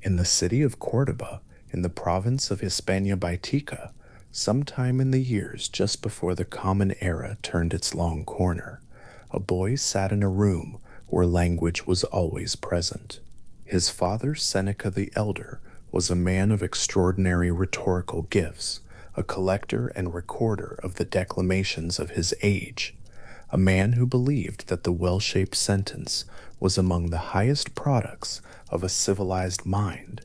In the city of Córdoba, in the province of Hispania Baitica, sometime in the years just before the Common Era turned its long corner, a boy sat in a room where language was always present. His father, Seneca the Elder, was a man of extraordinary rhetorical gifts, a collector and recorder of the declamations of his age, a man who believed that the well-shaped sentence was among the highest products of a civilized mind.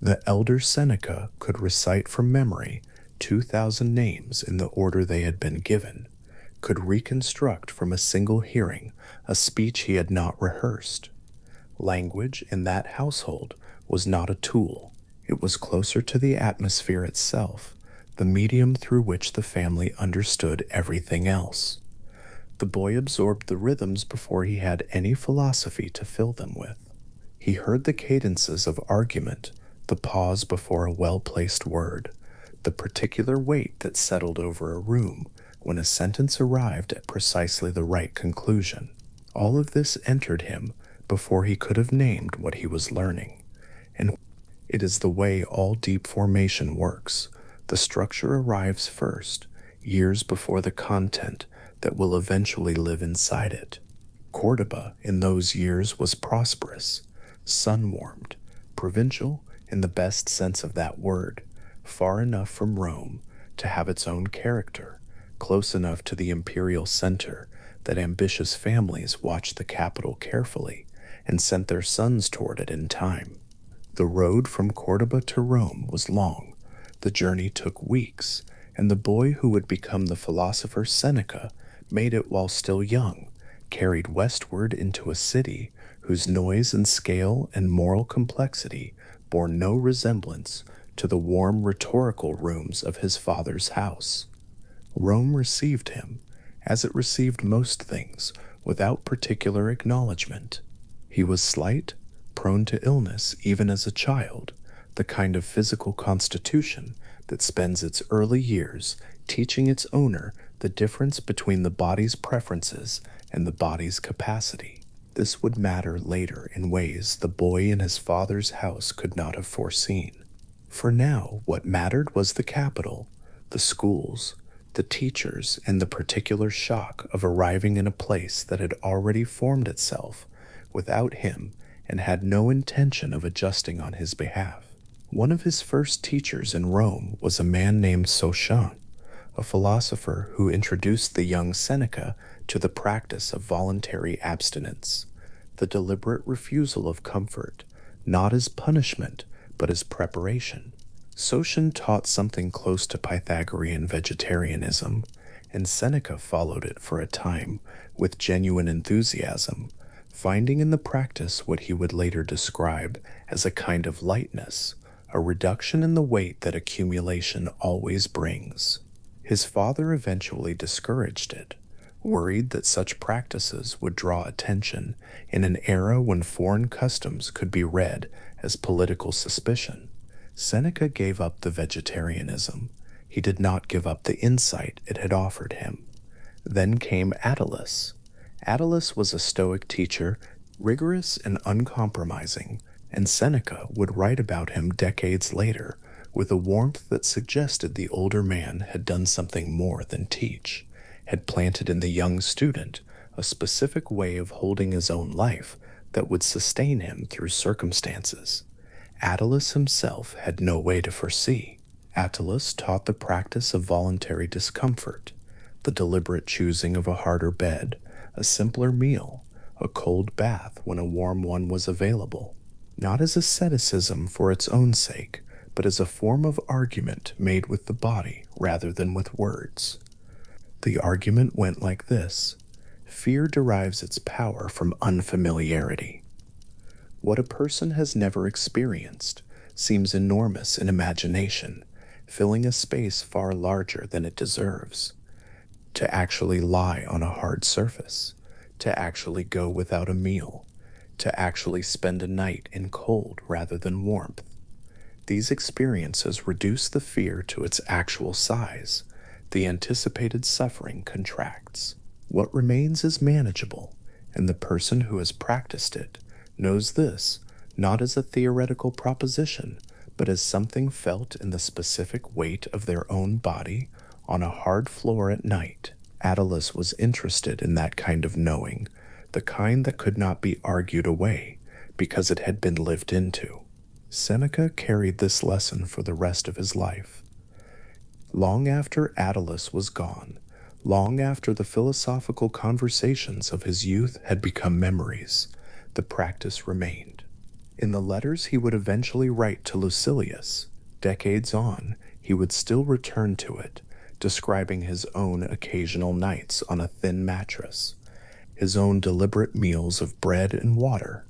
The elder Seneca could recite from memory 2,000 names in the order they had been given, could reconstruct from a single hearing a speech he had not rehearsed. Language in that household was not a tool, it was closer to the atmosphere itself, the medium through which the family understood everything else. The boy absorbed the rhythms before he had any philosophy to fill them with. He heard the cadences of argument, the pause before a well-placed word, the particular weight that settled over a room when a sentence arrived at precisely the right conclusion. All of this entered him before he could have named what he was learning. And it is the way all deep formation works. The structure arrives first, years before the content that will eventually live inside it. Córdoba in those years was prosperous, sun-warmed, provincial in the best sense of that word, far enough from Rome to have its own character, close enough to the imperial center that ambitious families watched the capital carefully and sent their sons toward it in time. The road from Córdoba to Rome was long. The journey took weeks, and the boy who would become the philosopher Seneca made it while still young, carried westward into a city whose noise and scale and moral complexity bore no resemblance to the warm rhetorical rooms of his father's house. Rome received him, as it received most things, without particular acknowledgement. He was slight, prone to illness even as a child, the kind of physical constitution that spends its early years teaching its owner the difference between the body's preferences and the body's capacity. This would matter later in ways the boy in his father's house could not have foreseen. For now, what mattered was the capital, the schools, the teachers, and the particular shock of arriving in a place that had already formed itself without him and had no intention of adjusting on his behalf. One of his first teachers in Rome was a man named Sotion, a philosopher who introduced the young Seneca to the practice of voluntary abstinence, the deliberate refusal of comfort, not as punishment, but as preparation. Sotion taught something close to Pythagorean vegetarianism, and Seneca followed it for a time with genuine enthusiasm, finding in the practice what he would later describe as a kind of lightness, a reduction in the weight that accumulation always brings. His father eventually discouraged it, worried that such practices would draw attention in an era when foreign customs could be read as political suspicion. Seneca gave up the vegetarianism. He did not give up the insight it had offered him. Then came Attalus. Attalus was a Stoic teacher, rigorous and uncompromising, and Seneca would write about him decades later with a warmth that suggested the older man had done something more than teach, had planted in the young student a specific way of holding his own life that would sustain him through circumstances Attalus himself had no way to foresee. Attalus taught the practice of voluntary discomfort, the deliberate choosing of a harder bed, a simpler meal, a cold bath when a warm one was available, not as asceticism for its own sake, but as a form of argument made with the body rather than with words. The argument went like this: fear derives its power from unfamiliarity. What a person has never experienced seems enormous in imagination, filling a space far larger than it deserves. To actually lie on a hard surface, to actually go without a meal, to actually spend a night in cold rather than warmth. These experiences reduce the fear to its actual size. The anticipated suffering contracts. What remains is manageable, and the person who has practiced it knows this not as a theoretical proposition, but as something felt in the specific weight of their own body on a hard floor at night. Attalus was interested in that kind of knowing, the kind that could not be argued away because it had been lived into. Seneca carried this lesson for the rest of his life. Long after Attalus was gone, long after the philosophical conversations of his youth had become memories, the practice remained. In the letters he would eventually write to Lucilius, decades on, he would still return to it, describing his own occasional nights on a thin mattress, his own deliberate meals of bread and water,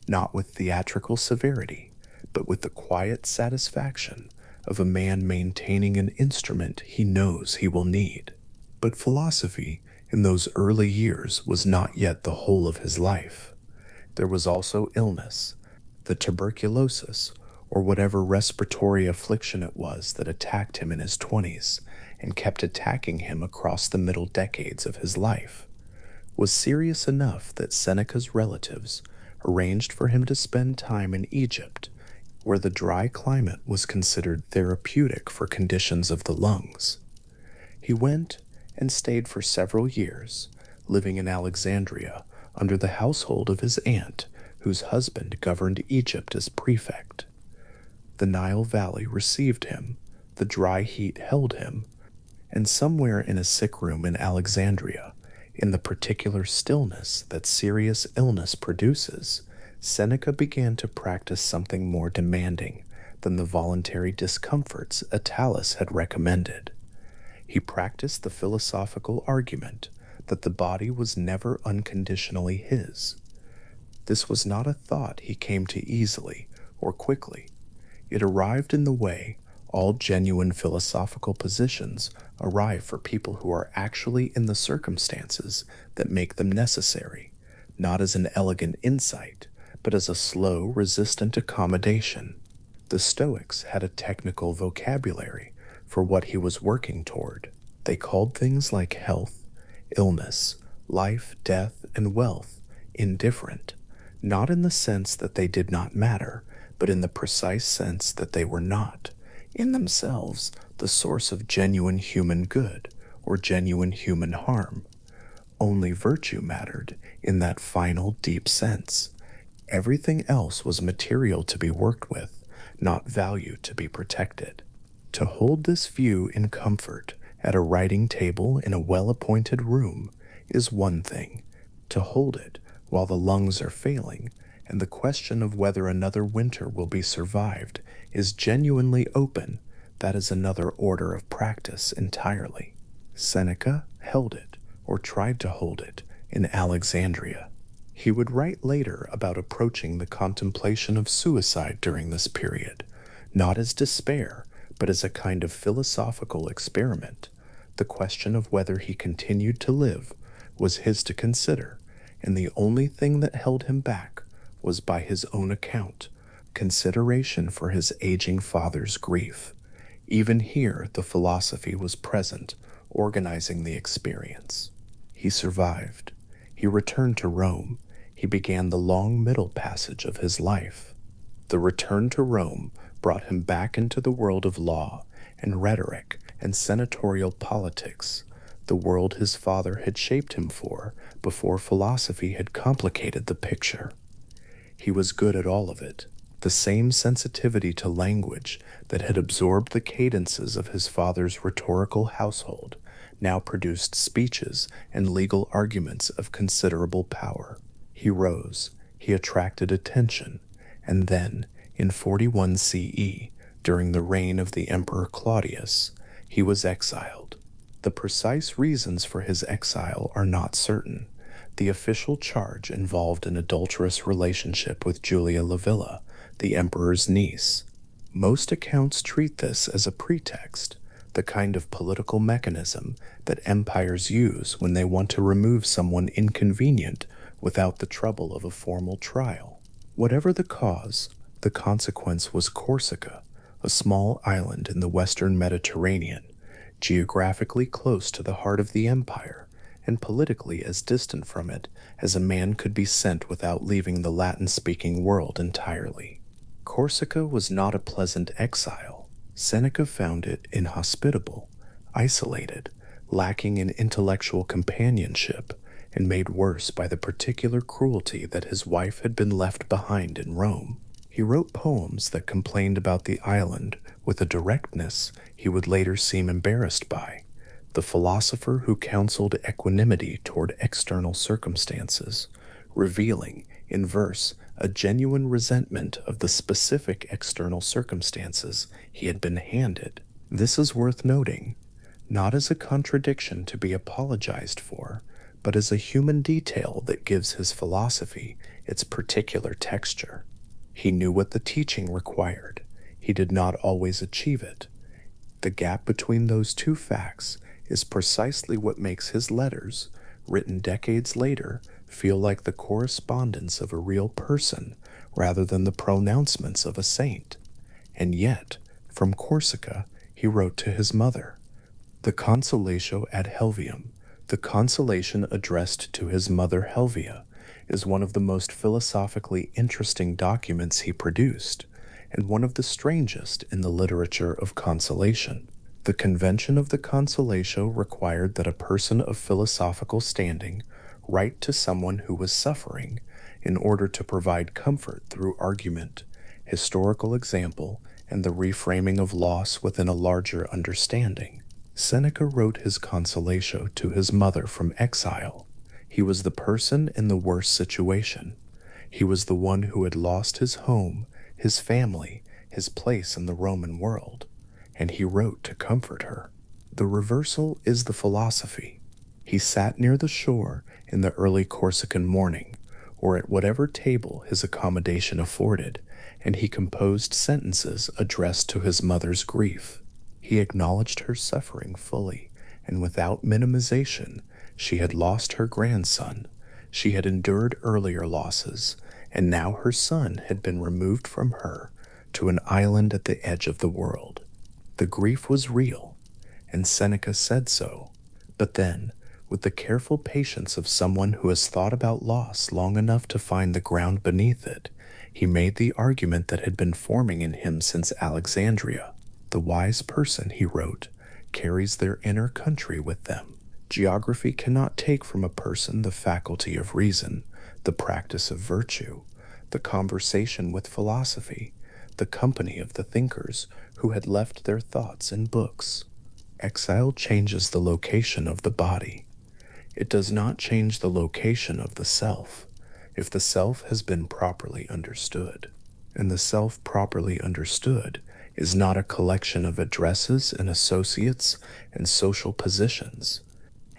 not with theatrical severity, but with the quiet satisfaction of a man maintaining an instrument he knows he will need. But philosophy, in those early years, was not yet the whole of his life. There was also illness, the tuberculosis, or whatever respiratory affliction it was that attacked him in his 20s and kept attacking him across the middle decades of his life, was serious enough that Seneca's relatives arranged for him to spend time in Egypt, where the dry climate was considered therapeutic for conditions of the lungs. He went and stayed for several years, living in Alexandria under the household of his aunt, whose husband governed Egypt as prefect. The Nile Valley received him, the dry heat held him, and somewhere in a sick room in Alexandria, in the particular stillness that serious illness produces, Seneca began to practice something more demanding than the voluntary discomforts Attalus had recommended. He practiced the philosophical argument that the body was never unconditionally his. This was not a thought he came to easily or quickly. It arrived in the way all genuine philosophical positions arrive for people who are actually in the circumstances that make them necessary, not as an elegant insight, but as a slow, resistant accommodation. The Stoics had a technical vocabulary for what he was working toward. They called things like health, illness, life, death, and wealth indifferent, not in the sense that they did not matter, but in the precise sense that they were not, in themselves, the source of genuine human good or genuine human harm. Only virtue mattered in that final, deep sense. Everything else was material to be worked with, not value to be protected. To hold this view in comfort at a writing table in a well-appointed room is one thing. To hold it while the lungs are failing and the question of whether another winter will be survived is genuinely open, that is another order of practice entirely. Seneca held it, or tried to hold it, in Alexandria. He would write later about approaching the contemplation of suicide during this period, not as despair, but as a kind of philosophical experiment. The question of whether he continued to live was his to consider, and the only thing that held him back was, by his own account, consideration for his aging father's grief. Even here the philosophy was present, organizing the experience. He survived. He returned to Rome. He began the long middle passage of his life. The return to Rome brought him back into the world of law and rhetoric and senatorial politics, the world his father had shaped him for before philosophy had complicated the picture. He was good at all of it. The same sensitivity to language that had absorbed the cadences of his father's rhetorical household now produced speeches and legal arguments of considerable power. He rose, he attracted attention, and then, in 41 CE, during the reign of the Emperor Claudius, he was exiled. The precise reasons for his exile are not certain. The official charge involved an adulterous relationship with Julia Livilla, the emperor's niece. Most accounts treat this as a pretext, the kind of political mechanism that empires use when they want to remove someone inconvenient without the trouble of a formal trial. Whatever the cause, the consequence was Corsica, a small island in the western Mediterranean, geographically close to the heart of the empire and politically as distant from it as a man could be sent without leaving the Latin-speaking world entirely. Corsica was not a pleasant exile. Seneca found it inhospitable, isolated, lacking in intellectual companionship, and made worse by the particular cruelty that his wife had been left behind in Rome. He wrote poems that complained about the island with a directness he would later seem embarrassed by. The philosopher who counseled equanimity toward external circumstances, revealing, in verse, a genuine resentment of the specific external circumstances he had been handed. This is worth noting, not as a contradiction to be apologized for, but as a human detail that gives his philosophy its particular texture. He knew what the teaching required. He did not always achieve it. The gap between those two facts is precisely what makes his letters, written decades later, feel like the correspondence of a real person rather than the pronouncements of a saint. And yet, from Corsica, he wrote to his mother. The Consolatio ad Helviam, the consolation addressed to his mother Helvia, is one of the most philosophically interesting documents he produced, and one of the strangest in the literature of consolation. The convention of the Consolatio required that a person of philosophical standing write to someone who was suffering in order to provide comfort through argument, historical example, and the reframing of loss within a larger understanding. Seneca wrote his Consolatio to his mother from exile. He was the person in the worst situation. He was the one who had lost his home, his family, his place in the Roman world, and he wrote to comfort her. The reversal is the philosophy. He sat near the shore in the early Corsican morning, or at whatever table his accommodation afforded, and he composed sentences addressed to his mother's grief. He acknowledged her suffering fully, and without minimization. She had lost her grandson, she had endured earlier losses, and now her son had been removed from her to an island at the edge of the world. The grief was real, and Seneca said so. But then, with the careful patience of someone who has thought about loss long enough to find the ground beneath it, he made the argument that had been forming in him since Alexandria. The wise person, he wrote, carries their inner country with them. Geography cannot take from a person the faculty of reason, the practice of virtue, the conversation with philosophy, the company of the thinkers who had left their thoughts in books. Exile changes the location of the body. It does not change the location of the self, if the self has been properly understood. And the self properly understood is not a collection of addresses and associates and social positions.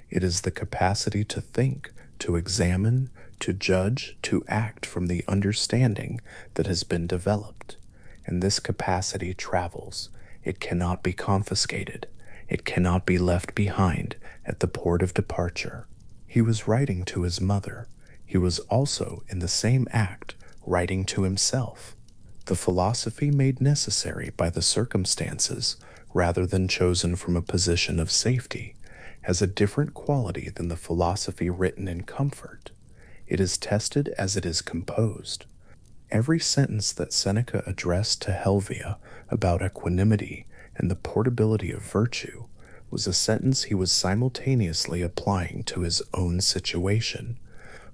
It is the capacity to think, to examine, to judge, to act from the understanding that has been developed. And this capacity travels. It cannot be confiscated. It cannot be left behind at the port of departure. He was writing to his mother. He was also, in the same act, writing to himself. The philosophy made necessary by the circumstances, rather than chosen from a position of safety, has a different quality than the philosophy written in comfort. It is tested as it is composed. Every sentence that Seneca addressed to Helvia about equanimity and the portability of virtue was a sentence he was simultaneously applying to his own situation,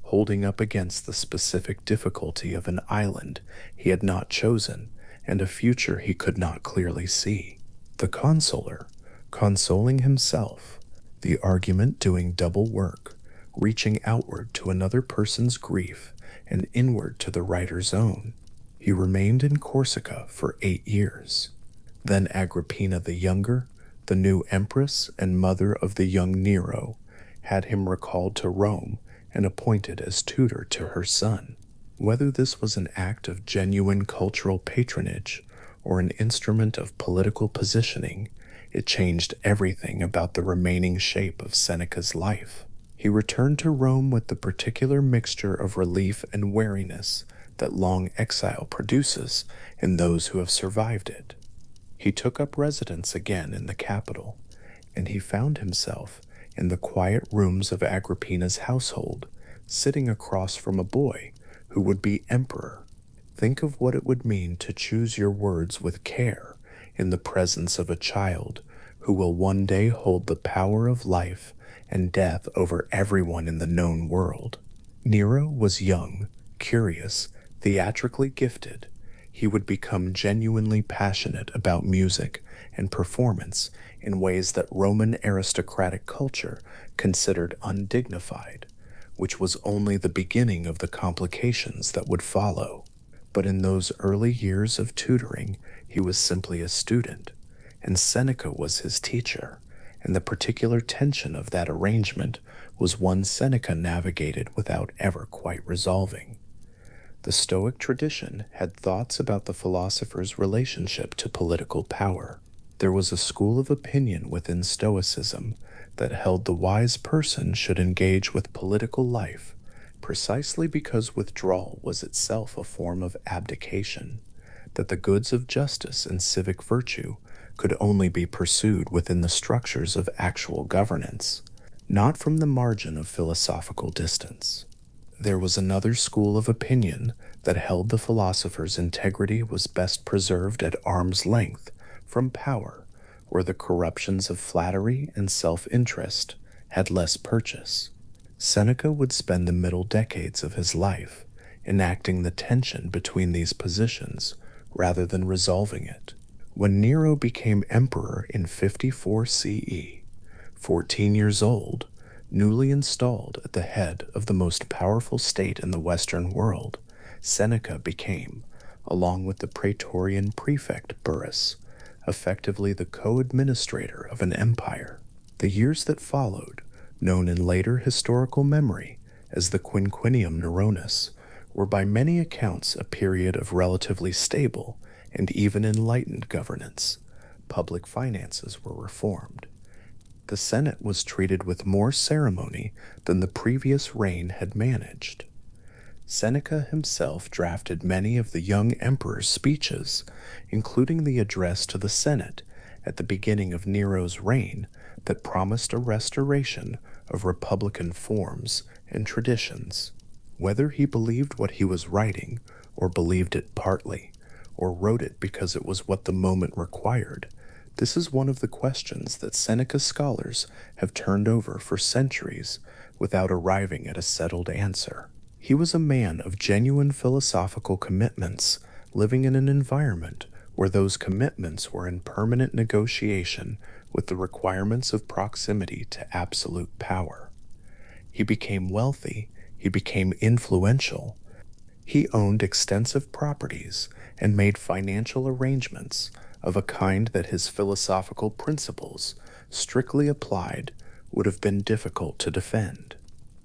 holding up against the specific difficulty of an island he had not chosen and a future he could not clearly see. The consoler, consoling himself, the argument doing double work, reaching outward to another person's grief and inward to the writer's own. He remained in Corsica for 8 years. Then Agrippina the Younger, the new empress and mother of the young Nero, had him recalled to Rome and appointed as tutor to her son. Whether this was an act of genuine cultural patronage or an instrument of political positioning, it changed everything about the remaining shape of Seneca's life. He returned to Rome with the particular mixture of relief and weariness that long exile produces in those who have survived it. He took up residence again in the capital, and he found himself in the quiet rooms of Agrippina's household, sitting across from a boy who would be emperor. Think of what it would mean to choose your words with care in the presence of a child who will one day hold the power of life and death over everyone in the known world. Nero was young, curious, theatrically gifted. He would become genuinely passionate about music and performance in ways that Roman aristocratic culture considered undignified, which was only the beginning of the complications that would follow. But in those early years of tutoring, he was simply a student, and Seneca was his teacher, and the particular tension of that arrangement was one Seneca navigated without ever quite resolving. The Stoic tradition had thoughts about the philosopher's relationship to political power. There was a school of opinion within Stoicism that held the wise person should engage with political life precisely because withdrawal was itself a form of abdication, that the goods of justice and civic virtue could only be pursued within the structures of actual governance, not from the margin of philosophical distance. There was another school of opinion that held the philosopher's integrity was best preserved at arm's length from power, where the corruptions of flattery and self-interest had less purchase. Seneca would spend the middle decades of his life enacting the tension between these positions rather than resolving it. When Nero became emperor in 54 CE, 14 years old, newly installed at the head of the most powerful state in the Western world, Seneca became, along with the praetorian prefect Burrus, effectively the co-administrator of an empire. The years that followed, known in later historical memory as the Quinquennium Neronis, were by many accounts a period of relatively stable and even enlightened governance. Public finances were reformed. The Senate was treated with more ceremony than the previous reign had managed. Seneca himself drafted many of the young emperor's speeches, including the address to the Senate at the beginning of Nero's reign that promised a restoration of republican forms and traditions. Whether he believed what he was writing, or believed it partly, or wrote it because it was what the moment required, this is one of the questions that Seneca's scholars have turned over for centuries without arriving at a settled answer. He was a man of genuine philosophical commitments, living in an environment where those commitments were in permanent negotiation with the requirements of proximity to absolute power. He became wealthy, he became influential, he owned extensive properties and made financial arrangements of a kind that his philosophical principles, strictly applied, would have been difficult to defend.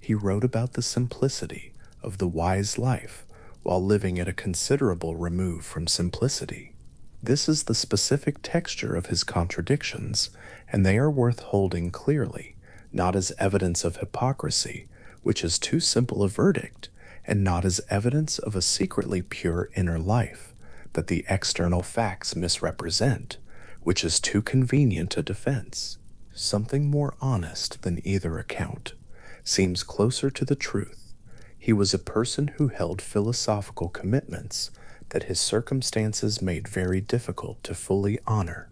He wrote about the simplicity of the wise life while living at a considerable remove from simplicity. This is the specific texture of his contradictions, and they are worth holding clearly, not as evidence of hypocrisy, which is too simple a verdict, and not as evidence of a secretly pure inner life that the external facts misrepresent, which is too convenient a defense. Something more honest than either account seems closer to the truth. He was a person who held philosophical commitments that his circumstances made very difficult to fully honor,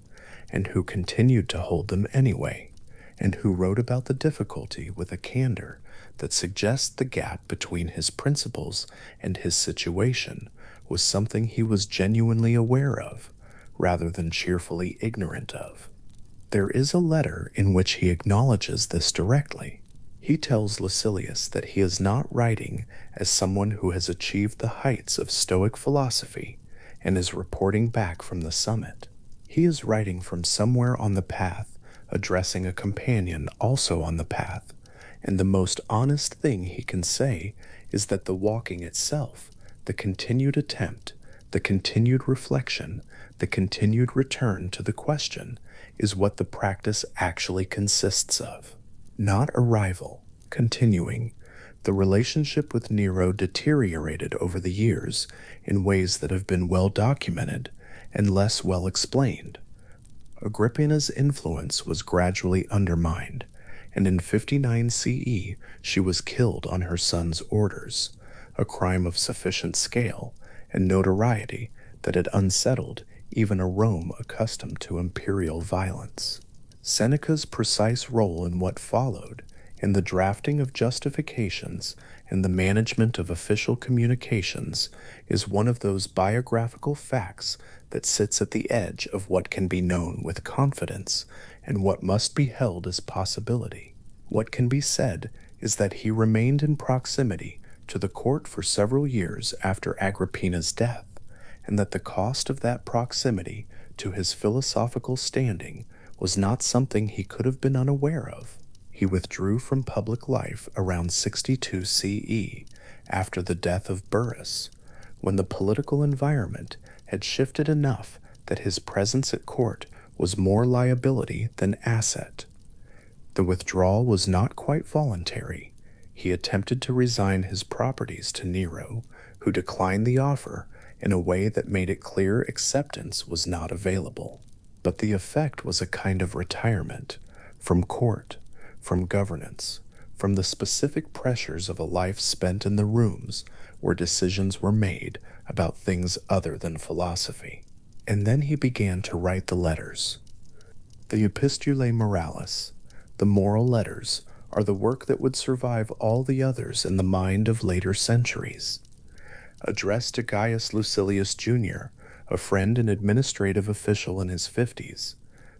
and who continued to hold them anyway, and who wrote about the difficulty with a candor that suggests the gap between his principles and his situation was something he was genuinely aware of, rather than cheerfully ignorant of. There is a letter in which he acknowledges this directly. He tells Lucilius that he is not writing as someone who has achieved the heights of Stoic philosophy and is reporting back from the summit. He is writing from somewhere on the path, addressing a companion also on the path, and the most honest thing he can say is that the walking itself, the continued attempt, the continued reflection, the continued return to the question, is what the practice actually consists of. Not arrival, continuing. The relationship with Nero deteriorated over the years in ways that have been well documented and less well explained. Agrippina's influence was gradually undermined, and in 59 CE she was killed on her son's orders, a crime of sufficient scale and notoriety that had unsettled even a Rome accustomed to imperial violence. Seneca's precise role in what followed, in the drafting of justifications and the management of official communications, is one of those biographical facts that sits at the edge of what can be known with confidence and what must be held as possibility. What can be said is that he remained in proximity to the court for several years after Agrippina's death, and that the cost of that proximity to his philosophical standing was not something he could have been unaware of. He withdrew from public life around 62 CE, after the death of Burrus, when the political environment had shifted enough that his presence at court was more liability than asset. The withdrawal was not quite voluntary. He attempted to resign his properties to Nero, who declined the offer in a way that made it clear acceptance was not available. But the effect was a kind of retirement from court, from governance, from the specific pressures of a life spent in the rooms where decisions were made about things other than philosophy. And then he began to write the letters. The Epistulae Moralis, the moral letters, are the work that would survive all the others in the mind of later centuries. Addressed to Gaius Lucilius Jr., a friend and administrative official in his 50s,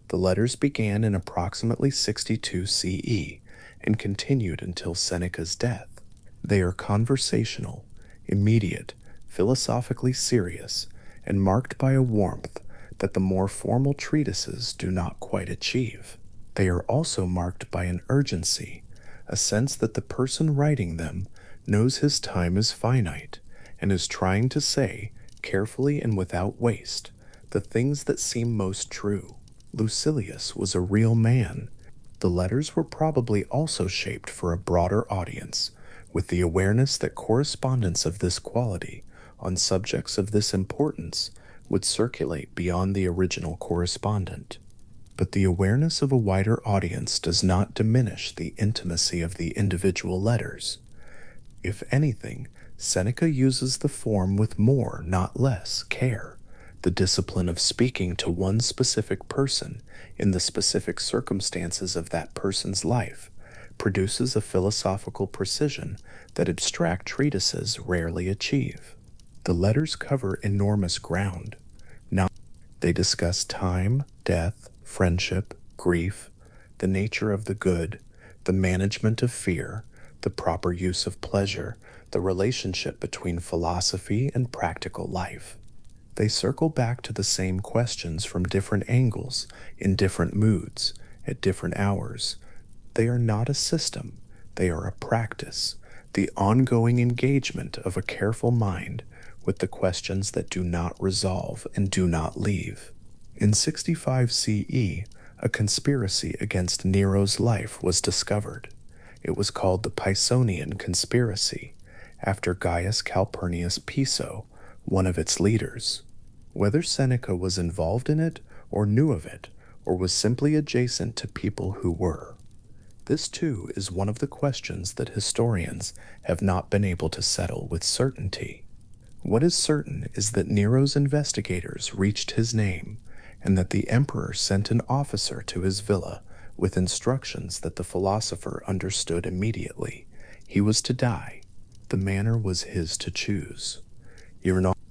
the letters began in approximately 62 CE and continued until Seneca's death. They are conversational, immediate, philosophically serious, and marked by a warmth that the more formal treatises do not quite achieve. They are also marked by an urgency, a sense that the person writing them knows his time is finite and is trying to say, carefully and without waste, the things that seem most true. Lucilius was a real man. The letters were probably also shaped for a broader audience, with the awareness that correspondence of this quality on subjects of this importance would circulate beyond the original correspondent. But the awareness of a wider audience does not diminish the intimacy of the individual letters. If anything, Seneca uses the form with more, not less, care. The discipline of speaking to one specific person in the specific circumstances of that person's life produces a philosophical precision that abstract treatises rarely achieve. The letters cover enormous ground. Now, they discuss time, death, friendship, grief, the nature of the good, the management of fear, the proper use of pleasure, the relationship between philosophy and practical life. They circle back to the same questions from different angles, in different moods, at different hours. They are not a system, they are a practice, the ongoing engagement of a careful mind with the questions that do not resolve and do not leave. In 65 CE, a conspiracy against Nero's life was discovered. It was called the Pisonian Conspiracy, after Gaius Calpurnius Piso, one of its leaders. Whether Seneca was involved in it, or knew of it, or was simply adjacent to people who were. This, too, is one of the questions that historians have not been able to settle with certainty. What is certain is that Nero's investigators reached his name, and that the emperor sent an officer to his villa with instructions that the philosopher understood immediately. He was to die. The manner was his to choose.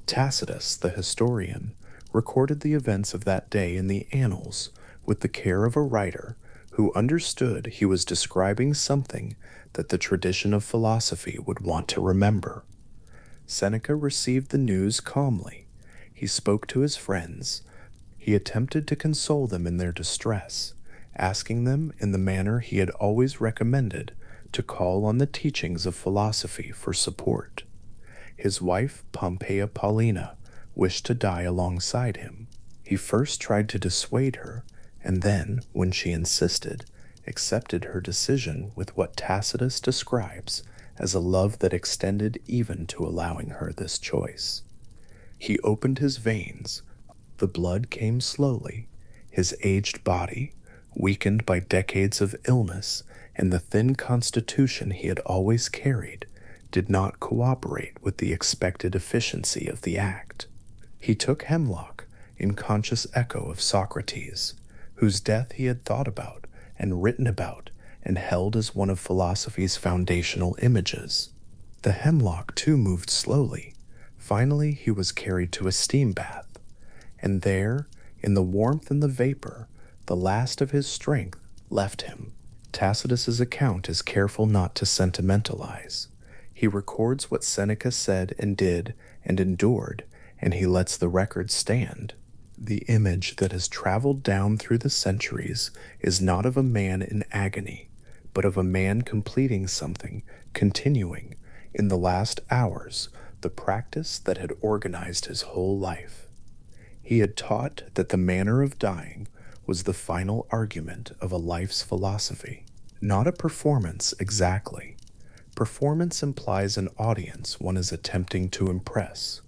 Tacitus, the historian, recorded the events of that day in the Annals with the care of a writer who understood he was describing something that the tradition of philosophy would want to remember. Seneca received the news calmly. He spoke to his friends. He attempted to console them in their distress, asking them, in the manner he had always recommended, to call on the teachings of philosophy for support. His wife, Pompeia Paulina, wished to die alongside him. He first tried to dissuade her, and then, when she insisted, accepted her decision with what Tacitus describes as a love that extended even to allowing her this choice. He opened his veins. The blood came slowly. His aged body, weakened by decades of illness and the thin constitution he had always carried, did not cooperate with the expected efficiency of the act. He took hemlock, in conscious echo of Socrates, whose death he had thought about and written about and held as one of philosophy's foundational images. The hemlock too moved slowly. Finally, he was carried to a steam bath, and there, in the warmth and the vapor, the last of his strength left him. Tacitus's account is careful not to sentimentalize. He records what Seneca said and did and endured, and he lets the record stand. The image that has traveled down through the centuries is not of a man in agony, but of a man completing something, continuing, in the last hours, the practice that had organized his whole life. He had taught that the manner of dying was the final argument of a life's philosophy, not a performance exactly. Performance implies an audience one is attempting to impress,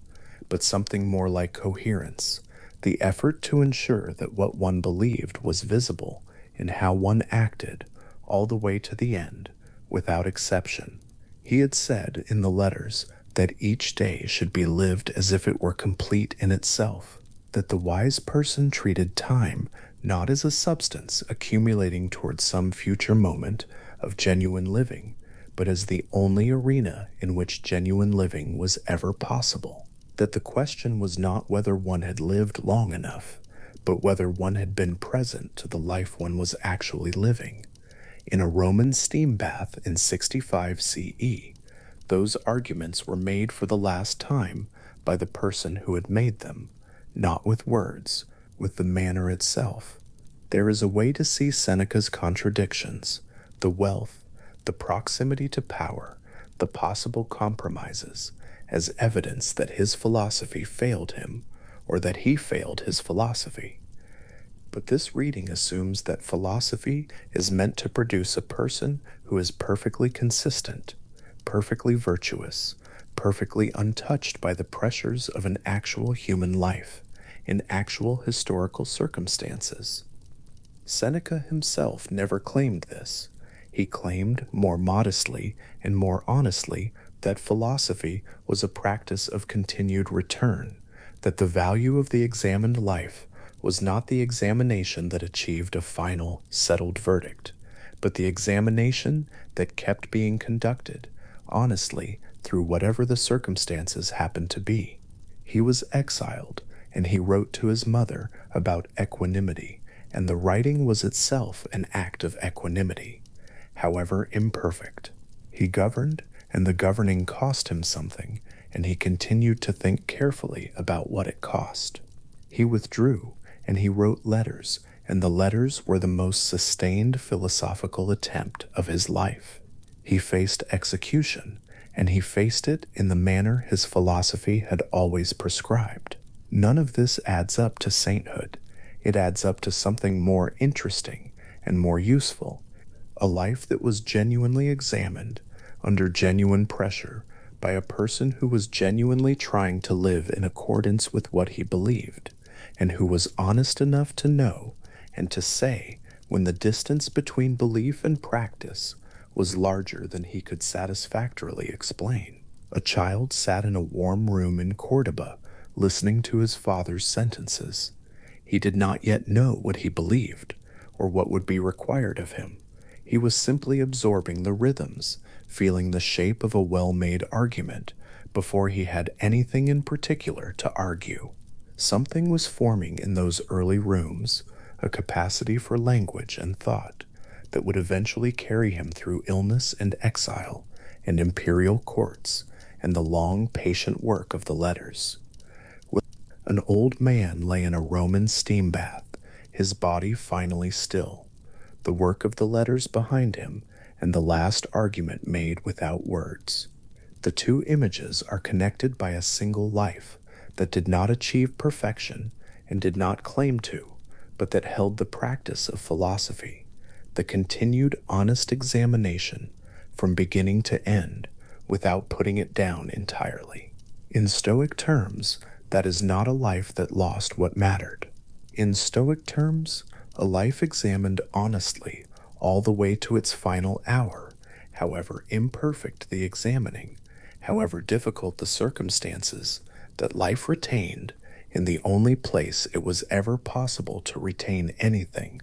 but something more like coherence, the effort to ensure that what one believed was visible in how one acted all the way to the end, without exception. He had said in the letters that each day should be lived as if it were complete in itself, that the wise person treated time not as a substance accumulating towards some future moment of genuine living, but as the only arena in which genuine living was ever possible, that the question was not whether one had lived long enough, but whether one had been present to the life one was actually living. In a Roman steam bath in 65 CE, those arguments were made for the last time by the person who had made them, not with words, with the manner itself. There is a way to see Seneca's contradictions, the wealth, the proximity to power, the possible compromises, as evidence that his philosophy failed him, or that he failed his philosophy. But this reading assumes that philosophy is meant to produce a person who is perfectly consistent, perfectly virtuous, perfectly untouched by the pressures of an actual human life, in actual historical circumstances. Seneca himself never claimed this. He claimed more modestly and more honestly that philosophy was a practice of continued return, that the value of the examined life was not the examination that achieved a final, settled verdict, but the examination that kept being conducted, honestly, through whatever the circumstances happened to be. He was exiled, and he wrote to his mother about equanimity, and the writing was itself an act of equanimity, however imperfect. He governed, and the governing cost him something, and he continued to think carefully about what it cost. He withdrew, and he wrote letters, and the letters were the most sustained philosophical attempt of his life. He faced execution, and he faced it in the manner his philosophy had always prescribed. None of this adds up to sainthood. It adds up to something more interesting and more useful, a life that was genuinely examined, under genuine pressure, by a person who was genuinely trying to live in accordance with what he believed, and who was honest enough to know and to say when the distance between belief and practice was larger than he could satisfactorily explain. A child sat in a warm room in Cordoba, listening to his father's sentences. He did not yet know what he believed, or what would be required of him. He was simply absorbing the rhythms, feeling the shape of a well-made argument, before he had anything in particular to argue. Something was forming in those early rooms, a capacity for language and thought, that would eventually carry him through illness and exile, and imperial courts, and the long, patient work of the letters. An old man lay in a Roman steam bath, his body finally still, the work of the letters behind him, and the last argument made without words. The two images are connected by a single life that did not achieve perfection and did not claim to, but that held the practice of philosophy, the continued honest examination from beginning to end, without putting it down entirely. In Stoic terms, that is not a life that lost what mattered. In Stoic terms, a life examined honestly all the way to its final hour, however imperfect the examining, however difficult the circumstances, that life retained, in the only place it was ever possible to retain anything,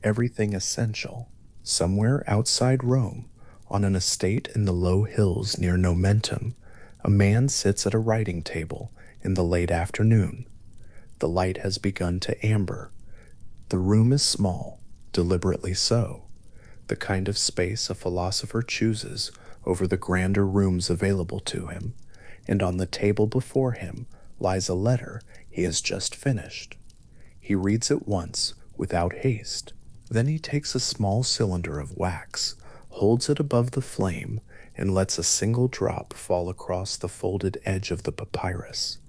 everything essential, somewhere outside Rome, on an estate in the low hills near Nomentum, a man sits at a writing table in the late afternoon. The light has begun to amber. The room is small, deliberately so, the kind of space a philosopher chooses over the grander rooms available to him, and on the table before him lies a letter he has just finished. He reads it once, without haste. Then he takes a small cylinder of wax, holds it above the flame, and lets a single drop fall across the folded edge of the papyrus.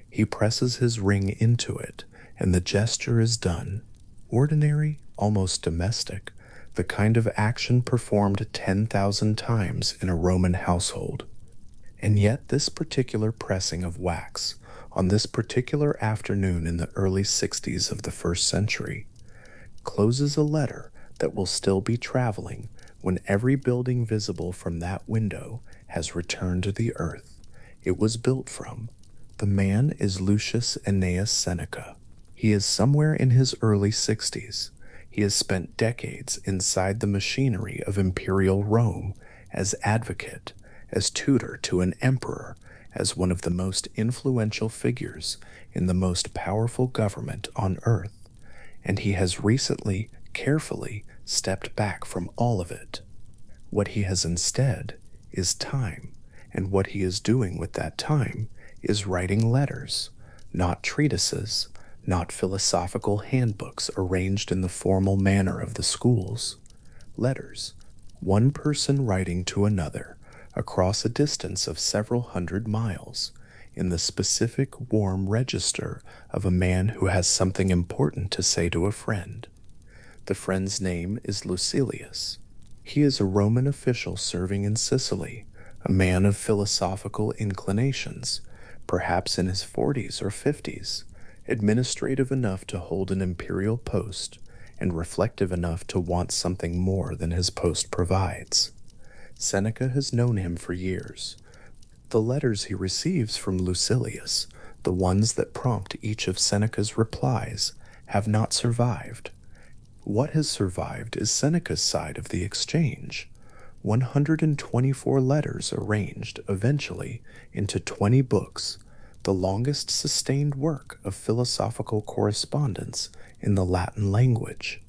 He presses his ring into it, and the gesture is done. Ordinary, almost domestic, the kind of action performed 10,000 times in a Roman household. And yet this particular pressing of wax, on this particular afternoon in the early 60s of the first century, closes a letter that will still be traveling when every building visible from that window has returned to the earth it was built from. The man is Lucius Annaeus Seneca. He is somewhere in his early 60s. He has spent decades inside the machinery of imperial Rome as advocate, as tutor to an emperor, as one of the most influential figures in the most powerful government on earth, and he has recently, carefully stepped back from all of it. What he has instead is time, and what he is doing with that time is writing letters, not treatises, not philosophical handbooks arranged in the formal manner of the schools. Letters, one person writing to another across a distance of several hundred miles, in the specific warm register of a man who has something important to say to a friend. The friend's name is Lucilius. He is a Roman official serving in Sicily, a man of philosophical inclinations, perhaps in his 40s or 50s, administrative enough to hold an imperial post, and reflective enough to want something more than his post provides. Seneca has known him for years. The letters he receives from Lucilius, the ones that prompt each of Seneca's replies, have not survived. What has survived is Seneca's side of the exchange. 124 letters arranged eventually into 20 books, the longest sustained work of philosophical correspondence in the Latin language.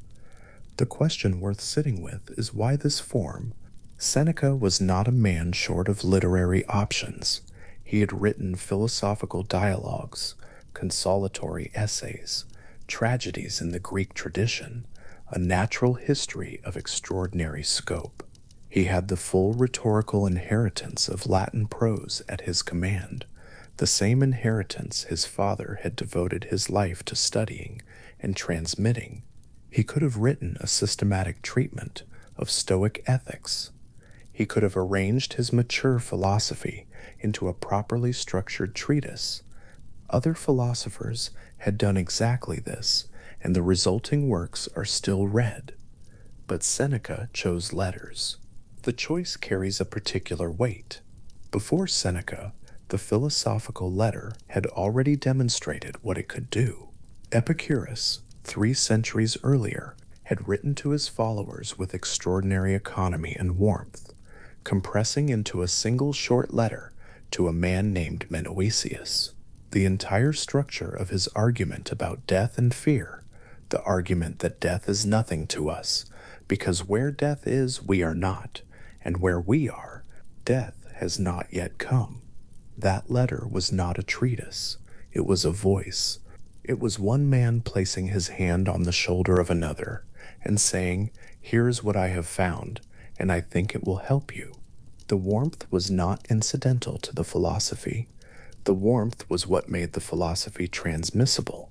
The question worth sitting with is why this form. Seneca was not a man short of literary options. He had written philosophical dialogues, consolatory essays, tragedies in the Greek tradition, a natural history of extraordinary scope. He had the full rhetorical inheritance of Latin prose at his command, the same inheritance his father had devoted his life to studying and transmitting. He could have written a systematic treatment of Stoic ethics. He could have arranged his mature philosophy into a properly structured treatise. Other philosophers had done exactly this, and the resulting works are still read. But Seneca chose letters. The choice carries a particular weight. Before Seneca, the philosophical letter had already demonstrated what it could do. Epicurus, 3 centuries earlier, had written to his followers with extraordinary economy and warmth, compressing into a single short letter to a man named Menoetius the entire structure of his argument about death and fear, the argument that death is nothing to us, because where death is, we are not, and where we are, death has not yet come. That letter was not a treatise, it was a voice. It was one man placing his hand on the shoulder of another and saying, "Here's what I have found, and I think it will help you." The warmth was not incidental to the philosophy. The warmth was what made the philosophy transmissible.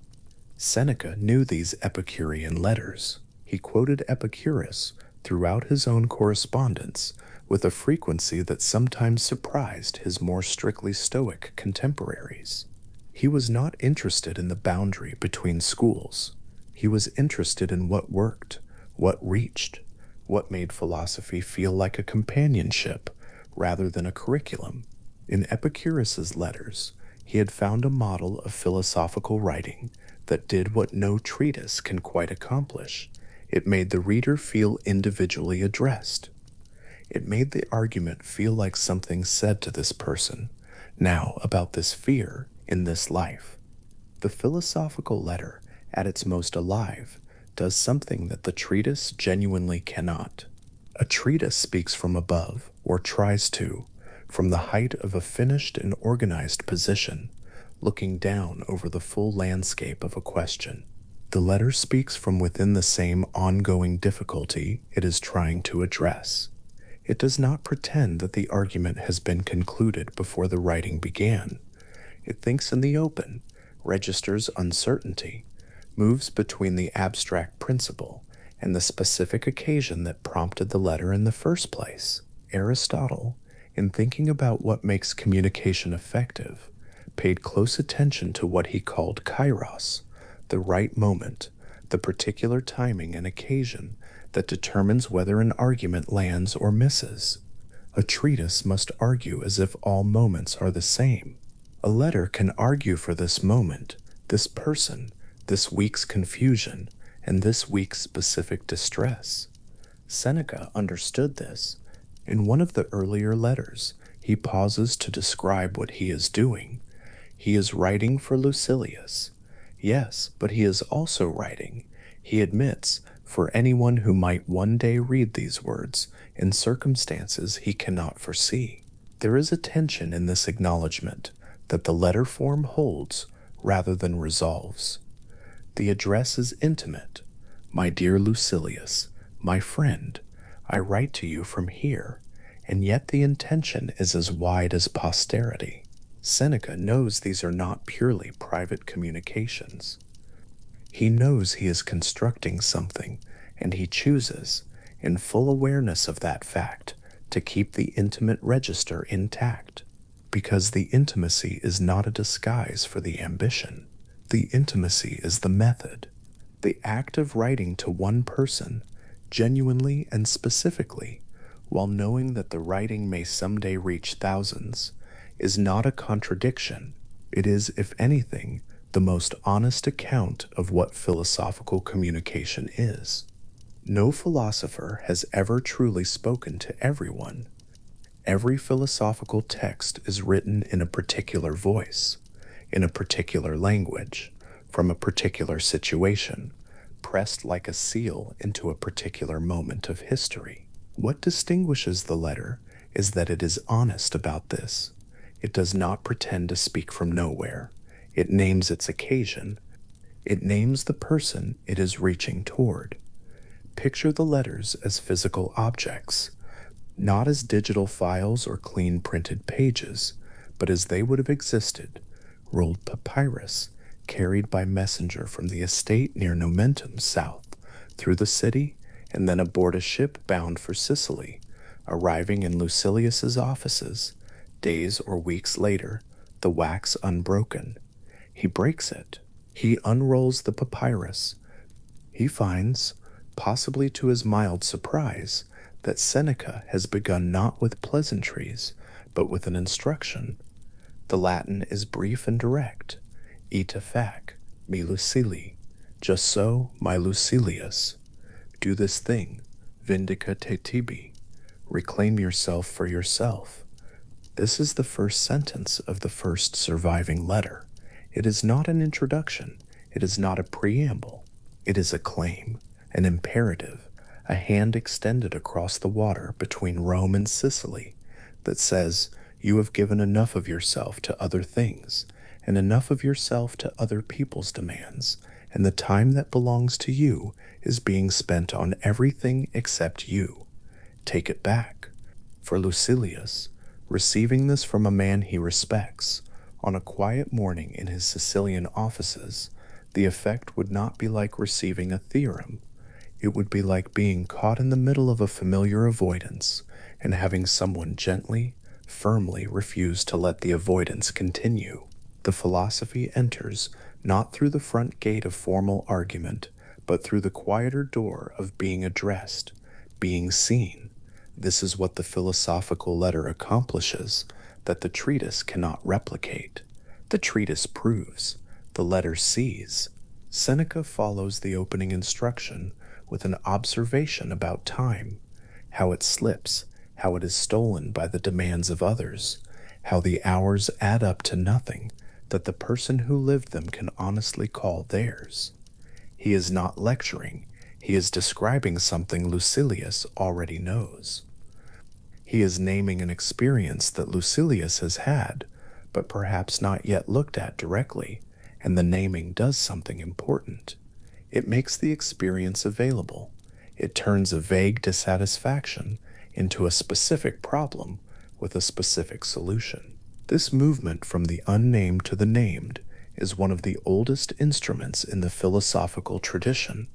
Seneca knew these Epicurean letters. He quoted Epicurus throughout his own correspondence with a frequency that sometimes surprised his more strictly Stoic contemporaries. He was not interested in the boundary between schools. He was interested in what worked, what reached, what made philosophy feel like a companionship rather than a curriculum. In Epicurus's letters, he had found a model of philosophical writing that did what no treatise can quite accomplish. It made the reader feel individually addressed. It made the argument feel like something said to this person, now about this fear in this life. The philosophical letter, at its most alive, does something that the treatise genuinely cannot. A treatise speaks from above, or tries to, from the height of a finished and organized position, looking down over the full landscape of a question. The letter speaks from within the same ongoing difficulty it is trying to address. It does not pretend that the argument has been concluded before the writing began. It thinks in the open, registers uncertainty, moves between the abstract principle and the specific occasion that prompted the letter in the first place. Aristotle, in thinking about what makes communication effective, paid close attention to what he called kairos, the right moment, the particular timing and occasion that determines whether an argument lands or misses. A treatise must argue as if all moments are the same. A letter can argue for this moment, this person, this week's confusion, and this week's specific distress. Seneca understood this. In one of the earlier letters, he pauses to describe what he is doing. He is writing for Lucilius. Yes, but he is also writing, he admits, for anyone who might one day read these words in circumstances he cannot foresee. There is a tension in this acknowledgement that the letter form holds rather than resolves. The address is intimate. My dear Lucilius, my friend, I write to you from here, and yet the intention is as wide as posterity. Seneca knows these are not purely private communications. He knows he is constructing something, and he chooses, in full awareness of that fact, to keep the intimate register intact, because the intimacy is not a disguise for the ambition. The intimacy is the method. The act of writing to one person, genuinely and specifically, while knowing that the writing may someday reach thousands, is not a contradiction. It is, if anything, the most honest account of what philosophical communication is. No philosopher has ever truly spoken to everyone. Every philosophical text is written in a particular voice, in a particular language, from a particular situation, pressed like a seal into a particular moment of history. What distinguishes the letter is that it is honest about this. It does not pretend to speak from nowhere. It names its occasion. It names the person it is reaching toward. Picture the letters as physical objects, not as digital files or clean printed pages, but as they would have existed, rolled papyrus, carried by messenger from the estate near Nomentum south, through the city, and then aboard a ship bound for Sicily, arriving in Lucilius's offices, days or weeks later, the wax unbroken. He breaks it. He unrolls the papyrus. He finds, possibly to his mild surprise, that Seneca has begun not with pleasantries, but with an instruction. The Latin is brief and direct. Ita fac, mi Lucili. Just so, my Lucilius. Do this thing. Vindica te tibi. Reclaim yourself for yourself. This is the first sentence of the first surviving letter. It is not an introduction. It is not a preamble. It is a claim, an imperative, a hand extended across the water between Rome and Sicily that says, you have given enough of yourself to other things, and enough of yourself to other people's demands, and the time that belongs to you is being spent on everything except you. Take it back. For Lucilius, receiving this from a man he respects, on a quiet morning in his Sicilian offices, the effect would not be like receiving a theorem. It would be like being caught in the middle of a familiar avoidance and having someone gently, firmly refuse to let the avoidance continue. The philosophy enters not through the front gate of formal argument, but through the quieter door of being addressed, being seen. This is what the philosophical letter accomplishes that the treatise cannot replicate. The treatise proves, the letter sees. Seneca follows the opening instruction with an observation about time, how it slips, how it is stolen by the demands of others, how the hours add up to nothing that the person who lived them can honestly call theirs. He is not lecturing, he is describing something Lucilius already knows. He is naming an experience that Lucilius has had, but perhaps not yet looked at directly, and the naming does something important. It makes the experience available. It turns a vague dissatisfaction into a specific problem with a specific solution. This movement from the unnamed to the named is one of the oldest instruments in the philosophical tradition.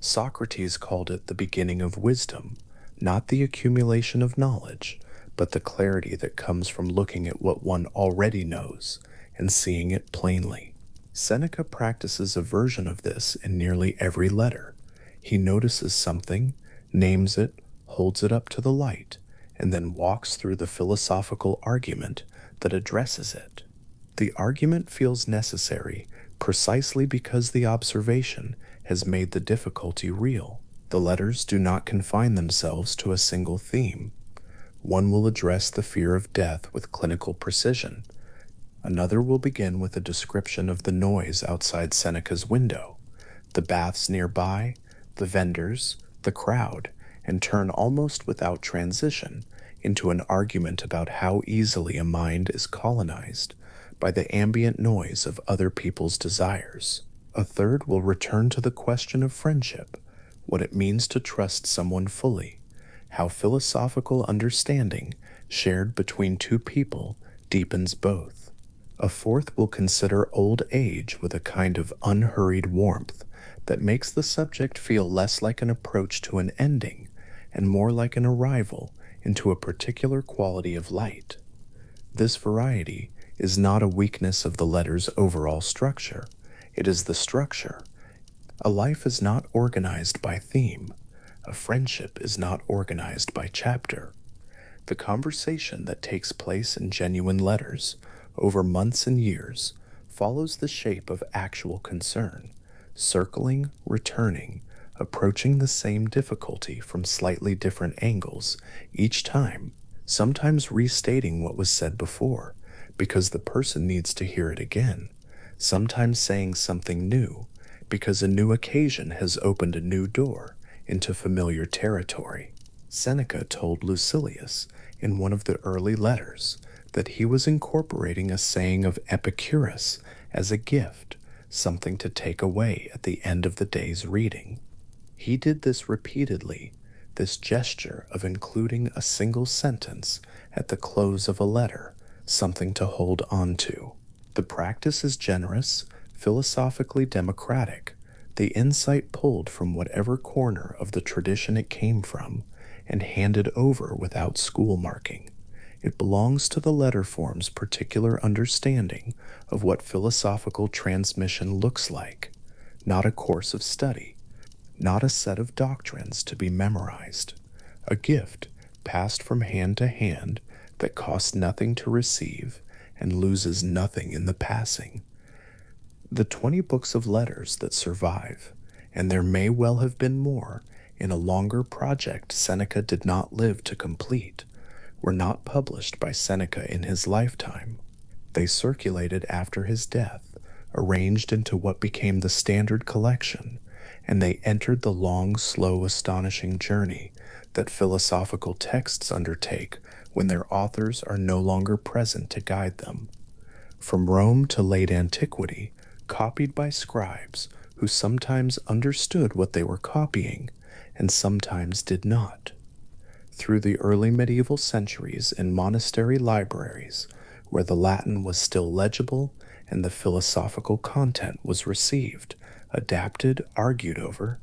Socrates called it the beginning of wisdom, not the accumulation of knowledge, but the clarity that comes from looking at what one already knows and seeing it plainly. Seneca practices a version of this in nearly every letter. He notices something, names it, holds it up to the light, and then walks through the philosophical argument that addresses it. The argument feels necessary precisely because the observation has made the difficulty real. The letters do not confine themselves to a single theme. One will address the fear of death with clinical precision. Another will begin with a description of the noise outside Seneca's window, the baths nearby, the vendors, the crowd, and turn almost without transition into an argument about how easily a mind is colonized by the ambient noise of other people's desires. A third will return to the question of friendship, what it means to trust someone fully, how philosophical understanding shared between two people deepens both. A fourth will consider old age with a kind of unhurried warmth that makes the subject feel less like an approach to an ending and more like an arrival into a particular quality of light. This variety is not a weakness of the letter's overall structure. It is the structure. A life is not organized by theme. A friendship is not organized by chapter. The conversation that takes place in genuine letters over months and years follows the shape of actual concern, circling, returning, approaching the same difficulty from slightly different angles each time, sometimes restating what was said before because the person needs to hear it again, sometimes saying something new because a new occasion has opened a new door into familiar territory. Seneca told Lucilius in one of the early letters that he was incorporating a saying of Epicurus as a gift, something to take away at the end of the day's reading. He did this repeatedly, this gesture of including a single sentence at the close of a letter, something to hold on to. The practice is generous, philosophically democratic, the insight pulled from whatever corner of the tradition it came from and handed over without school marking. It belongs to the letter form's particular understanding of what philosophical transmission looks like, not a course of study, not a set of doctrines to be memorized, a gift passed from hand to hand that costs nothing to receive and loses nothing in the passing. The 20 books of letters that survive, and there may well have been more in a longer project Seneca did not live to complete, were not published by Seneca in his lifetime. They circulated after his death, arranged into what became the standard collection, and they entered the long, slow, astonishing journey that philosophical texts undertake when their authors are no longer present to guide them. From Rome to late antiquity, copied by scribes who sometimes understood what they were copying and sometimes did not. Through the early medieval centuries in monastery libraries, where the Latin was still legible and the philosophical content was received, adapted, argued over,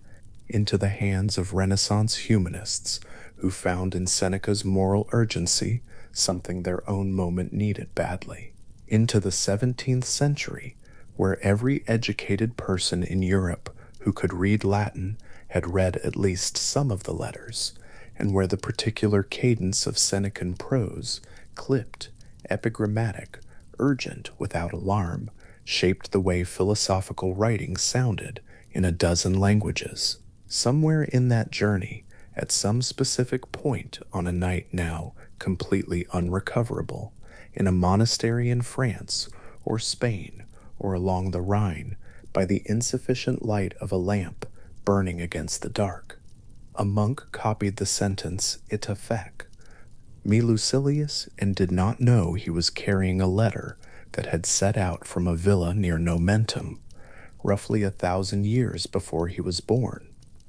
into the hands of Renaissance humanists who found in Seneca's moral urgency something their own moment needed badly. Into the 17th century, where every educated person in Europe who who could read Latin had read at least some of the letters, and where the particular cadence of Senecan prose, clipped, epigrammatic, urgent without alarm, shaped the way philosophical writing sounded in a dozen languages. Somewhere in that journey, at some specific point on a night now completely unrecoverable, in a monastery in France or Spain or along the Rhine, by the insufficient light of a lamp burning against the dark, a monk copied the sentence ita fec, me Lucilius, and did not know he was carrying a letter that had set out from a villa near Nomentum, roughly 1,000 years before he was born.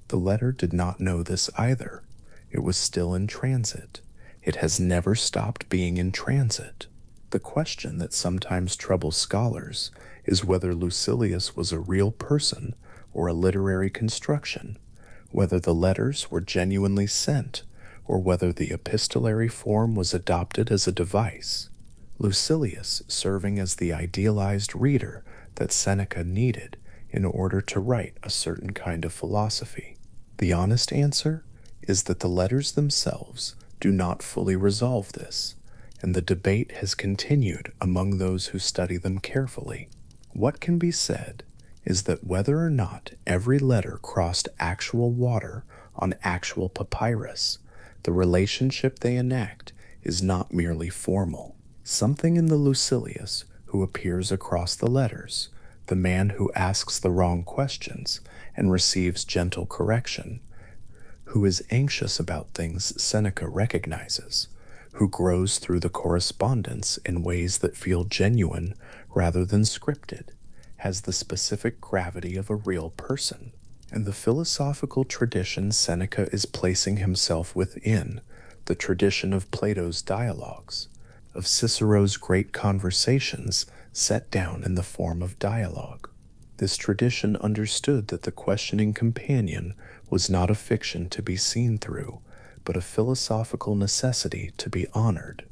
The letter did not know this either. It was still in transit. It has never stopped being in transit. The question that sometimes troubles scholars is whether Lucilius was a real person or a literary construction, whether the letters were genuinely sent, or whether the epistolary form was adopted as a device, Lucilius serving as the idealized reader that Seneca needed in order to write a certain kind of philosophy. The honest answer is that the letters themselves do not fully resolve this, and the debate has continued among those who study them carefully. What can be said is that whether or not every letter crossed actual water on actual papyrus, the relationship they enact is not merely formal. Something in the Lucilius who appears across the letters, the man who asks the wrong questions and receives gentle correction, who is anxious about things Seneca recognizes, who grows through the correspondence in ways that feel genuine rather than scripted, has the specific gravity of a real person. And the philosophical tradition Seneca is placing himself within, the tradition of Plato's dialogues, of Cicero's great conversations set down in the form of dialogue. This tradition understood that the questioning companion was not a fiction to be seen through, but a philosophical necessity to be honored.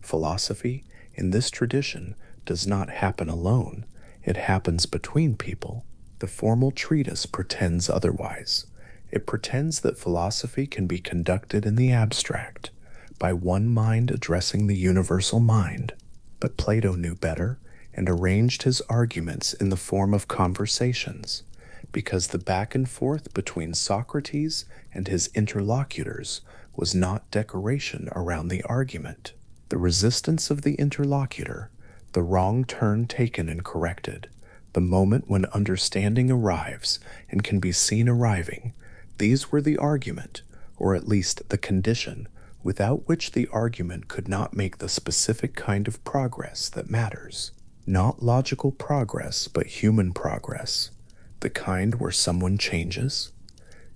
Philosophy, in this tradition, does not happen alone. It happens between people. The formal treatise pretends otherwise. It pretends that philosophy can be conducted in the abstract, by one mind addressing the universal mind. But Plato knew better and arranged his arguments in the form of conversations, because the back and forth between Socrates and his interlocutors was not decoration around the argument. The resistance of the interlocutor, the wrong turn taken and corrected, the moment when understanding arrives and can be seen arriving, these were the argument, or at least the condition, without which the argument could not make the specific kind of progress that matters. Not logical progress, but human progress, the kind where someone changes.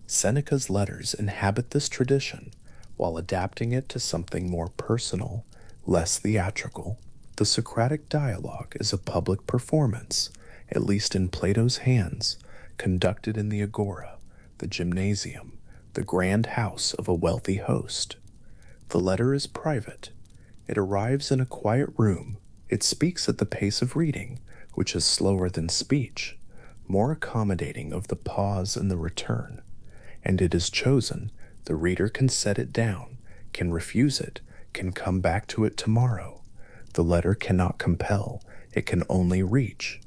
Seneca's letters inhabit this tradition while adapting it to something more personal, less theatrical. The Socratic dialogue is a public performance, at least in Plato's hands, conducted in the agora, the gymnasium, the grand house of a wealthy host. The letter is private. It arrives in a quiet room. It speaks at the pace of reading, which is slower than speech, more accommodating of the pause and the return. And it is chosen. The reader can set it down, can refuse it, can come back to it tomorrow. The letter cannot compel. It can only reach.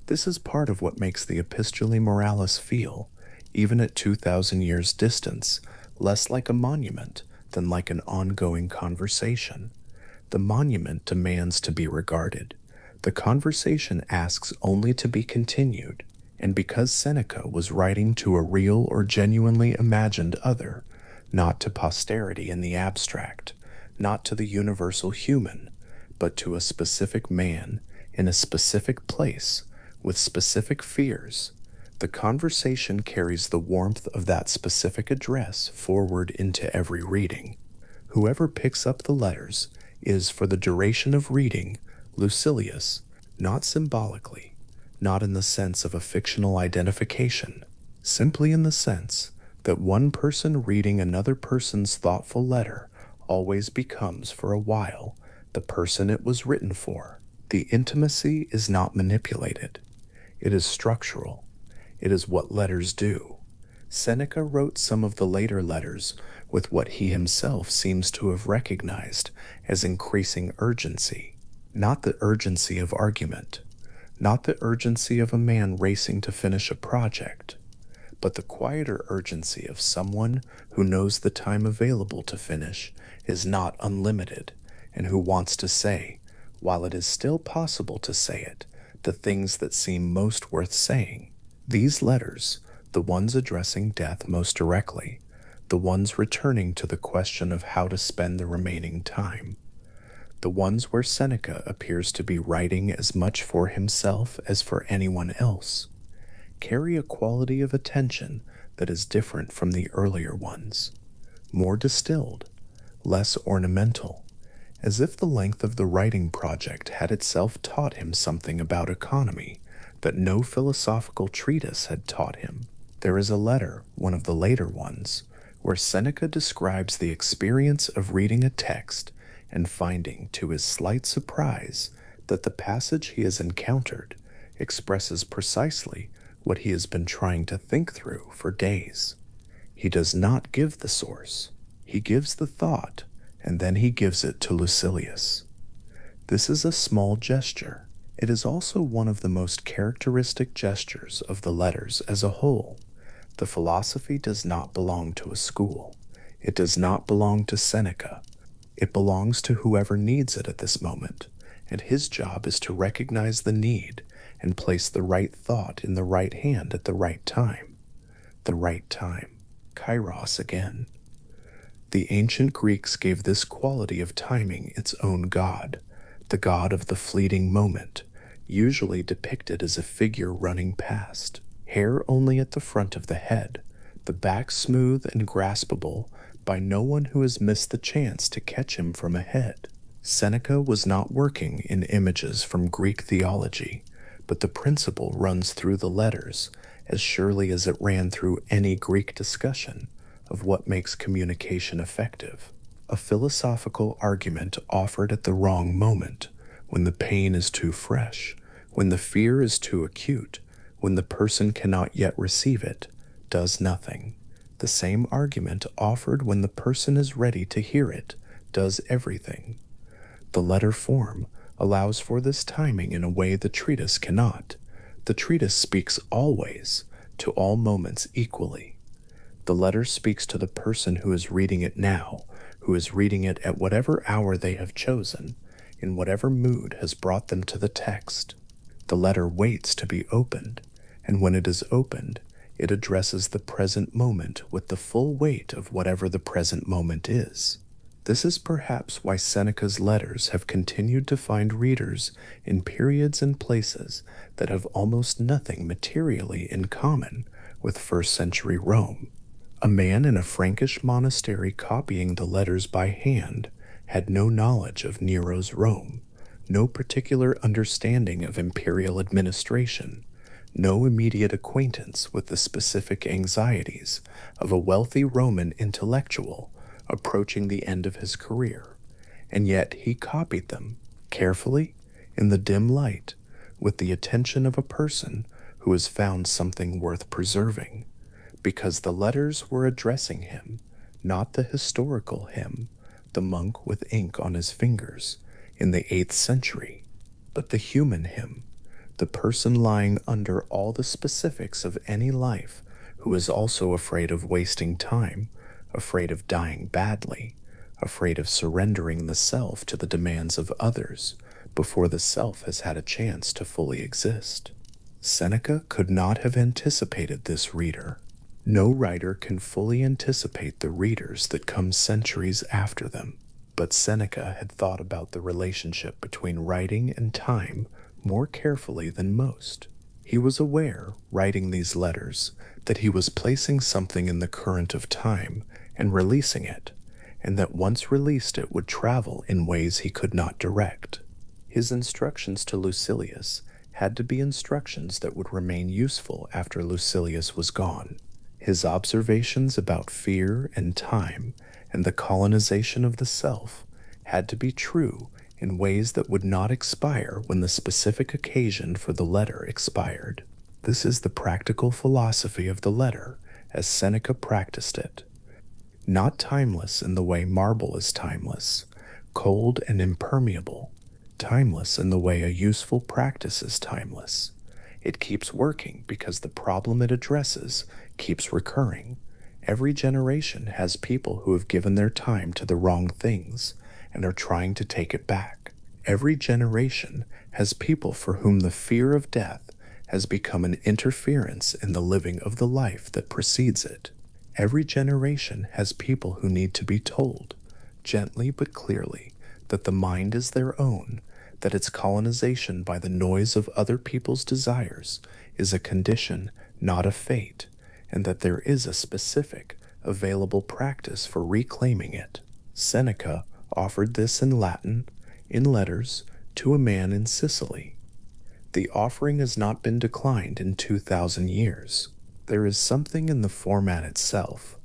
This is part of what makes the Epistulae Moralis feel, even at 2,000 years' distance, less like a monument than like an ongoing conversation. The monument demands to be regarded. The conversation asks only to be continued, and because Seneca was writing to a real or genuinely imagined other, not to posterity in the abstract, not to the universal human, but to a specific man in a specific place with specific fears, the conversation carries the warmth of that specific address forward into every reading. Whoever picks up the letters is, for the duration of reading, Lucilius, not symbolically, not in the sense of a fictional identification, simply in the sense that one person reading another person's thoughtful letter always becomes, for a while, the person it was written for. The intimacy is not manipulated. It is structural. It is what letters do. Seneca wrote some of the later letters with what he himself seems to have recognized as increasing urgency, not the urgency of argument, not the urgency of a man racing to finish a project, but the quieter urgency of someone who knows the time available to finish is not unlimited and who wants to say, while it is still possible to say it, the things that seem most worth saying. These letters, the ones addressing death most directly, the ones returning to the question of how to spend the remaining time, the ones where Seneca appears to be writing as much for himself as for anyone else, carry a quality of attention that is different from the earlier ones, more distilled, less ornamental, as if the length of the writing project had itself taught him something about economy that no philosophical treatise had taught him. There is a letter, one of the later ones, where Seneca describes the experience of reading a text and finding, to his slight surprise, that the passage he has encountered expresses precisely what he has been trying to think through for days. He does not give the source. He gives the thought, and then he gives it to Lucilius. This is a small gesture. It is also one of the most characteristic gestures of the letters as a whole. The philosophy does not belong to a school. It does not belong to Seneca. It belongs to whoever needs it at this moment, and his job is to recognize the need and place the right thought in the right hand at the right time. The right time. Kairos again. The ancient Greeks gave this quality of timing its own god, the god of the fleeting moment, usually depicted as a figure running past, hair only at the front of the head, the back smooth and graspable by no one who has missed the chance to catch him from ahead. Seneca was not working in images from Greek theology, but the principle runs through the letters as surely as it ran through any Greek discussion of what makes communication effective. A philosophical argument offered at the wrong moment, when the pain is too fresh, when the fear is too acute, when the person cannot yet receive it, does nothing. The same argument offered when the person is ready to hear it does everything. The letter form allows for this timing in a way the treatise cannot. The treatise speaks always, to all moments equally. The letter speaks to the person who is reading it now, who is reading it at whatever hour they have chosen, in whatever mood has brought them to the text. The letter waits to be opened, and when it is opened, it addresses the present moment with the full weight of whatever the present moment is. This is perhaps why Seneca's letters have continued to find readers in periods and places that have almost nothing materially in common with first-century Rome. A man in a Frankish monastery copying the letters by hand had no knowledge of Nero's Rome, no particular understanding of imperial administration, no immediate acquaintance with the specific anxieties of a wealthy Roman intellectual approaching the end of his career, and yet he copied them, carefully, in the dim light, with the attention of a person who has found something worth preserving, because the letters were addressing him, not the historical him, the monk with ink on his fingers, in the 8th century, but the human him, the person lying under all the specifics of any life who is also afraid of wasting time, afraid of dying badly, afraid of surrendering the self to the demands of others before the self has had a chance to fully exist. Seneca could not have anticipated this reader. No writer can fully anticipate the readers that come centuries after them, but Seneca had thought about the relationship between writing and time more carefully than most. He was aware, writing these letters, that he was placing something in the current of time and releasing it, and that once released it would travel in ways he could not direct. His instructions to Lucilius had to be instructions that would remain useful after Lucilius was gone. His observations about fear and time and the colonization of the self had to be true in ways that would not expire when the specific occasion for the letter expired. This is the practical philosophy of the letter, as Seneca practiced it. Not timeless in the way marble is timeless, cold and impermeable, timeless in the way a useful practice is timeless. It keeps working because the problem it addresses keeps recurring. Every generation has people who have given their time to the wrong things and are trying to take it back. Every generation has people for whom the fear of death has become an interference in the living of the life that precedes it. Every generation has people who need to be told, gently but clearly, that the mind is their own, that its colonization by the noise of other people's desires is a condition, not a fate, and that there is a specific, available practice for reclaiming it. Seneca offered this in Latin, in letters, to a man in Sicily. The offering has not been declined in 2,000 years. There is something in the format itself.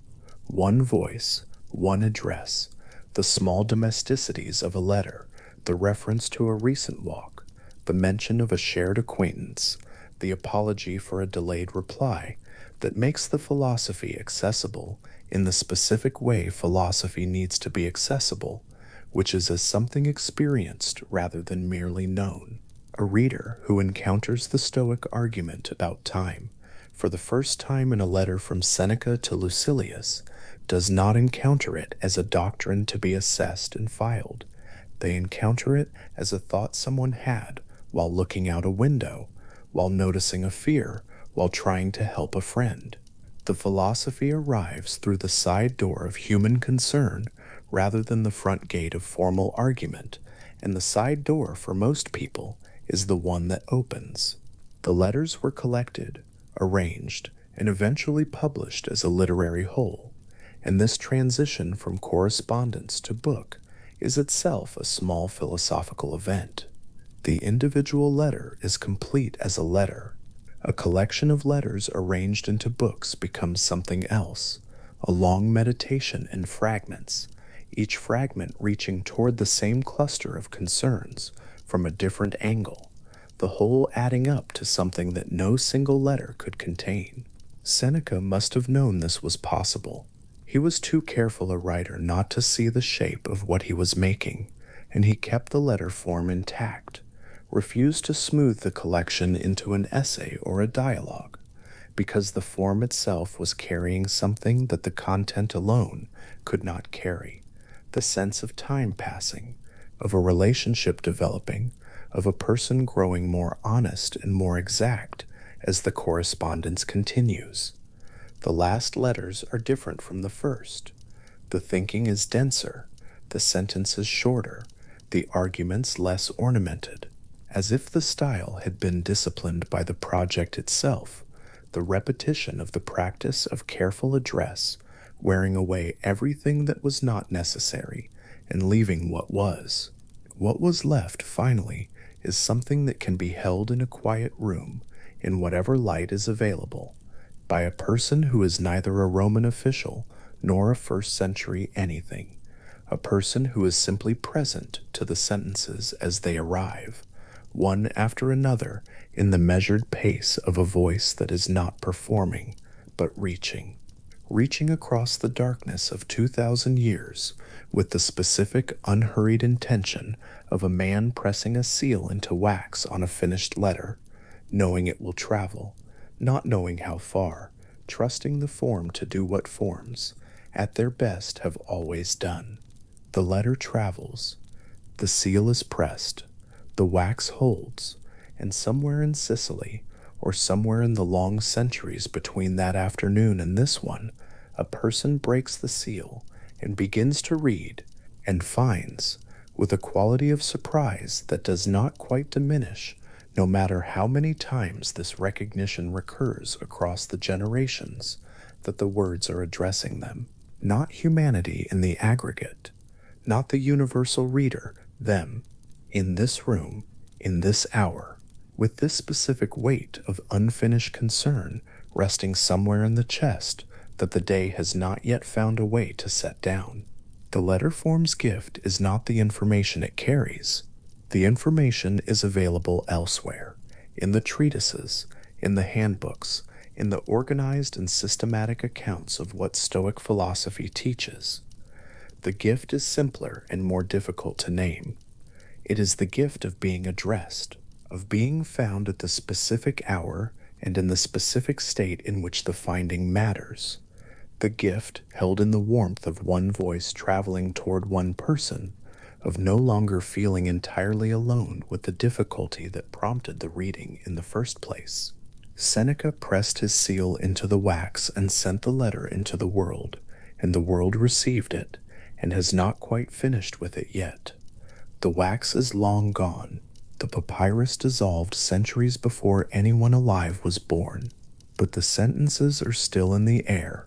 One voice, one address, the small domesticities of a letter, the reference to a recent walk, the mention of a shared acquaintance, the apology for a delayed reply, that makes the philosophy accessible in the specific way philosophy needs to be accessible, which is as something experienced rather than merely known. A reader who encounters the Stoic argument about time for the first time in a letter from Seneca to Lucilius does not encounter it as a doctrine to be assessed and filed. They encounter it as a thought someone had while looking out a window, while noticing a fear, while trying to help a friend. The philosophy arrives through the side door of human concern rather than the front gate of formal argument, and the side door for most people is the one that opens. The letters were collected, arranged, and eventually published as a literary whole, and this transition from correspondence to book is itself a small philosophical event. The individual letter is complete as a letter. A collection of letters arranged into books becomes something else, a long meditation in fragments, each fragment reaching toward the same cluster of concerns from a different angle, the whole adding up to something that no single letter could contain. Seneca must have known this was possible. He was too careful a writer not to see the shape of what he was making, and he kept the letter form intact, refused to smooth the collection into an essay or a dialogue, because the form itself was carrying something that the content alone could not carry, the sense of time passing, of a relationship developing, of a person growing more honest and more exact as the correspondence continues. The last letters are different from the first. The thinking is denser, the sentences shorter, the arguments less ornamented. As if the style had been disciplined by the project itself, the repetition of the practice of careful address, wearing away everything that was not necessary and leaving what was. What was left, finally, is something that can be held in a quiet room, in whatever light is available, by a person who is neither a Roman official nor a first century anything, a person who is simply present to the sentences as they arrive, one after another, in the measured pace of a voice that is not performing, but reaching across the darkness of 2,000 years with the specific, unhurried intention of a man pressing a seal into wax on a finished letter, knowing it will travel, not knowing how far, trusting the form to do what forms, at their best, have always done. The letter travels, the seal is pressed, the wax holds, and somewhere in Sicily, or somewhere in the long centuries between that afternoon and this one, a person breaks the seal and begins to read, and finds, with a quality of surprise that does not quite diminish, no matter how many times this recognition recurs across the generations, that the words are addressing them, not humanity in the aggregate, not the universal reader, them, in this room, in this hour, with this specific weight of unfinished concern resting somewhere in the chest that the day has not yet found a way to set down. The letter form's gift is not the information it carries. The information is available elsewhere, in the treatises, in the handbooks, in the organized and systematic accounts of what Stoic philosophy teaches. The gift is simpler and more difficult to name. It is the gift of being addressed, of being found at the specific hour and in the specific state in which the finding matters. The gift held in the warmth of one voice traveling toward one person, of no longer feeling entirely alone with the difficulty that prompted the reading in the first place. Seneca pressed his seal into the wax and sent the letter into the world, and the world received it, and has not quite finished with it yet. The wax is long gone. The papyrus dissolved centuries before anyone alive was born, but the sentences are still in the air,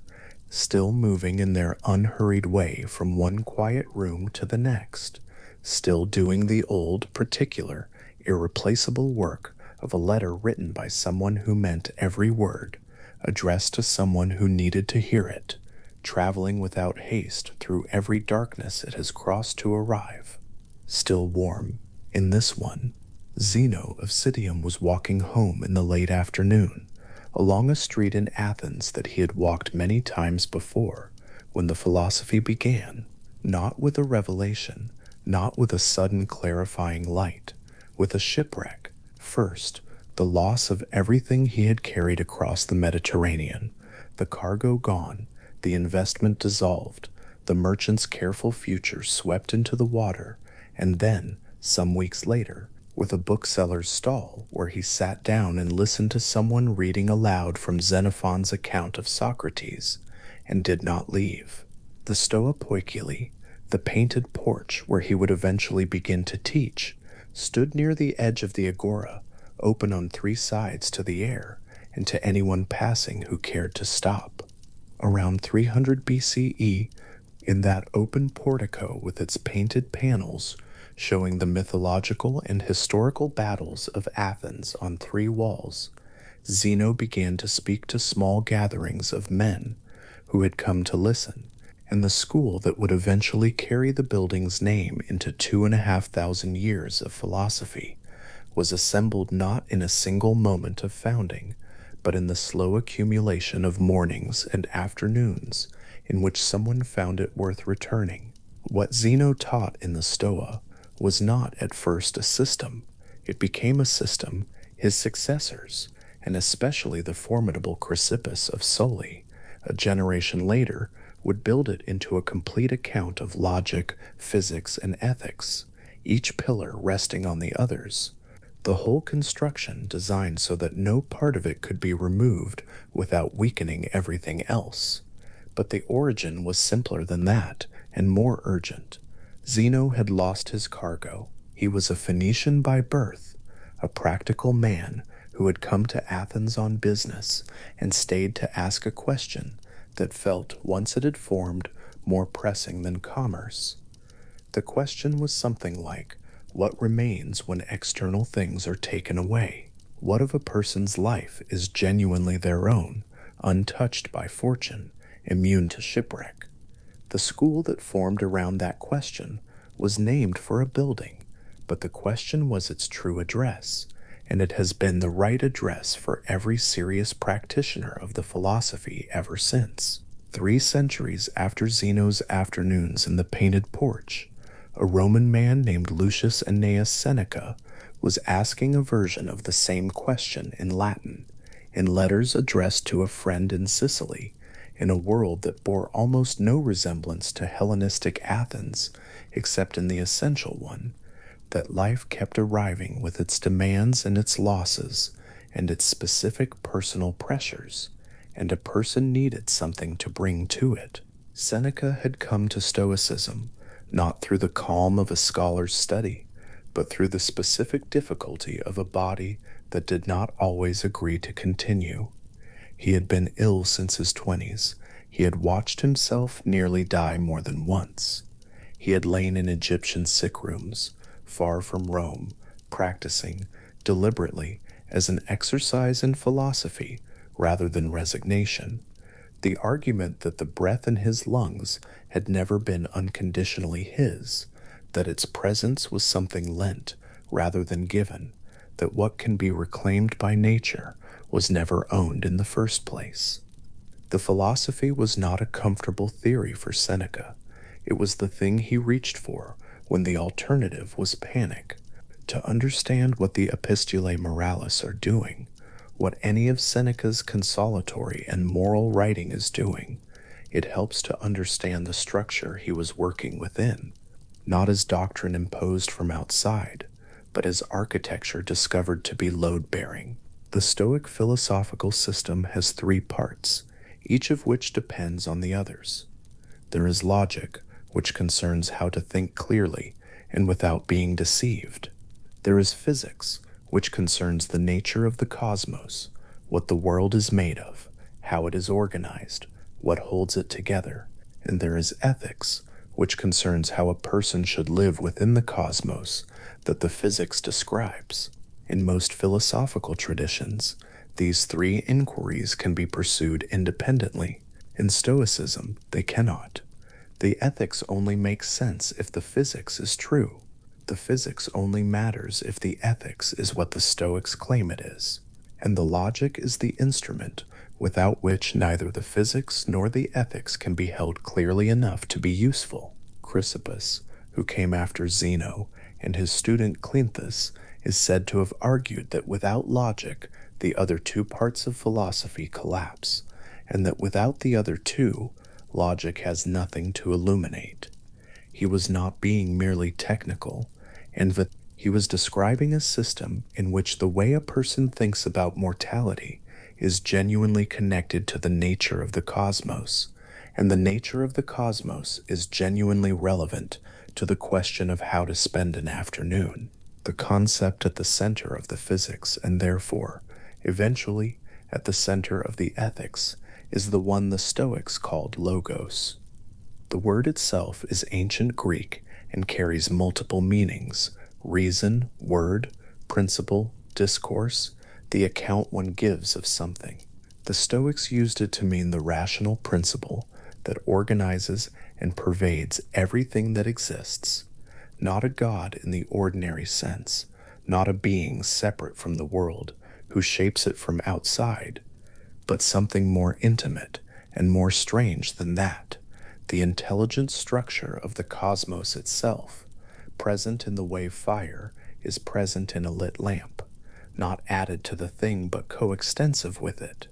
still moving in their unhurried way from one quiet room to the next, still doing the old, particular, irreplaceable work of a letter written by someone who meant every word, addressed to someone who needed to hear it, traveling without haste through every darkness it has crossed to arrive. Still warm. In this one, Zeno of Citium was walking home in the late afternoon, along a street in Athens that he had walked many times before, when the philosophy began, not with a revelation, not with a sudden clarifying light, with a shipwreck, first, the loss of everything he had carried across the Mediterranean, the cargo gone, the investment dissolved, the merchant's careful future swept into the water, and then, some weeks later, with a bookseller's stall where he sat down and listened to someone reading aloud from Xenophon's account of Socrates, and did not leave. The Stoa Poikile, the painted porch where he would eventually begin to teach, stood near the edge of the agora, open on three sides to the air and to anyone passing who cared to stop. Around 300 BCE, in that open portico with its painted panels, showing the mythological and historical battles of Athens on three walls, Zeno began to speak to small gatherings of men who had come to listen, and the school that would eventually carry the building's name into 2,500 years of philosophy was assembled not in a single moment of founding, but in the slow accumulation of mornings and afternoons in which someone found it worth returning. What Zeno taught in the Stoa was not at first a system. It became a system, his successors, and especially the formidable Chrysippus of Soli, a generation later, would build it into a complete account of logic, physics, and ethics, each pillar resting on the others. The whole construction designed so that no part of it could be removed without weakening everything else. But the origin was simpler than that, and more urgent. Zeno had lost his cargo. He was a Phoenician by birth, a practical man who had come to Athens on business and stayed to ask a question that felt, once it had formed, more pressing than commerce. The question was something like, what remains when external things are taken away? What of a person's life is genuinely their own, untouched by fortune, immune to shipwreck? The school that formed around that question was named for a building, but the question was its true address, and it has been the right address for every serious practitioner of the philosophy ever since. 3 centuries after Zeno's afternoons in the painted porch, a Roman man named Lucius Annaeus Seneca was asking a version of the same question in Latin, in letters addressed to a friend in Sicily, in a world that bore almost no resemblance to Hellenistic Athens, except in the essential one, that life kept arriving with its demands and its losses, and its specific personal pressures, and a person needed something to bring to it. Seneca had come to Stoicism, not through the calm of a scholar's study, but through the specific difficulty of a body that did not always agree to continue. He had been ill since his 20s. He had watched himself nearly die more than once. He had lain in Egyptian sick rooms, far from Rome, practicing, deliberately, as an exercise in philosophy rather than resignation, the argument that the breath in his lungs had never been unconditionally his, that its presence was something lent rather than given, that what can be reclaimed by nature was never owned in the first place. The philosophy was not a comfortable theory for Seneca. It was the thing he reached for when the alternative was panic. To understand what the Epistulae Moralis are doing, what any of Seneca's consolatory and moral writing is doing, it helps to understand the structure he was working within, not as doctrine imposed from outside, but as architecture discovered to be load-bearing. The Stoic philosophical system has three parts, each of which depends on the others. There is logic, which concerns how to think clearly and without being deceived. There is physics, which concerns the nature of the cosmos, what the world is made of, how it is organized, what holds it together. And there is ethics, which concerns how a person should live within the cosmos that the physics describes. In most philosophical traditions, these three inquiries can be pursued independently. In Stoicism, they cannot. The ethics only makes sense if the physics is true. The physics only matters if the ethics is what the Stoics claim it is. And the logic is the instrument without which neither the physics nor the ethics can be held clearly enough to be useful. Chrysippus, who came after Zeno, and his student Cleanthes, is said to have argued that without logic, the other two parts of philosophy collapse, and that without the other two, logic has nothing to illuminate. He was not being merely technical, and that he was describing a system in which the way a person thinks about mortality is genuinely connected to the nature of the cosmos, and the nature of the cosmos is genuinely relevant to the question of how to spend an afternoon. The concept at the center of the physics, and therefore, eventually, at the center of the ethics, is the one the Stoics called logos. The word itself is ancient Greek and carries multiple meanings: reason, word, principle, discourse, the account one gives of something. The Stoics used it to mean the rational principle that organizes and pervades everything that exists, not a god in the ordinary sense, not a being separate from the world who shapes it from outside, but something more intimate and more strange than that, the intelligent structure of the cosmos itself, present in the way fire is present in a lit lamp, not added to the thing but coextensive with it.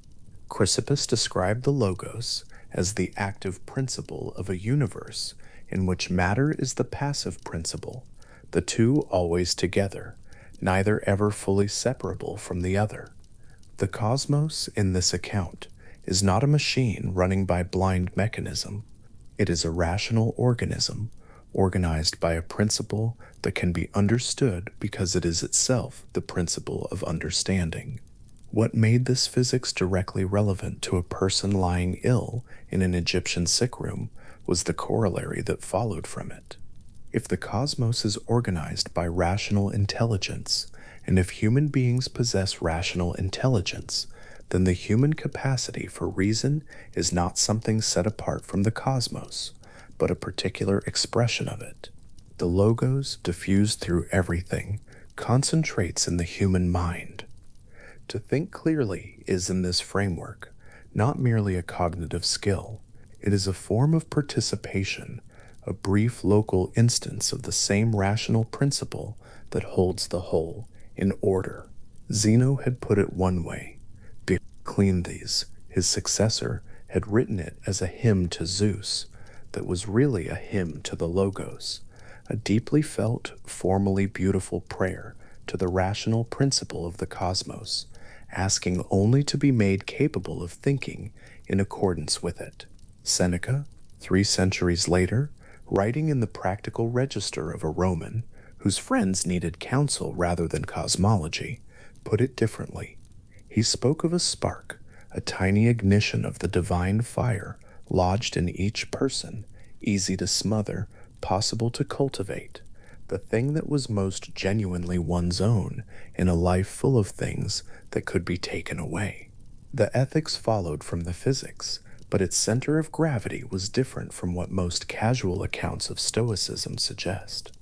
Chrysippus described the logos as the active principle of a universe in which matter is the passive principle, the two always together, neither ever fully separable from the other. The cosmos, in this account, is not a machine running by blind mechanism. It is a rational organism, organized by a principle that can be understood because it is itself the principle of understanding. What made this physics directly relevant to a person lying ill in an Egyptian sick room was the corollary that followed from it. If the cosmos is organized by rational intelligence, and if human beings possess rational intelligence, then the human capacity for reason is not something set apart from the cosmos, but a particular expression of it. The logos, diffused through everything, concentrates in the human mind. To think clearly is, in this framework, not merely a cognitive skill. It is a form of participation, a brief local instance of the same rational principle that holds the whole in order. Zeno had put it one way. Cleanthes, his successor, had written it as a hymn to Zeus that was really a hymn to the logos, a deeply felt, formally beautiful prayer to the rational principle of the cosmos, asking only to be made capable of thinking in accordance with it. Seneca, 3 centuries later, writing in the practical register of a Roman, whose friends needed counsel rather than cosmology, put it differently. He spoke of a spark, a tiny ignition of the divine fire lodged in each person, easy to smother, possible to cultivate, the thing that was most genuinely one's own in a life full of things that could be taken away. The ethics followed from the physics, but its center of gravity was different from what most casual accounts of Stoicism suggest.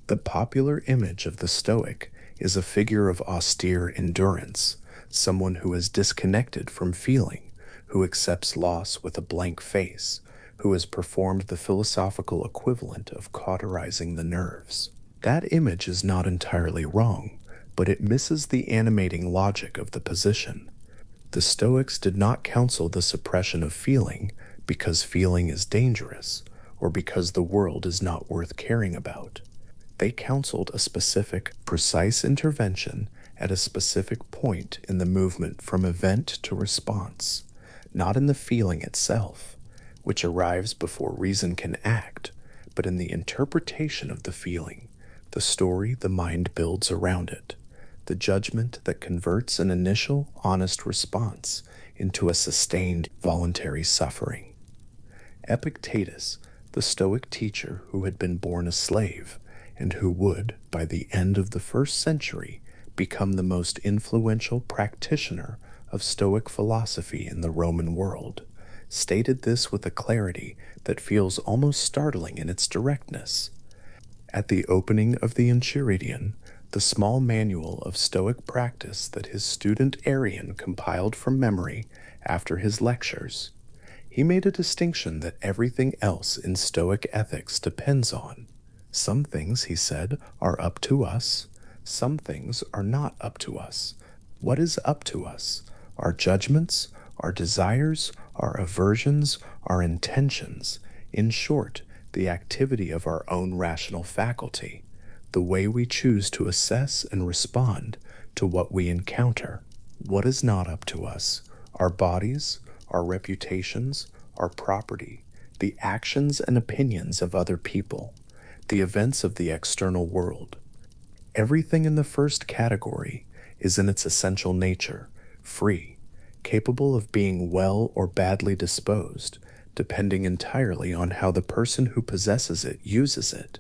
The popular image of the Stoic is a figure of austere endurance, someone who is disconnected from feeling, who accepts loss with a blank face, who has performed the philosophical equivalent of cauterizing the nerves. That image is not entirely wrong, but it misses the animating logic of the position. The Stoics did not counsel the suppression of feeling because feeling is dangerous or because the world is not worth caring about. They counseled a specific, precise intervention at a specific point in the movement from event to response, not in the feeling itself, which arrives before reason can act, but in the interpretation of the feeling, the story the mind builds around it, the judgment that converts an initial, honest response into a sustained, voluntary suffering. Epictetus, the Stoic teacher who had been born a slave, and who would, by the end of the first century, become the most influential practitioner of Stoic philosophy in the Roman world, stated this with a clarity that feels almost startling in its directness. At the opening of the Enchiridion, the small manual of Stoic practice that his student Arian compiled from memory after his lectures, he made a distinction that everything else in Stoic ethics depends on. Some things, he said, are up to us. Some things are not up to us. What is up to us? Our judgments, our desires, our aversions, our intentions. In short, the activity of our own rational faculty, the way we choose to assess and respond to what we encounter. What is not up to us? Our bodies, our reputations, our property, the actions and opinions of other people, the events of the external world. Everything in the first category is in its essential nature, free, capable of being well or badly disposed, depending entirely on how the person who possesses it uses it.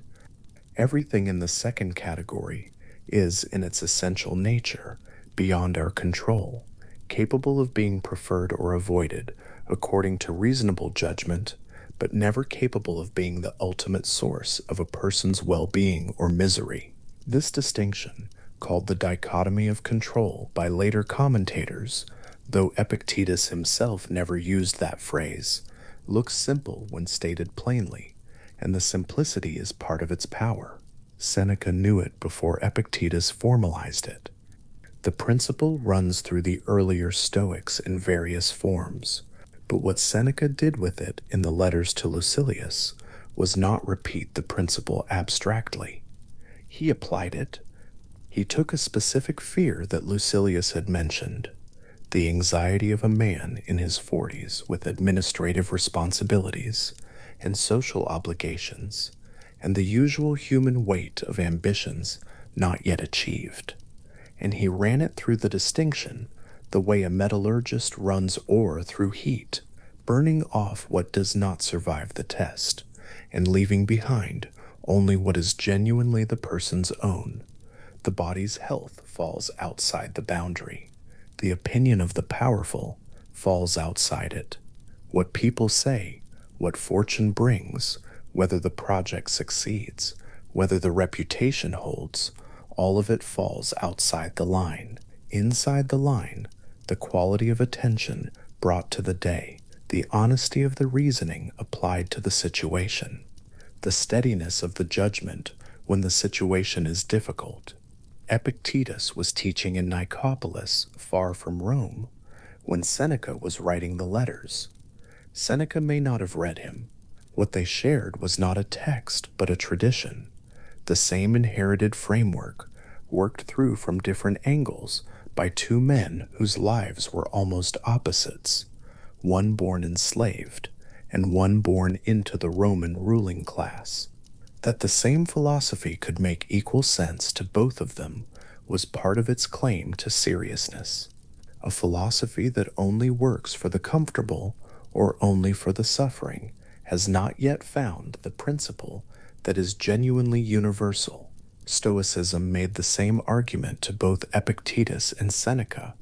Everything in the second category is, in its essential nature, beyond our control, capable of being preferred or avoided according to reasonable judgment, but never capable of being the ultimate source of a person's well-being or misery. This distinction, called the dichotomy of control by later commentators, though Epictetus himself never used that phrase, looks simple when stated plainly, and the simplicity is part of its power. Seneca knew it before Epictetus formalized it. The principle runs through the earlier Stoics in various forms, but what Seneca did with it in the letters to Lucilius was not repeat the principle abstractly. He applied it. He took a specific fear that Lucilius had mentioned, the anxiety of a man in his 40s with administrative responsibilities and social obligations, and the usual human weight of ambitions not yet achieved, and he ran it through the distinction the way a metallurgist runs ore through heat, burning off what does not survive the test, and leaving behind only what is genuinely the person's own. The body's health falls outside the boundary. The opinion of the powerful falls outside it. What people say, what fortune brings, whether the project succeeds, whether the reputation holds, all of it falls outside the line. Inside the line, the quality of attention brought to the day, the honesty of the reasoning applied to the situation, the steadiness of the judgment when the situation is difficult. Epictetus was teaching in Nicopolis, far from Rome, when Seneca was writing the letters. Seneca may not have read him. What they shared was not a text, but a tradition, the same inherited framework, worked through from different angles by two men whose lives were almost opposites, one born enslaved and one born into the Roman ruling class. That the same philosophy could make equal sense to both of them was part of its claim to seriousness. A philosophy that only works for the comfortable or only for the suffering has not yet found the principle that is genuinely universal. Stoicism made the same argument to both Epictetus and Seneca,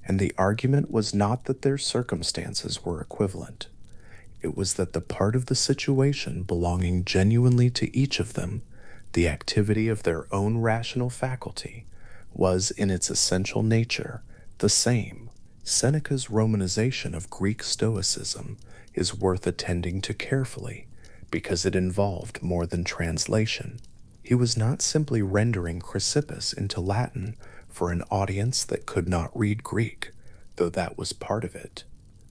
and the argument was not that their circumstances were equivalent. It was that the part of the situation belonging genuinely to each of them, the activity of their own rational faculty, was in its essential nature The same, Seneca's Romanization of Greek Stoicism is worth attending to carefully because it involved more than translation. He was not simply rendering Chrysippus into Latin for an audience that could not read Greek, though that was part of it.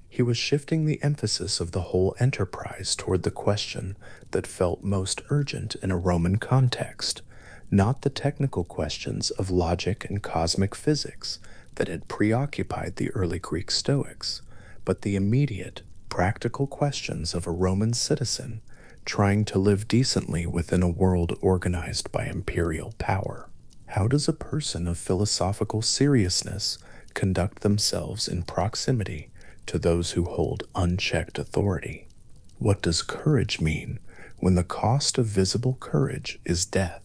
He was shifting the emphasis of the whole enterprise toward the question that felt most urgent in a Roman context, not the technical questions of logic and cosmic physics that had preoccupied the early Greek Stoics, but the immediate, practical questions of a Roman citizen trying to live decently within a world organized by imperial power. How does a person of philosophical seriousness conduct themselves in proximity to those who hold unchecked authority? What does courage mean when the cost of visible courage is death?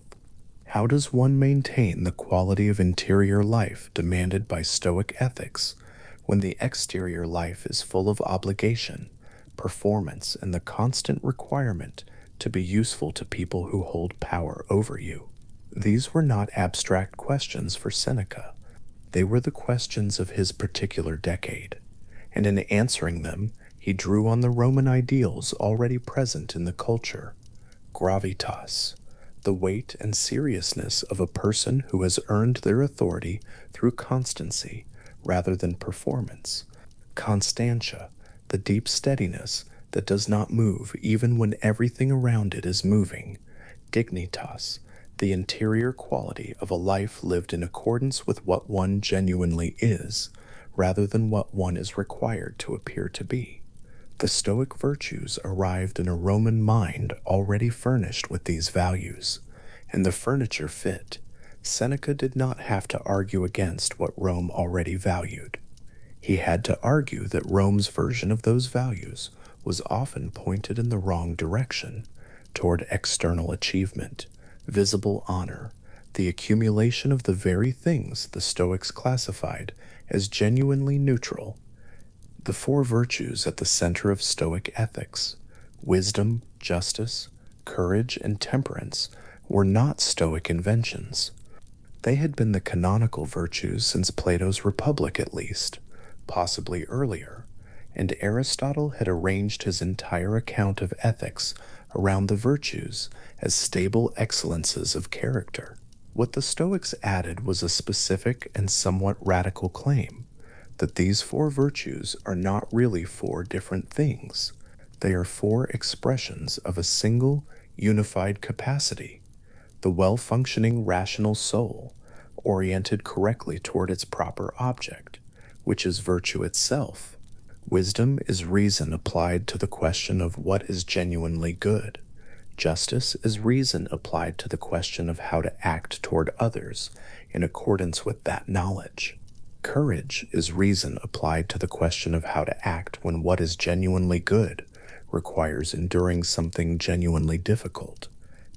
How does one maintain the quality of interior life demanded by Stoic ethics when the exterior life is full of obligation, performance, and the constant requirement to be useful to people who hold power over you? These were not abstract questions for Seneca. They were the questions of his particular decade, and in answering them, he drew on the Roman ideals already present in the culture: gravitas, the weight and seriousness of a person who has earned their authority through constancy rather than performance; constantia, the deep steadiness that does not move even when everything around it is moving; dignitas, the interior quality of a life lived in accordance with what one genuinely is, rather than what one is required to appear to be. The Stoic virtues arrived in a Roman mind already furnished with these values, and the furniture fit. Seneca did not have to argue against what Rome already valued. He had to argue that Rome's version of those values was often pointed in the wrong direction, toward external achievement, visible honor, the accumulation of the very things the Stoics classified as genuinely neutral. The four virtues at the center of Stoic ethics, wisdom, justice, courage, and temperance, were not Stoic inventions. They had been the canonical virtues since Plato's Republic at least, possibly earlier, and Aristotle had arranged his entire account of ethics around the virtues as stable excellences of character. What the Stoics added was a specific and somewhat radical claim that these four virtues are not really four different things. They are four expressions of a single, unified capacity: the well-functioning rational soul, oriented correctly toward its proper object, which is virtue itself. Wisdom is reason applied to the question of what is genuinely good. Justice is reason applied to the question of how to act toward others in accordance with that knowledge. Courage is reason applied to the question of how to act when what is genuinely good requires enduring something genuinely difficult.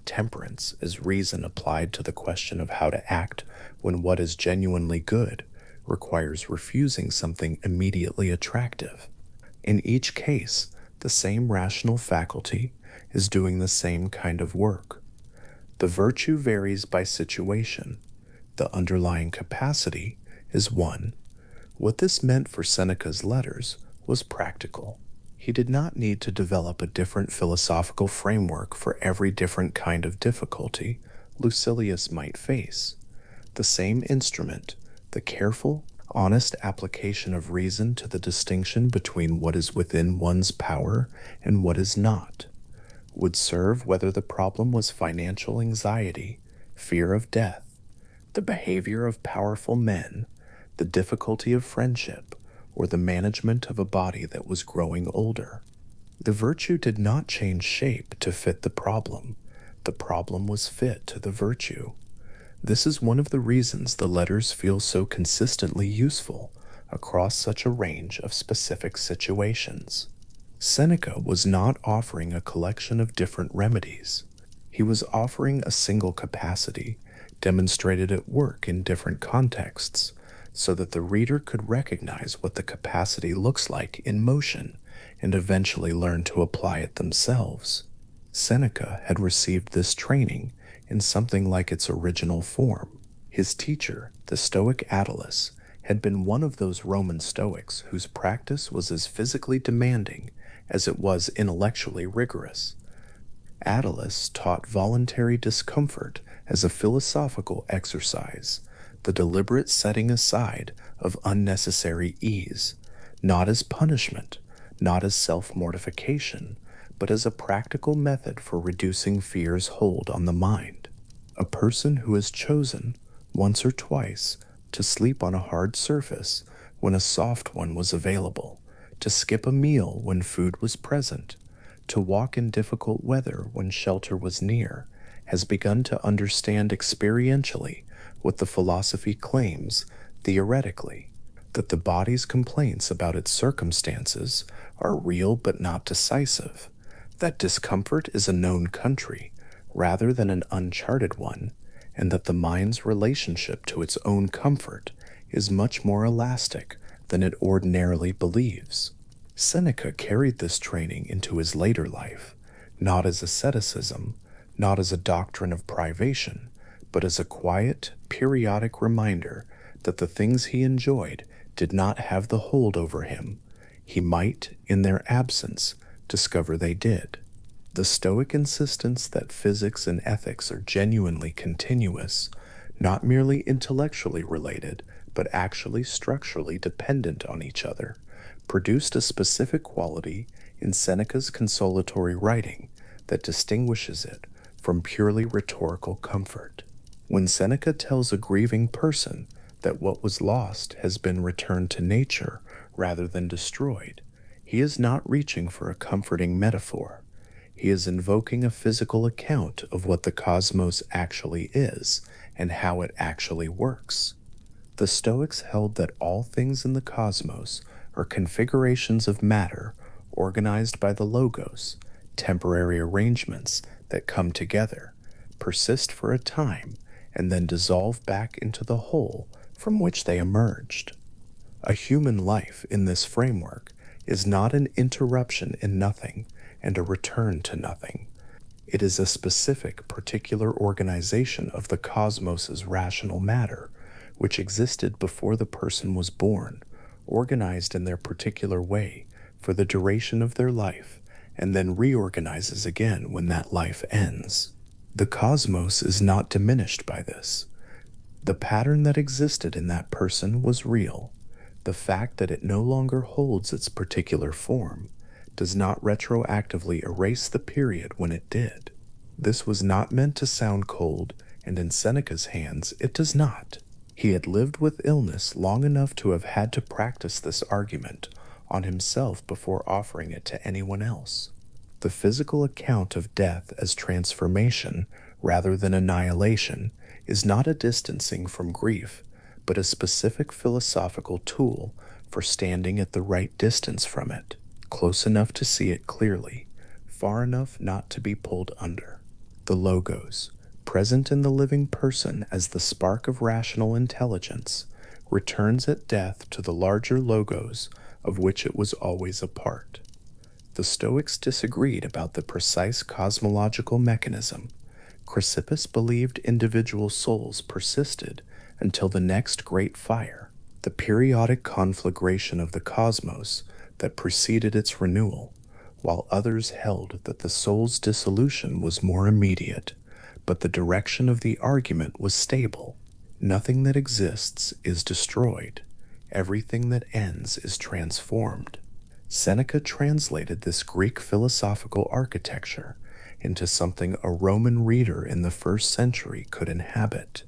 Temperance is reason applied to the question of how to act when what is genuinely good requires refusing something immediately attractive. In each case, the same rational faculty is doing the same kind of work. The virtue varies by situation. The underlying capacity is one. What this meant for Seneca's letters was practical. He did not need to develop a different philosophical framework for every different kind of difficulty Lucilius might face. The same instrument, the careful, honest application of reason to the distinction between what is within one's power and what is not, would serve whether the problem was financial anxiety, fear of death, the behavior of powerful men, the difficulty of friendship, or the management of a body that was growing older. The virtue did not change shape to fit the problem. The problem was fit to the virtue. This is one of the reasons the letters feel so consistently useful across such a range of specific situations. Seneca was not offering a collection of different remedies. He was offering a single capacity, demonstrated at work in different contexts, so that the reader could recognize what the capacity looks like in motion and eventually learn to apply it themselves. Seneca had received this training in something like its original form. His teacher, the Stoic Attalus, had been one of those Roman Stoics whose practice was as physically demanding as it was intellectually rigorous. Attalus taught voluntary discomfort as a philosophical exercise, the deliberate setting aside of unnecessary ease, not as punishment, not as self mortification, but as a practical method for reducing fear's hold on the mind. A person who has chosen, once or twice, to sleep on a hard surface when a soft one was available, to skip a meal when food was present, to walk in difficult weather when shelter was near, has begun to understand experientially what the philosophy claims theoretically, that the body's complaints about its circumstances are real but not decisive, that discomfort is a known country rather than an uncharted one, and that the mind's relationship to its own comfort is much more elastic than it ordinarily believes. Seneca carried this training into his later life, not as asceticism, not as a doctrine of privation, but as a quiet, periodic reminder that the things he enjoyed did not have the hold over him. He might, in their absence, discover they did. The Stoic insistence that physics and ethics are genuinely continuous, not merely intellectually related, but actually structurally dependent on each other, produced a specific quality in Seneca's consolatory writing that distinguishes it from purely rhetorical comfort. When Seneca tells a grieving person that what was lost has been returned to nature rather than destroyed, he is not reaching for a comforting metaphor. He is invoking a physical account of what the cosmos actually is and how it actually works. The Stoics held that all things in the cosmos are configurations of matter organized by the logos, temporary arrangements that come together, persist for a time, and then dissolve back into the whole from which they emerged. A human life in this framework is not an interruption in nothing and a return to nothing. It is a specific, particular organization of the cosmos's rational matter, which existed before the person was born, organized in their particular way for the duration of their life, and then reorganizes again when that life ends. The cosmos is not diminished by this. The pattern that existed in that person was real. The fact that it no longer holds its particular form does not retroactively erase the period when it did. This was not meant to sound cold, and in Seneca's hands it does not. He had lived with illness long enough to have had to practice this argument on himself before offering it to anyone else. The physical account of death as transformation rather than annihilation is not a distancing from grief, but a specific philosophical tool for standing at the right distance from it, close enough to see it clearly, far enough not to be pulled under. The logos, present in the living person as the spark of rational intelligence, returns at death to the larger logos of which it was always a part. The Stoics disagreed about the precise cosmological mechanism. Chrysippus believed individual souls persisted until the next great fire, the periodic conflagration of the cosmos that preceded its renewal, while others held that the soul's dissolution was more immediate, but the direction of the argument was stable. Nothing that exists is destroyed. Everything that ends is transformed. Seneca translated this Greek philosophical architecture into something a Roman reader in the first century could inhabit.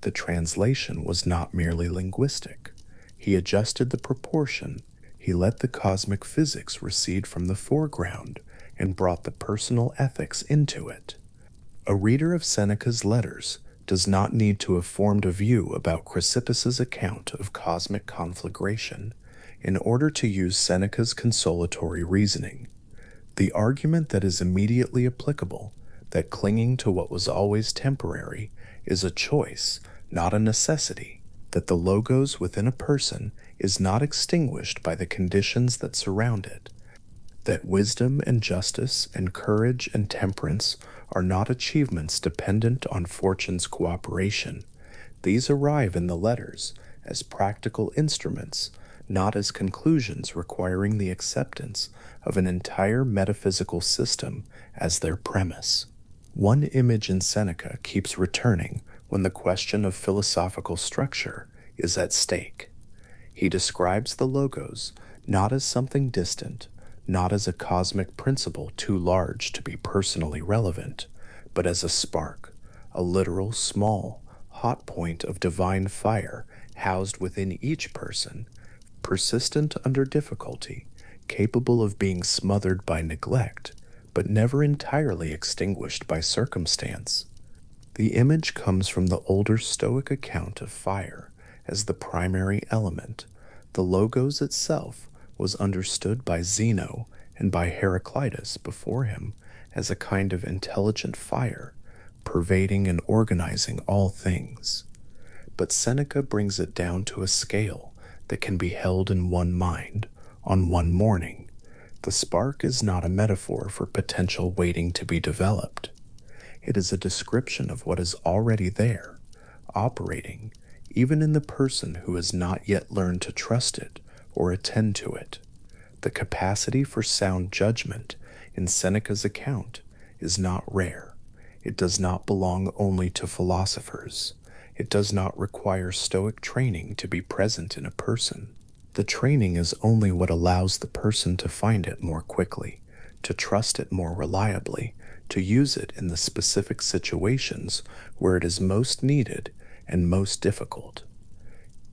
The translation was not merely linguistic. He adjusted the proportion. He let the cosmic physics recede from the foreground and brought the personal ethics into it. A reader of Seneca's letters does not need to have formed a view about Chrysippus's account of cosmic conflagration in order to use Seneca's consolatory reasoning. The argument that is immediately applicable, that clinging to what was always temporary, is a choice, not a necessity, that the logos within a person is not extinguished by the conditions that surround it, that wisdom and justice and courage and temperance are not achievements dependent on fortune's cooperation. These arrive in the letters as practical instruments, not as conclusions requiring the acceptance of an entire metaphysical system as their premise. One image in Seneca keeps returning when the question of philosophical structure is at stake. He describes the logos not as something distant, not as a cosmic principle too large to be personally relevant, but as a spark, a literal small, hot point of divine fire housed within each person, persistent under difficulty, capable of being smothered by neglect, but never entirely extinguished by circumstance. The image comes from the older Stoic account of fire as the primary element. The logos itself was understood by Zeno and by Heraclitus before him as a kind of intelligent fire, pervading and organizing all things. But Seneca brings it down to a scale that can be held in one mind, on one morning. The spark is not a metaphor for potential waiting to be developed. It is a description of what is already there, operating, even in the person who has not yet learned to trust it or attend to it. The capacity for sound judgment in Seneca's account is not rare. It does not belong only to philosophers. It does not require Stoic training to be present in a person. The training is only what allows the person to find it more quickly, to trust it more reliably, to use it in the specific situations where it is most needed and most difficult.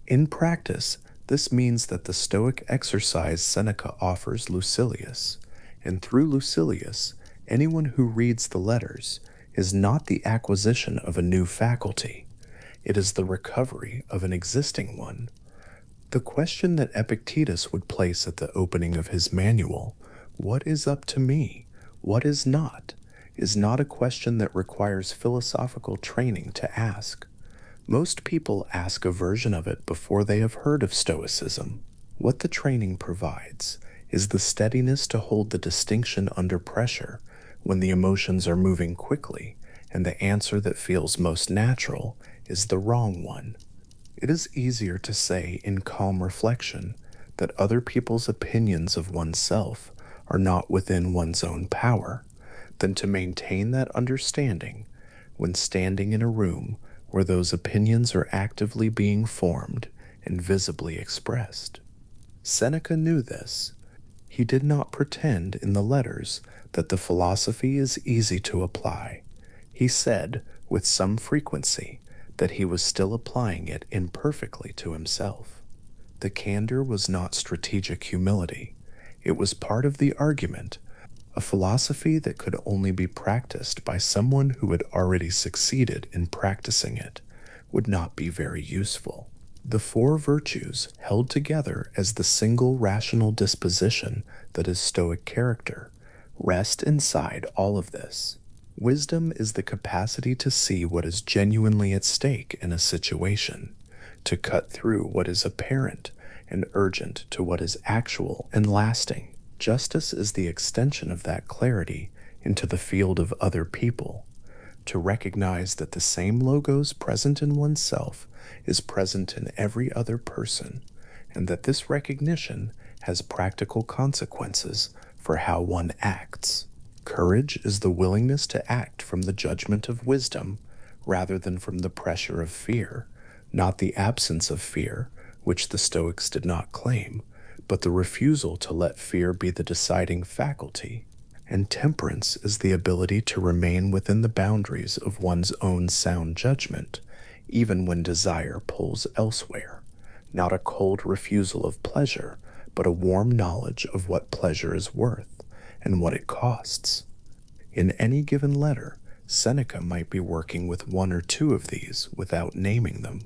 In practice, this means that the Stoic exercise Seneca offers Lucilius, and through Lucilius, anyone who reads the letters, is not the acquisition of a new faculty. It is the recovery of an existing one. The question that Epictetus would place at the opening of his manual, "What is up to me? What is not?" is not a question that requires philosophical training to ask. Most people ask a version of it before they have heard of Stoicism. What the training provides is the steadiness to hold the distinction under pressure when the emotions are moving quickly and the answer that feels most natural is the wrong one. It is easier to say in calm reflection that other people's opinions of oneself are not within one's own power than to maintain that understanding when standing in a room where those opinions are actively being formed and visibly expressed. Seneca knew this. He did not pretend in the letters that the philosophy is easy to apply. He said, with some frequency, that he was still applying it imperfectly to himself. The candor was not strategic humility. It was part of the argument. A philosophy that could only be practiced by someone who had already succeeded in practicing it would not be very useful. The four virtues held together as the single rational disposition that is Stoic character rest inside all of this. Wisdom is the capacity to see what is genuinely at stake in a situation, to cut through what is apparent and urgent to what is actual and lasting. Justice is the extension of that clarity into the field of other people, to recognize that the same logos present in oneself is present in every other person, and that this recognition has practical consequences for how one acts. Courage is the willingness to act from the judgment of wisdom rather than from the pressure of fear, not the absence of fear, which the Stoics did not claim, but the refusal to let fear be the deciding faculty. And temperance is the ability to remain within the boundaries of one's own sound judgment, even when desire pulls elsewhere. Not a cold refusal of pleasure, but a warm knowledge of what pleasure is worth and what it costs. In any given letter, Seneca might be working with one or two of these without naming them.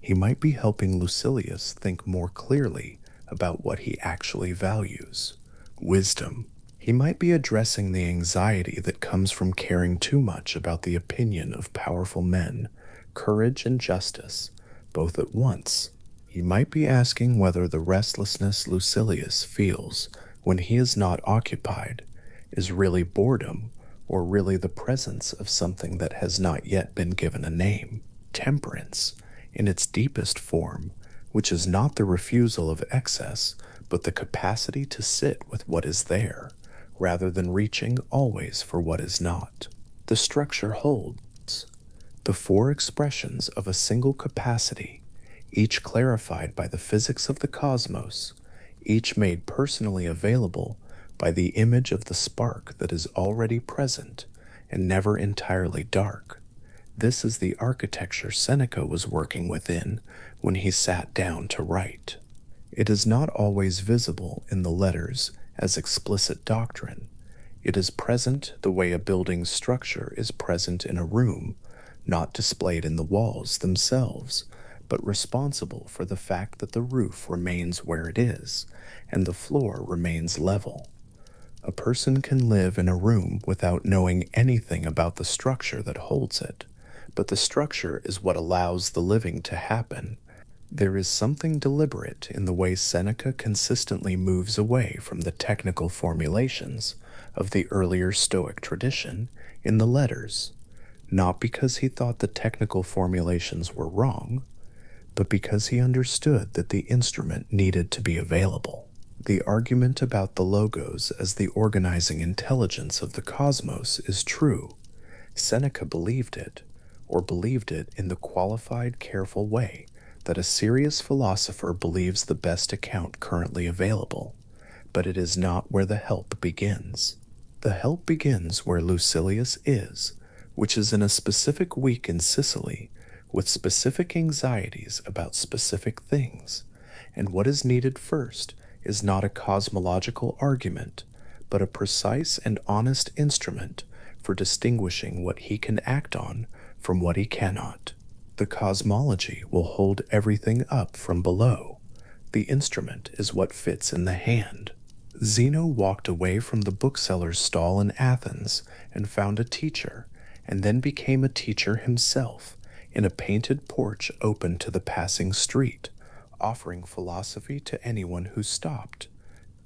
He might be helping Lucilius think more clearly about what he actually values. Wisdom. He might be addressing the anxiety that comes from caring too much about the opinion of powerful men, courage and justice, both at once. He might be asking whether the restlessness Lucilius feels when he is not occupied is really boredom or really the presence of something that has not yet been given a name. Temperance, in its deepest form, which is not the refusal of excess, but the capacity to sit with what is there, rather than reaching always for what is not. The structure holds the four expressions of a single capacity, each clarified by the physics of the cosmos, each made personally available by the image of the spark that is already present and never entirely dark. This is the architecture Seneca was working within when he sat down to write. It is not always visible in the letters as explicit doctrine. It is present the way a building's structure is present in a room, not displayed in the walls themselves, but responsible for the fact that the roof remains where it is and the floor remains level. A person can live in a room without knowing anything about the structure that holds it, but the structure is what allows the living to happen. There is something deliberate in the way Seneca consistently moves away from the technical formulations of the earlier Stoic tradition in the letters, not because he thought the technical formulations were wrong, but because he understood that the instrument needed to be available. The argument about the logos as the organizing intelligence of the cosmos is true. Seneca believed it, or believed it in the qualified, careful way that a serious philosopher believes the best account currently available, but it is not where the help begins. The help begins where Lucilius is, which is in a specific week in Sicily, with specific anxieties about specific things, and what is needed first is not a cosmological argument, but a precise and honest instrument for distinguishing what he can act on from what he cannot. The cosmology will hold everything up from below. The instrument is what fits in the hand. Zeno walked away from the bookseller's stall in Athens and found a teacher, and then became a teacher himself in a painted porch open to the passing street, offering philosophy to anyone who stopped.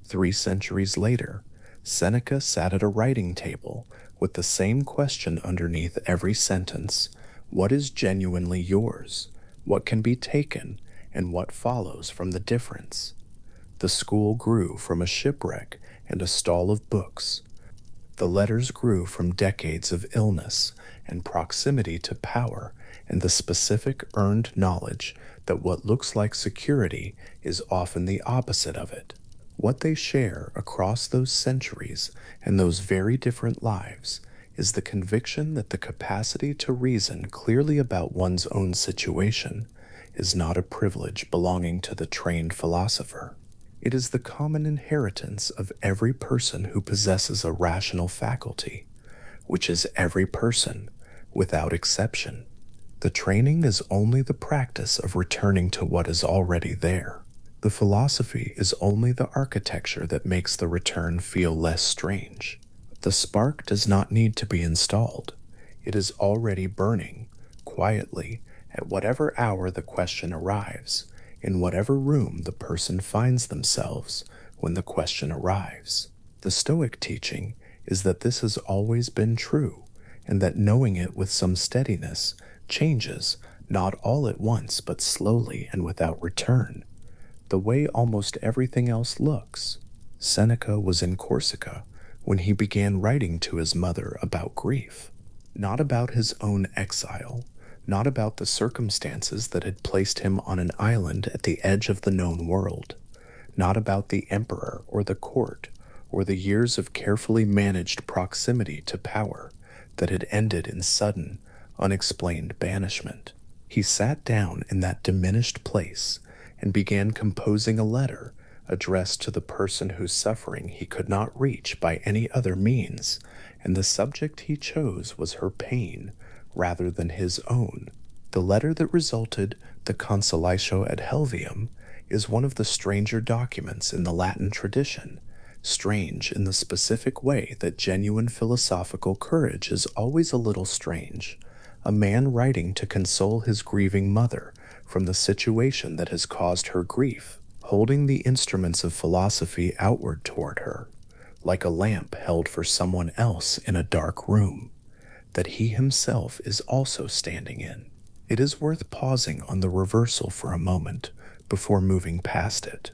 3 centuries later, Seneca sat at a writing table with the same question underneath every sentence: what is genuinely yours? What can be taken? And what follows from the difference? The school grew from a shipwreck and a stall of books. The letters grew from decades of illness and proximity to power and the specific earned knowledge that what looks like security is often the opposite of it. What they share across those centuries and those very different lives is the conviction that the capacity to reason clearly about one's own situation is not a privilege belonging to the trained philosopher. It is the common inheritance of every person who possesses a rational faculty, which is every person, without exception. The training is only the practice of returning to what is already there. The philosophy is only the architecture that makes the return feel less strange. The spark does not need to be installed. It is already burning, quietly, at whatever hour the question arrives, in whatever room the person finds themselves when the question arrives. The Stoic teaching is that this has always been true, and that knowing it with some steadiness changes, not all at once, but slowly and without return, the way almost everything else looks. Seneca was in Corsica when he began writing to his mother about grief, not about his own exile, not about the circumstances that had placed him on an island at the edge of the known world, not about the emperor or the court, or the years of carefully managed proximity to power that had ended in sudden, unexplained banishment. He sat down in that diminished place and began composing a letter addressed to the person whose suffering he could not reach by any other means, and the subject he chose was her pain rather than his own. The letter that resulted, the Consolatio ad Helvium, is one of the stranger documents in the Latin tradition, strange in the specific way that genuine philosophical courage is always a little strange. A man writing to console his grieving mother from the situation that has caused her grief, holding the instruments of philosophy outward toward her, like a lamp held for someone else in a dark room, that he himself is also standing in. It is worth pausing on the reversal for a moment before moving past it.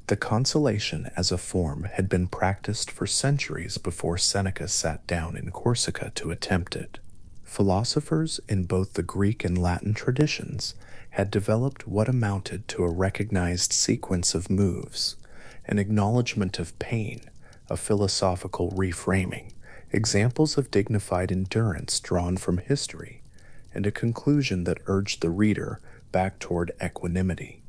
The consolation as a form had been practiced for centuries before Seneca sat down in Corsica to attempt it. Philosophers in both the Greek and Latin traditions had developed what amounted to a recognized sequence of moves, an acknowledgement of pain, a philosophical reframing, examples of dignified endurance drawn from history, and a conclusion that urged the reader back toward equanimity.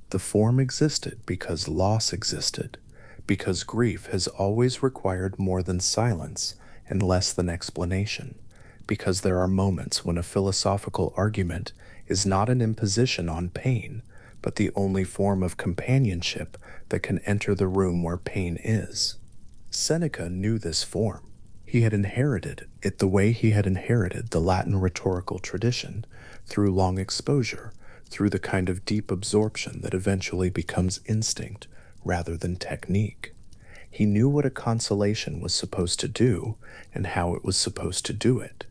The form existed because loss existed, because grief has always required more than silence and less than explanation, because there are moments when a philosophical argument is not an imposition on pain, but the only form of companionship that can enter the room where pain is. Seneca knew this form. He had inherited it the way he had inherited the Latin rhetorical tradition, through long exposure, through the kind of deep absorption that eventually becomes instinct rather than technique. He knew what a consolation was supposed to do and how it was supposed to do it.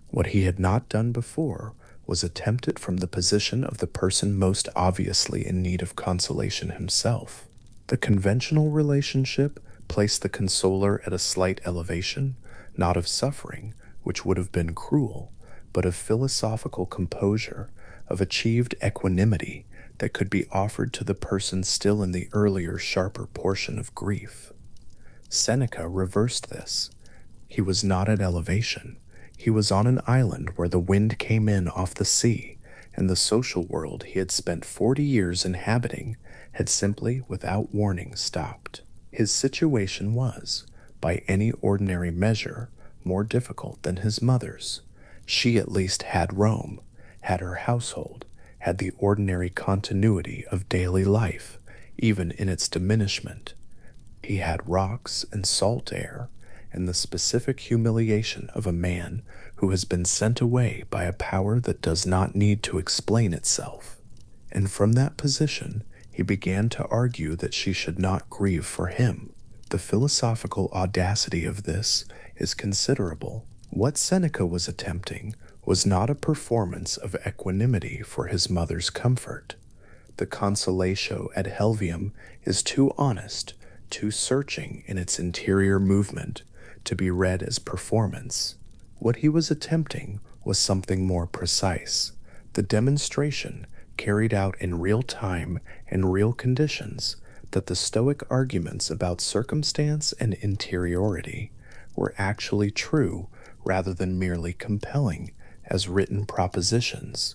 What he had not done before was attempt it from the position of the person most obviously in need of consolation himself. The conventional relationship placed the consoler at a slight elevation, not of suffering, which would have been cruel, but of philosophical composure, of achieved equanimity that could be offered to the person still in the earlier, sharper portion of grief. Seneca reversed this. He was not at elevation. He was on an island where the wind came in off the sea, and the social world he had spent 40 years inhabiting had simply, without warning, stopped. His situation was, by any ordinary measure, more difficult than his mother's. She at least had Rome, had her household, had the ordinary continuity of daily life, even in its diminishment. He had rocks and salt air, and the specific humiliation of a man who has been sent away by a power that does not need to explain itself. And from that position, he began to argue that she should not grieve for him. The philosophical audacity of this is considerable. What Seneca was attempting was not a performance of equanimity for his mother's comfort. The consolatio ad Helvium is too honest, too searching in its interior movement, to be read as performance. What he was attempting was something more precise, the demonstration, carried out in real time and real conditions, that the Stoic arguments about circumstance and interiority were actually true rather than merely compelling as written propositions.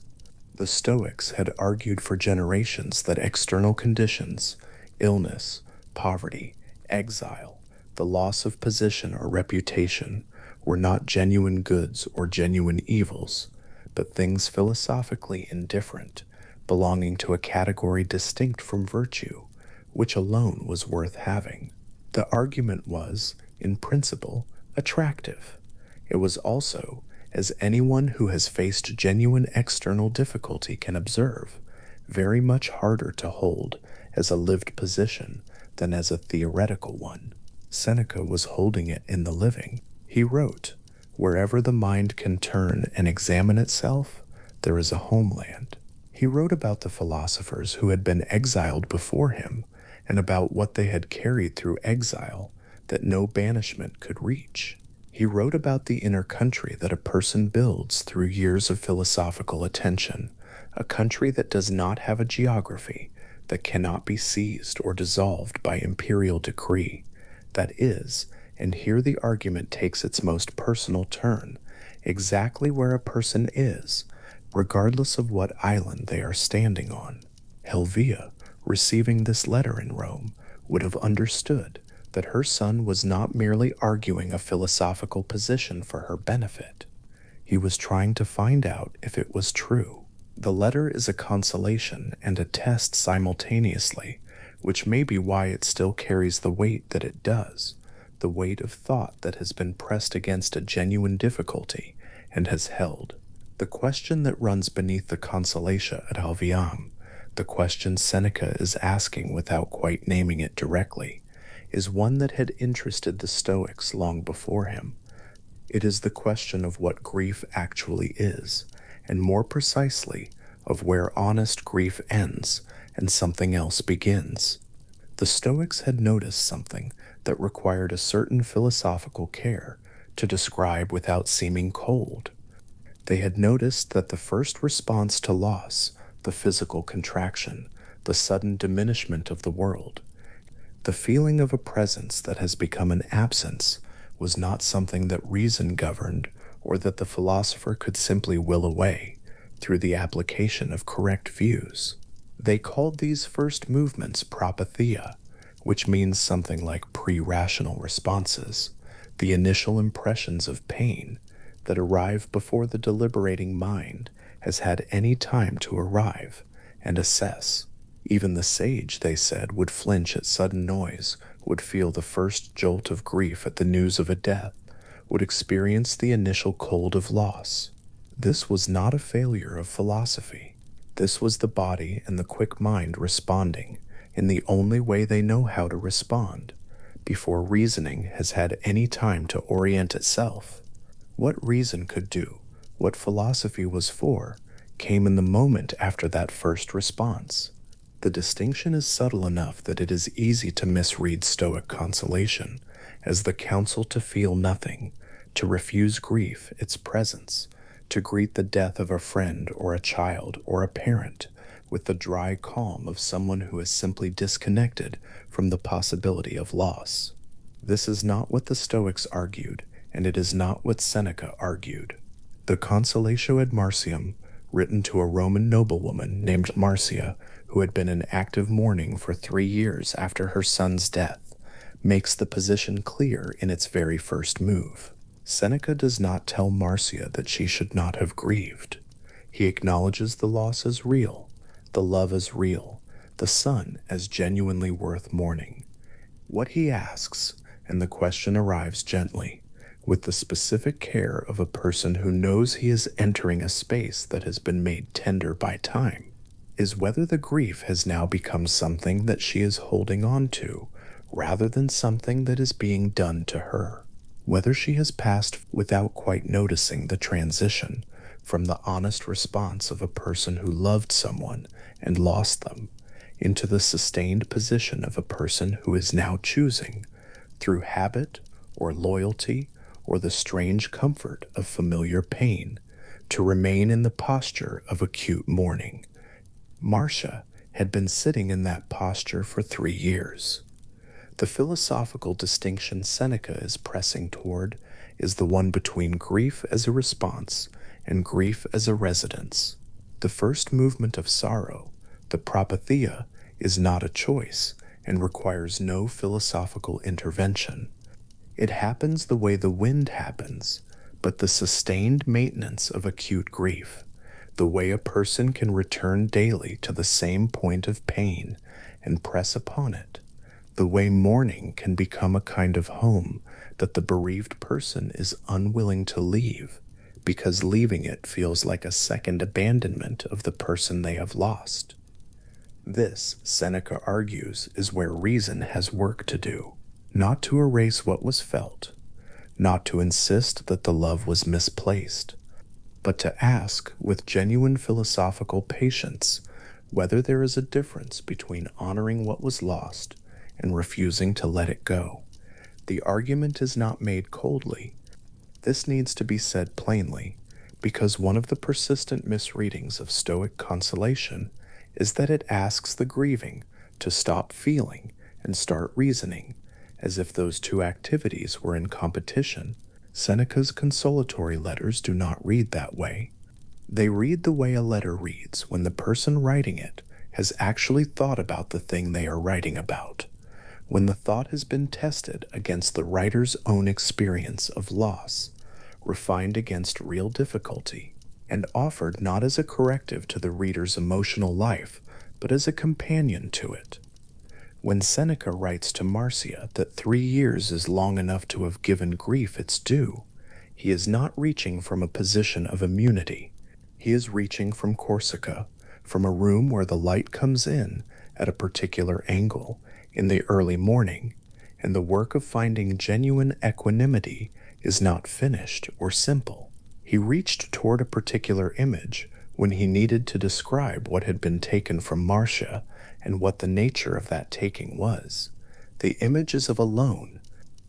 The Stoics had argued for generations that external conditions, illness, poverty, exile, the loss of position or reputation, were not genuine goods or genuine evils, but things philosophically indifferent, belonging to a category distinct from virtue, which alone was worth having. The argument was, in principle, attractive. It was also, as anyone who has faced genuine external difficulty can observe, very much harder to hold as a lived position than as a theoretical one. Seneca was holding it in the living. He wrote, "Wherever the mind can turn and examine itself, there is a homeland." He wrote about the philosophers who had been exiled before him and about what they had carried through exile that no banishment could reach. He wrote about the inner country that a person builds through years of philosophical attention, a country that does not have a geography, that cannot be seized or dissolved by imperial decree, that is, and here the argument takes its most personal turn, exactly where a person is, regardless of what island they are standing on. Helvia, receiving this letter in Rome, would have understood that her son was not merely arguing a philosophical position for her benefit. He was trying to find out if it was true. The letter is a consolation and a test simultaneously, which may be why it still carries the weight that it does, the weight of thought that has been pressed against a genuine difficulty and has held. The question that runs beneath the consolatia ad Helviam, the question Seneca is asking without quite naming it directly, is one that had interested the Stoics long before him. It is the question of what grief actually is, and more precisely, of where honest grief ends and something else begins. The Stoics had noticed something that required a certain philosophical care to describe without seeming cold. They had noticed that the first response to loss, the physical contraction, the sudden diminishment of the world, the feeling of a presence that has become an absence, was not something that reason governed or that the philosopher could simply will away through the application of correct views. They called these first movements propatheia, which means something like pre-rational responses, the initial impressions of pain that arrive before the deliberating mind has had any time to arrive and assess. Even the sage, they said, would flinch at sudden noise, would feel the first jolt of grief at the news of a death, would experience the initial cold of loss. This was not a failure of philosophy. This was the body and the quick mind responding in the only way they know how to respond, before reasoning has had any time to orient itself. What reason could do, what philosophy was for, came in the moment after that first response. The distinction is subtle enough that it is easy to misread Stoic consolation as the counsel to feel nothing, to refuse grief its presence, to greet the death of a friend or a child or a parent with the dry calm of someone who is simply disconnected from the possibility of loss. This is not what the Stoics argued, and it is not what Seneca argued. The Consolatio ad Marciam, written to a Roman noblewoman named Marcia, who had been in active mourning for 3 years after her son's death, makes the position clear in its very first move. Seneca does not tell Marcia that she should not have grieved. He acknowledges the loss as real, the love as real, the son as genuinely worth mourning. What he asks, and the question arrives gently, with the specific care of a person who knows he is entering a space that has been made tender by time, is whether the grief has now become something that she is holding on to, rather than something that is being done to her. Whether she has passed without quite noticing the transition from the honest response of a person who loved someone and lost them into the sustained position of a person who is now choosing, through habit or loyalty or the strange comfort of familiar pain, to remain in the posture of acute mourning. Marcia had been sitting in that posture for 3 years. The philosophical distinction Seneca is pressing toward is the one between grief as a response and grief as a residence. The first movement of sorrow, the propatheia, is not a choice and requires no philosophical intervention. It happens the way the wind happens, but the sustained maintenance of acute grief, the way a person can return daily to the same point of pain and press upon it, the way mourning can become a kind of home that the bereaved person is unwilling to leave, because leaving it feels like a second abandonment of the person they have lost. This, Seneca argues, is where reason has work to do, not to erase what was felt, not to insist that the love was misplaced, but to ask with genuine philosophical patience whether there is a difference between honoring what was lost and refusing to let it go. The argument is not made coldly. This needs to be said plainly, because one of the persistent misreadings of Stoic consolation is that it asks the grieving to stop feeling and start reasoning, as if those two activities were in competition. Seneca's consolatory letters do not read that way. They read the way a letter reads when the person writing it has actually thought about the thing they are writing about, when the thought has been tested against the writer's own experience of loss, refined against real difficulty, and offered not as a corrective to the reader's emotional life, but as a companion to it. When Seneca writes to Marcia that 3 years is long enough to have given grief its due, he is not reaching from a position of immunity. He is reaching from Corsica, from a room where the light comes in at a particular angle in the early morning, and the work of finding genuine equanimity is not finished or simple. He reached toward a particular image when he needed to describe what had been taken from Marcia and what the nature of that taking was. The image is of a loan,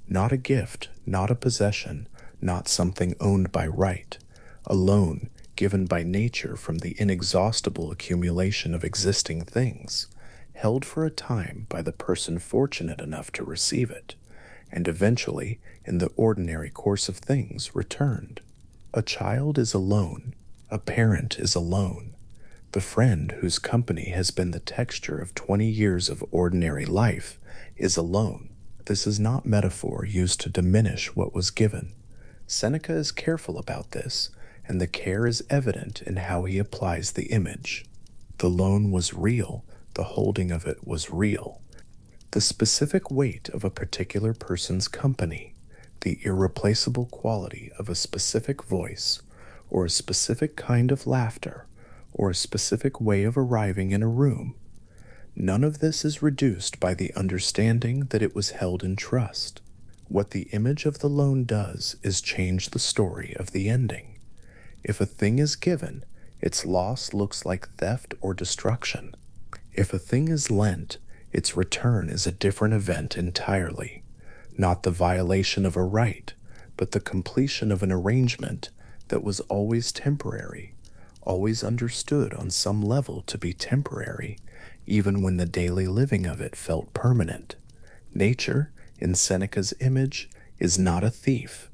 not a gift, not a possession, not something owned by right, a loan given by nature from the inexhaustible accumulation of existing things, held for a time by the person fortunate enough to receive it, and eventually, in the ordinary course of things, returned. A child is alone, a parent is alone. The friend whose company has been the texture of 20 years of ordinary life is alone. This is not metaphor used to diminish what was given. Seneca is careful about this, and the care is evident in how he applies the image. The loan was real, the holding of it was real. The specific weight of a particular person's company, the irreplaceable quality of a specific voice, or a specific kind of laughter, or a specific way of arriving in a room. None of this is reduced by the understanding that it was held in trust. What the image of the loan does is change the story of the ending. If a thing is given, its loss looks like theft or destruction. If a thing is lent, its return is a different event entirely, not the violation of a right, but the completion of an arrangement that was always temporary, always understood on some level to be temporary, even when the daily living of it felt permanent. Nature, in Seneca's image, is not a thief.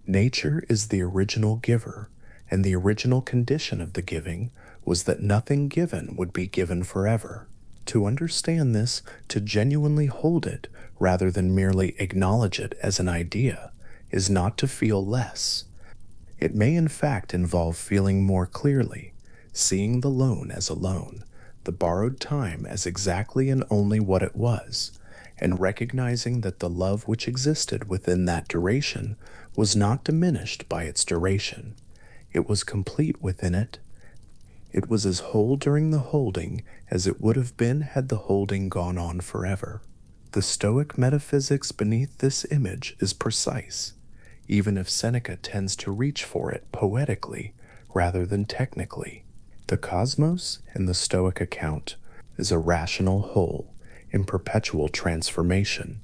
Nature is the original giver, and the original condition of the giving was that nothing given would be given forever. To understand this, to genuinely hold it, rather than merely acknowledge it as an idea, is not to feel less. It may in fact involve feeling more clearly, seeing the loan as a loan, the borrowed time as exactly and only what it was, and recognizing that the love which existed within that duration was not diminished by its duration. It was complete within it. It was as whole during the holding as it would have been had the holding gone on forever. The Stoic metaphysics beneath this image is precise, even if Seneca tends to reach for it poetically rather than technically. The cosmos, in the Stoic account, is a rational whole in perpetual transformation.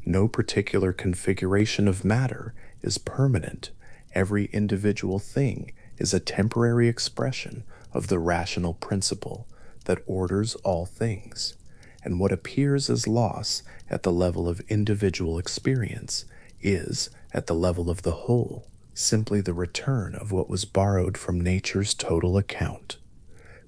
No particular configuration of matter is permanent. Every individual thing is a temporary expression of the rational principle that orders all things, and what appears as loss at the level of individual experience is, at the level of the whole, simply the return of what was borrowed from nature's total account.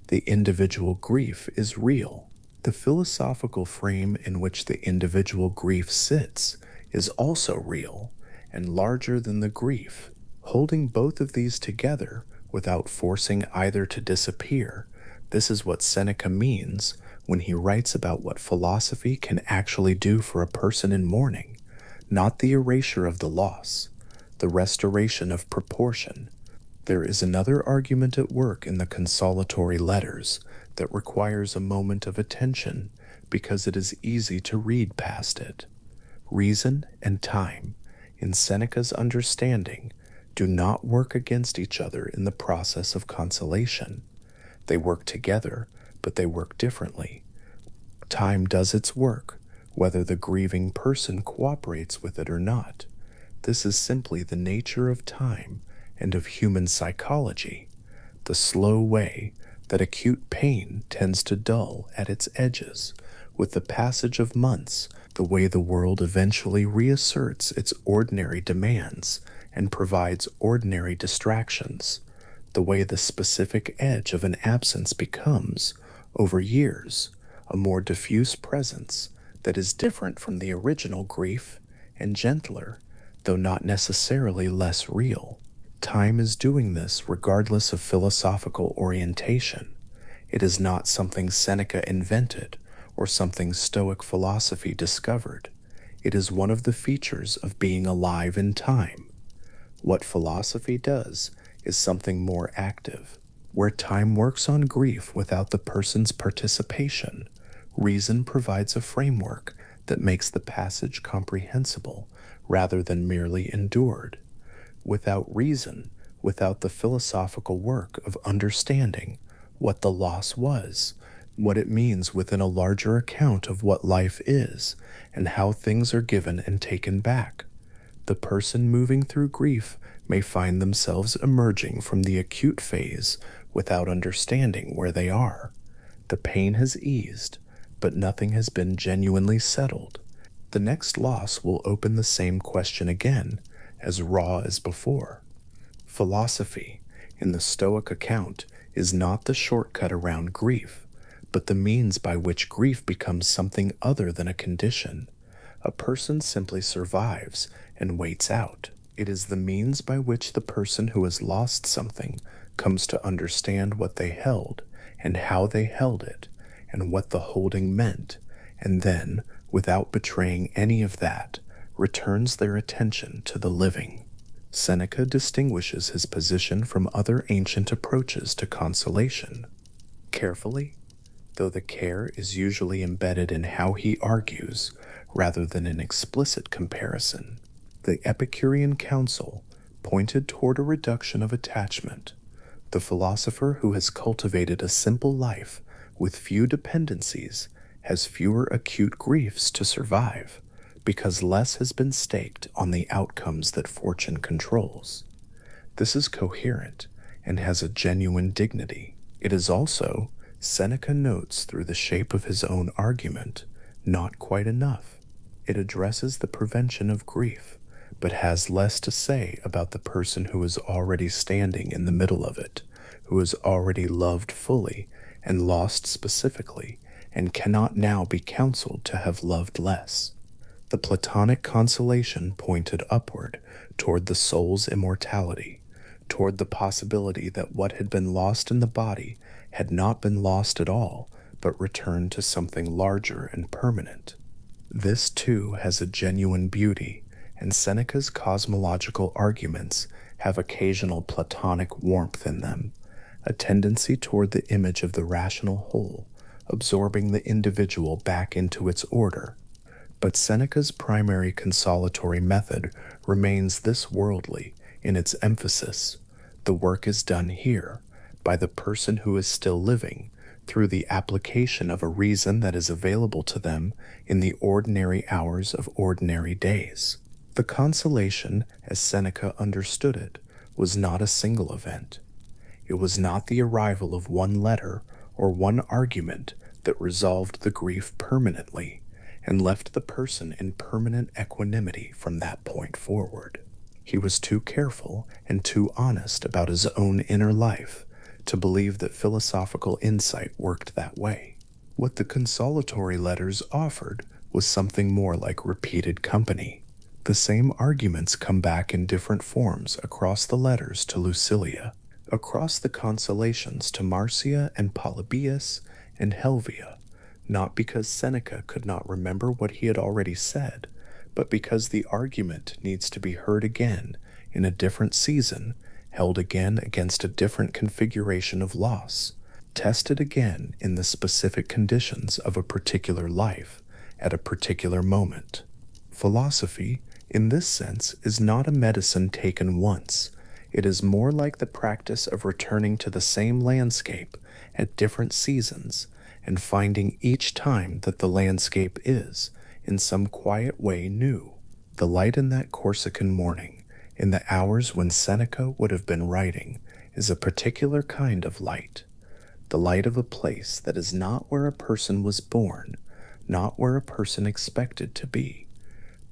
The individual grief is real. The philosophical frame in which the individual grief sits is also real and larger than the grief. Holding both of these together without forcing either to disappear, this is what Seneca means when he writes about what philosophy can actually do for a person in mourning, not the erasure of the loss, the restoration of proportion. There is another argument at work in the consolatory letters that requires a moment of attention because it is easy to read past it. Reason and time, in Seneca's understanding, do not work against each other in the process of consolation. They work together, but they work differently. Time does its work, whether the grieving person cooperates with it or not. This is simply the nature of time and of human psychology, the slow way that acute pain tends to dull at its edges with the passage of months, the way the world eventually reasserts its ordinary demands and provides ordinary distractions, the way the specific edge of an absence becomes, over years, a more diffuse presence that is different from the original grief and gentler, though not necessarily less real. Time is doing this regardless of philosophical orientation. It is not something Seneca invented or something Stoic philosophy discovered. It is one of the features of being alive in time. What philosophy does is something more active. Where time works on grief without the person's participation, reason provides a framework that makes the passage comprehensible rather than merely endured. Without reason, without the philosophical work of understanding what the loss was, what it means within a larger account of what life is and how things are given and taken back. The person moving through grief may find themselves emerging from the acute phase without understanding where they are. The pain has eased, but nothing has been genuinely settled. The next loss will open the same question again, as raw as before. Philosophy, in the Stoic account, is not the shortcut around grief, but the means by which grief becomes something other than a condition. A person simply survives and waits out. It is the means by which the person who has lost something comes to understand what they held and how they held it and what the holding meant, and then, without betraying any of that, returns their attention to the living. Seneca distinguishes his position from other ancient approaches to consolation. Carefully, though the care is usually embedded in how he argues rather than in explicit comparison, the Epicurean counsel pointed toward a reduction of attachment. The philosopher who has cultivated a simple life with few dependencies has fewer acute griefs to survive, because less has been staked on the outcomes that fortune controls. This is coherent and has a genuine dignity. It is also, Seneca notes through the shape of his own argument, not quite enough. It addresses the prevention of grief, but has less to say about the person who is already standing in the middle of it, who has already loved fully and lost specifically, and cannot now be counseled to have loved less. The Platonic consolation pointed upward toward the soul's immortality, toward the possibility that what had been lost in the body had not been lost at all, but returned to something larger and permanent. This too has a genuine beauty, and Seneca's cosmological arguments have occasional Platonic warmth in them, a tendency toward the image of the rational whole, absorbing the individual back into its order. But Seneca's primary consolatory method remains this worldly in its emphasis. The work is done here, by the person who is still living, through the application of a reason that is available to them in the ordinary hours of ordinary days. The consolation, as Seneca understood it, was not a single event. It was not the arrival of one letter or one argument that resolved the grief permanently and left the person in permanent equanimity from that point forward. He was too careful and too honest about his own inner life to believe that philosophical insight worked that way. What the consolatory letters offered was something more like repeated company. The same arguments come back in different forms across the letters to Lucilia, across the consolations to Marcia and Polybius and Helvia, not because Seneca could not remember what he had already said, but because the argument needs to be heard again in a different season, held again against a different configuration of loss, tested again in the specific conditions of a particular life at a particular moment. Philosophy, in this sense, is not a medicine taken once. It is more like the practice of returning to the same landscape at different seasons and finding each time that the landscape is, in some quiet way, new. The light in that Corsican morning, in the hours when Seneca would have been writing, is a particular kind of light. The light of a place that is not where a person was born, not where a person expected to be,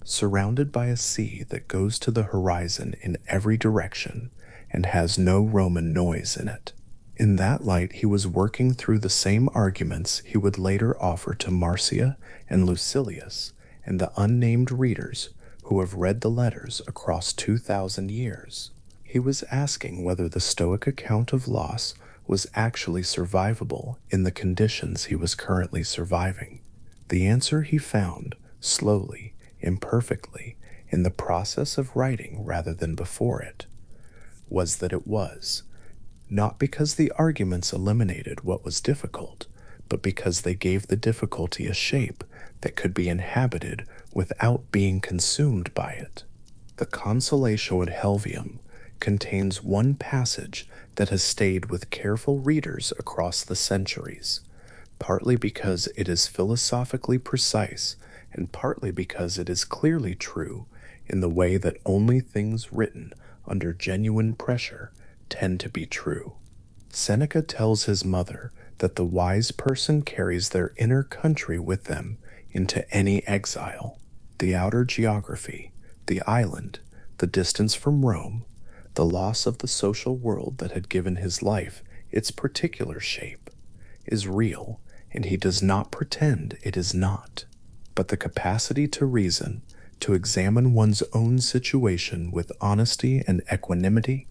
surrounded by a sea that goes to the horizon in every direction and has no Roman noise in it. In that light, he was working through the same arguments he would later offer to Marcia and Lucilius and the unnamed readers who have read the letters across 2,000 years. He was asking whether the Stoic account of loss was actually survivable in the conditions he was currently surviving. The answer he found, slowly, imperfectly, in the process of writing rather than before it, was that it was, not because the arguments eliminated what was difficult, but because they gave the difficulty a shape that could be inhabited without being consumed by it. The Consolatio ad Helvium contains one passage that has stayed with careful readers across the centuries. partly because it is philosophically precise, and partly because it is clearly true in the way that only things written under genuine pressure tend to be true. Seneca tells his mother that the wise person carries their inner country with them into any exile, the outer geography, the island, the distance from Rome, the loss of the social world that had given his life its particular shape, is real, and he does not pretend it is not. But the capacity to reason, to examine one's own situation with honesty and equanimity,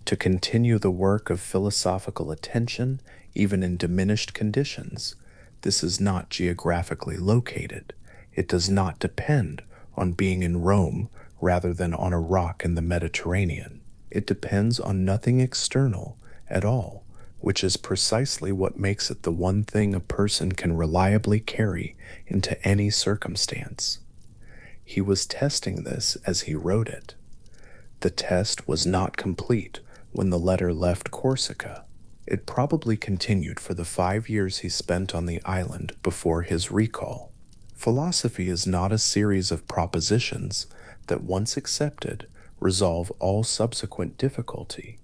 to continue the work of philosophical attention even in diminished conditions, this is not geographically located. It does not depend on being in Rome rather than on a rock in the Mediterranean. It depends on nothing external at all, which is precisely what makes it the one thing a person can reliably carry into any circumstance. He was testing this as he wrote it. The test was not complete when the letter left Corsica. It probably continued for the 5 years he spent on the island before his recall. Philosophy is not a series of propositions that, once accepted, resolve all subsequent difficulty.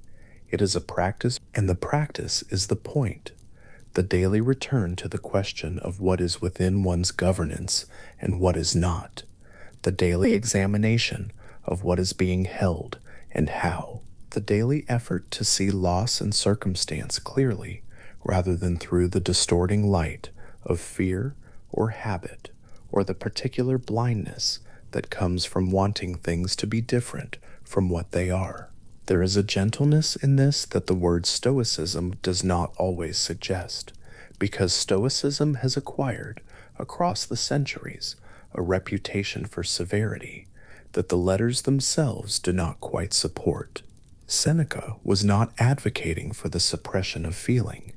It is a practice, and the practice is the point. The daily return to the question of what is within one's governance and what is not. The daily examination of what is being held and how. The daily effort to see loss and circumstance clearly rather than through the distorting light of fear or habit or the particular blindness that comes from wanting things to be different from what they are. There is a gentleness in this that the word Stoicism does not always suggest, because Stoicism has acquired, across the centuries, a reputation for severity that the letters themselves do not quite support. Seneca was not advocating for the suppression of feeling.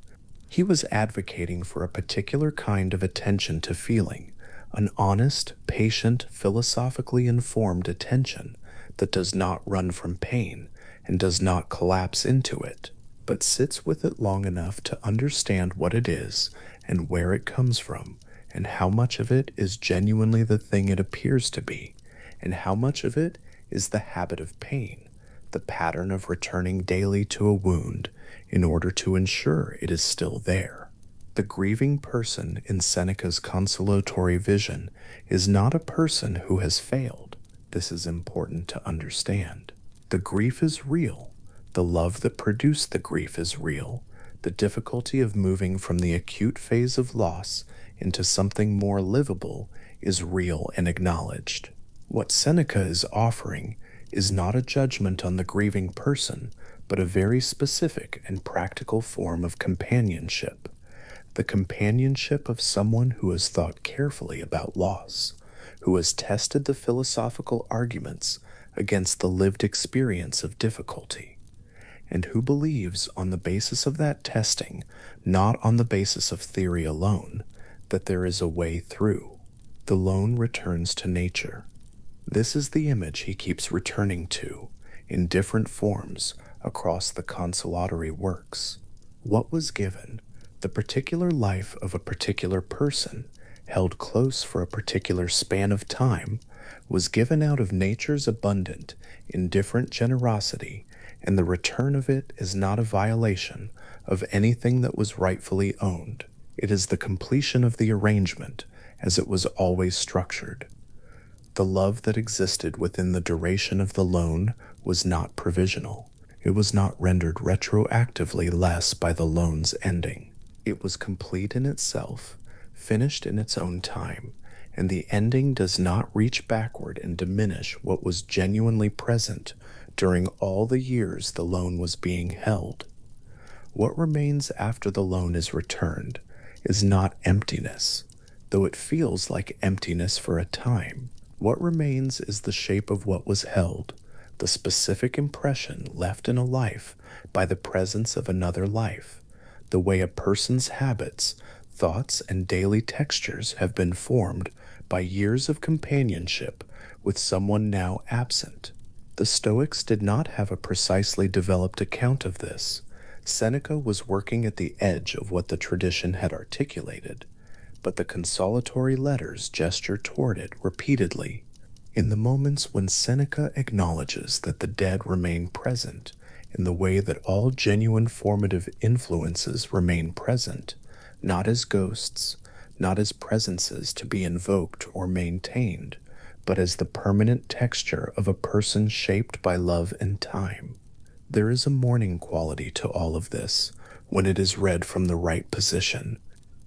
He was advocating for a particular kind of attention to feeling, an honest, patient, philosophically informed attention that does not run from pain and does not collapse into it, but sits with it long enough to understand what it is and where it comes from, and how much of it is genuinely the thing it appears to be, and how much of it is the habit of pain, the pattern of returning daily to a wound in order to ensure it is still there. The grieving person in Seneca's consolatory vision is not a person who has failed. This is important to understand. The grief is real. The love that produced the grief is real. The difficulty of moving from the acute phase of loss into something more livable is real and acknowledged. What Seneca is offering is not a judgment on the grieving person, but a very specific and practical form of companionship. The companionship of someone who has thought carefully about loss, who has tested the philosophical arguments against the lived experience of difficulty, and who believes on the basis of that testing, not on the basis of theory alone, that there is a way through. The lone returns to nature. This is the image he keeps returning to, in different forms, across the consolatory works. What was given, the particular life of a particular person, held close for a particular span of time, was given out of nature's abundant, indifferent generosity, and the return of it is not a violation of anything that was rightfully owned. It is the completion of the arrangement as it was always structured. The love that existed within the duration of the loan was not provisional. It was not rendered retroactively less by the loan's ending. It was complete in itself, finished in its own time, and the ending does not reach backward and diminish what was genuinely present during all the years the loan was being held. What remains after the loan is returned is not emptiness, though it feels like emptiness for a time. What remains is the shape of what was held, the specific impression left in a life by the presence of another life, the way a person's habits, thoughts, and daily textures have been formed by years of companionship with someone now absent. The Stoics did not have a precisely developed account of this. Seneca was working at the edge of what the tradition had articulated, but the consolatory letters gesture toward it repeatedly. In the moments when Seneca acknowledges that the dead remain present in the way that all genuine formative influences remain present, not as ghosts, not as presences to be invoked or maintained, but as the permanent texture of a person shaped by love and time. There is a mourning quality to all of this when it is read from the right position,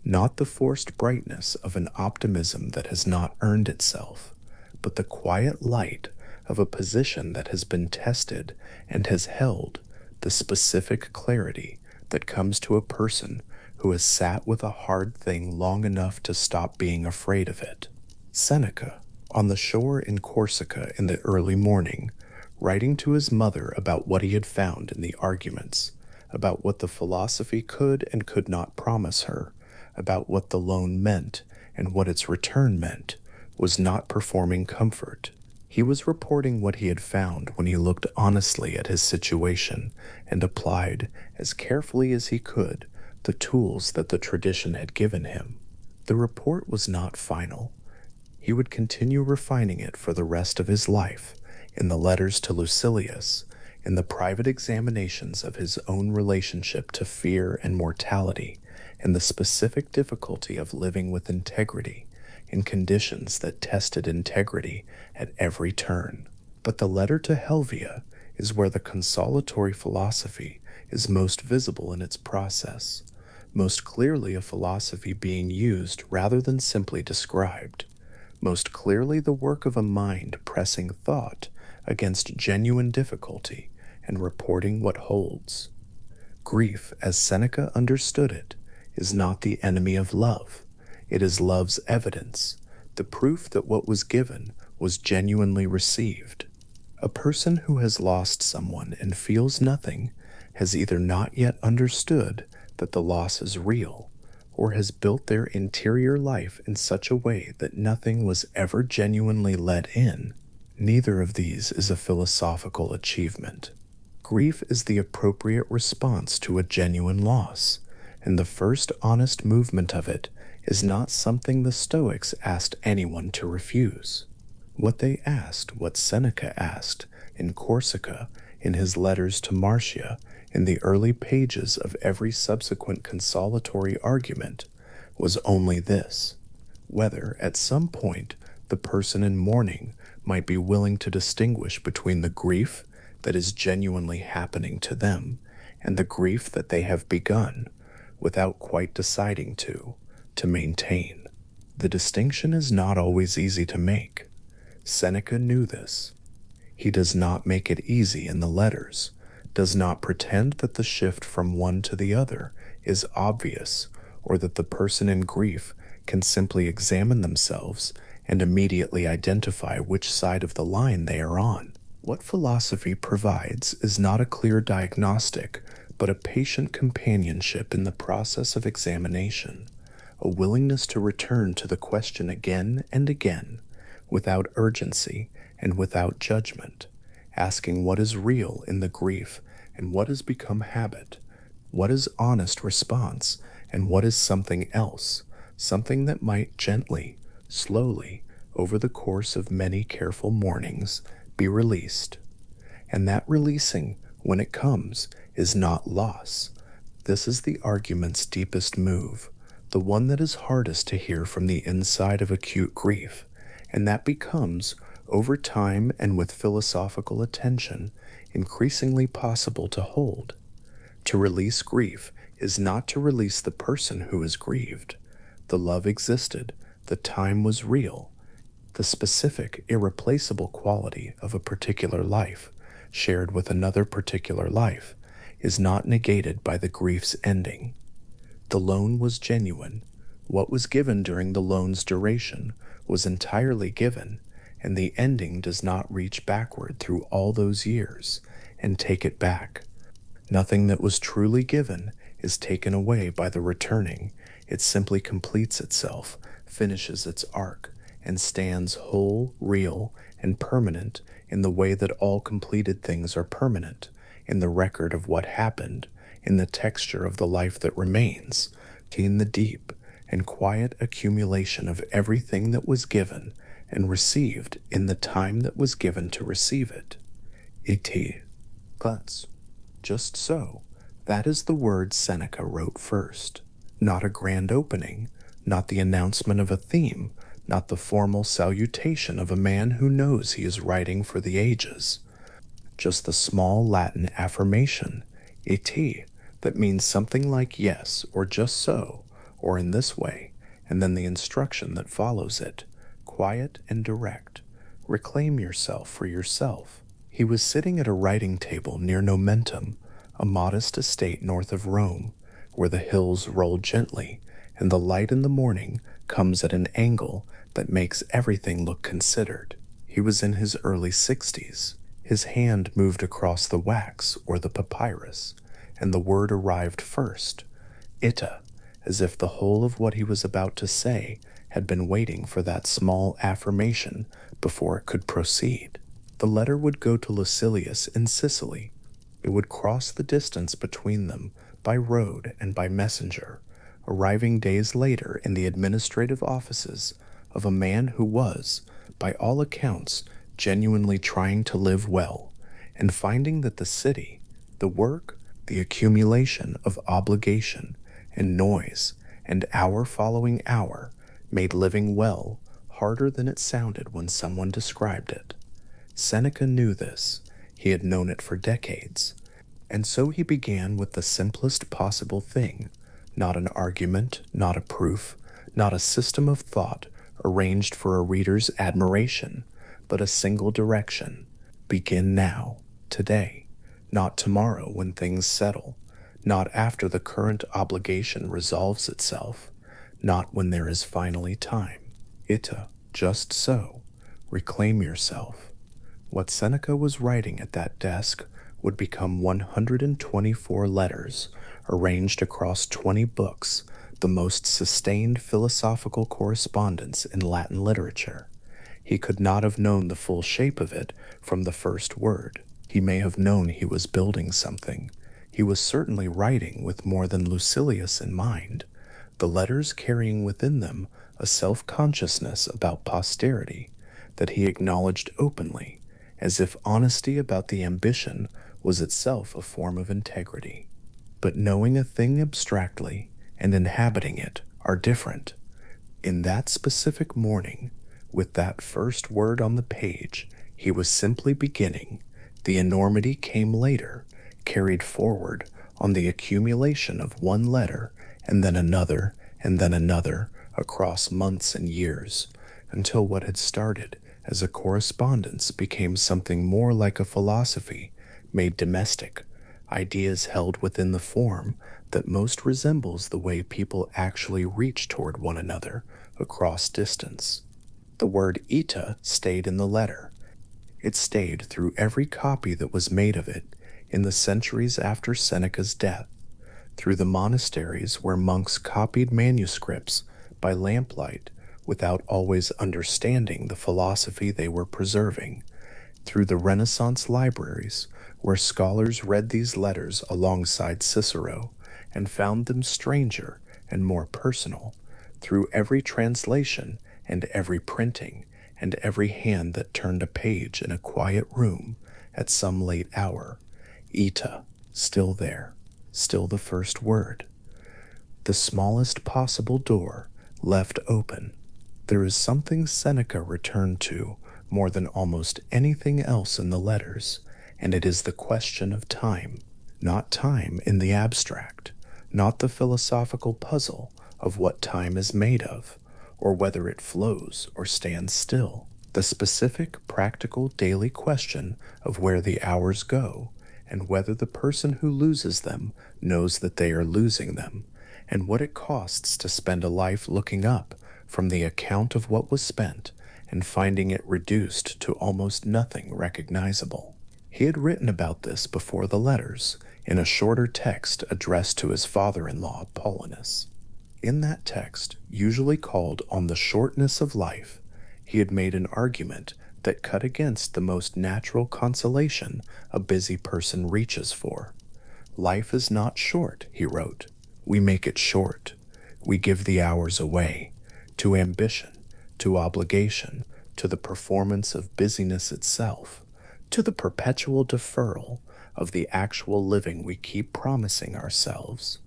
not the forced brightness of an optimism that has not earned itself, but the quiet light of a position that has been tested and has held the specific clarity that comes to a person who has sat with a hard thing long enough to stop being afraid of it. Seneca, on the shore in Corsica in the early morning, writing to his mother about what he had found in the arguments, about what the philosophy could and could not promise her, about what the loan meant and what its return meant, was not performing comfort. He was reporting what he had found when he looked honestly at his situation and applied, as carefully as he could, the tools that the tradition had given him. The report was not final. He would continue refining it for the rest of his life, in the letters to Lucilius, in the private examinations of his own relationship to fear and mortality, and the specific difficulty of living with integrity in conditions that tested integrity at every turn. But the letter to Helvia is where the consolatory philosophy is most visible in its process, most clearly a philosophy being used rather than simply described, most clearly the work of a mind pressing thought against genuine difficulty and reporting what holds. Grief, as Seneca understood it, is not the enemy of love. It is love's evidence, the proof that what was given was genuinely received. A person who has lost someone and feels nothing has either not yet understood that the loss is real, or has built their interior life in such a way that nothing was ever genuinely let in. Neither of these is a philosophical achievement. Grief is the appropriate response to a genuine loss, and the first honest movement of it is not something the Stoics asked anyone to refuse. What they asked, what Seneca asked, in Corsica, in his letters to Marcia, in the early pages of every subsequent consolatory argument, was only this: whether, at some point, the person in mourning might be willing to distinguish between the grief that is genuinely happening to them and the grief that they have begun, without quite deciding to maintain. The distinction is not always easy to make. Seneca knew this. He does not make it easy in the letters, does not pretend that the shift from one to the other is obvious, or that the person in grief can simply examine themselves and immediately identify which side of the line they are on. What philosophy provides is not a clear diagnostic, but a patient companionship in the process of examination, a willingness to return to the question again and again, without urgency and without judgment, asking what is real in the grief and what has become habit, what is honest response and what is something else, something that might gently, slowly, over the course of many careful mornings, be released. And that releasing, when it comes, is not loss. This is the argument's deepest move, the one that is hardest to hear from the inside of acute grief, and that becomes, over time and with philosophical attention, increasingly possible to hold. To release grief is not to release the person who is grieved. The love existed, the time was real. The specific, irreplaceable quality of a particular life, shared with another particular life, is not negated by the grief's ending. The loan was genuine. What was given during the loan's duration was entirely given, and the ending does not reach backward through all those years and take it back. Nothing that was truly given is taken away by the returning. It simply completes itself, finishes its arc, and stands whole, real, and permanent in the way that all completed things are permanent, in the record of what happened, in the texture of the life that remains, in the deep and quiet accumulation of everything that was given and received in the time that was given to receive it. Iti. Klutz. Just so. That is the word Seneca wrote first. Not a grand opening, not the announcement of a theme, not the formal salutation of a man who knows he is writing for the ages. Just the small Latin affirmation, iti, that means something like yes, or just so, or in this way, and then the instruction that follows it, quiet and direct. Reclaim yourself for yourself. He was sitting at a writing table near Nomentum, a modest estate north of Rome, where the hills roll gently, and the light in the morning comes at an angle that makes everything look considered. He was in his early 60s. His hand moved across the wax or the papyrus, and the word arrived first, ita, as if the whole of what he was about to say had been waiting for that small affirmation before it could proceed. The letter would go to Lucilius in Sicily. It would cross the distance between them by road and by messenger, arriving days later in the administrative offices of a man who was, by all accounts, genuinely trying to live well, and finding that the city, the work, the accumulation of obligation and noise, and hour following hour, made living well harder than it sounded when someone described it. Seneca knew this. He had known it for decades. And so he began with the simplest possible thing, not an argument, not a proof, not a system of thought arranged for a reader's admiration, but a single direction. Begin now, today, not tomorrow when things settle, not after the current obligation resolves itself, not when there is finally time. Ita, just so. Reclaim yourself. What Seneca was writing at that desk would become 124 letters, arranged across 20 books, the most sustained philosophical correspondence in Latin literature. He could not have known the full shape of it from the first word. He may have known he was building something. He was certainly writing with more than Lucilius in mind, the letters carrying within them a self-consciousness about posterity that he acknowledged openly, as if honesty about the ambition was itself a form of integrity. But knowing a thing abstractly and inhabiting it are different. In that specific morning, with that first word on the page, he was simply beginning. The enormity came later, carried forward on the accumulation of one letter, and then another, across months and years, until what had started as a correspondence became something more like a philosophy, made domestic, ideas held within the form that most resembles the way people actually reach toward one another across distance. The word ita stayed in the letter. It stayed through every copy that was made of it in the centuries after Seneca's death, through the monasteries where monks copied manuscripts by lamplight without always understanding the philosophy they were preserving, through the Renaissance libraries where scholars read these letters alongside Cicero and found them stranger and more personal, through every translation and every printing and every hand that turned a page in a quiet room at some late hour. Ita, still there, still the first word. The smallest possible door left open. There is something Seneca returned to more than almost anything else in the letters, and it is the question of time. Not time in the abstract, not the philosophical puzzle of what time is made of, or whether it flows or stands still. The specific, practical, daily question of where the hours go, and whether the person who loses them knows that they are losing them, and what it costs to spend a life looking up from the account of what was spent and finding it reduced to almost nothing recognizable. He had written about this before the letters, in a shorter text addressed to his father-in-law, Paulinus. In that text, usually called On the Shortness of Life, he had made an argument that cut against the most natural consolation a busy person reaches for. Life is not short, he wrote. We make it short. We give the hours away to ambition, to obligation, to the performance of busyness itself, to the perpetual deferral of the actual living we keep promising ourselves.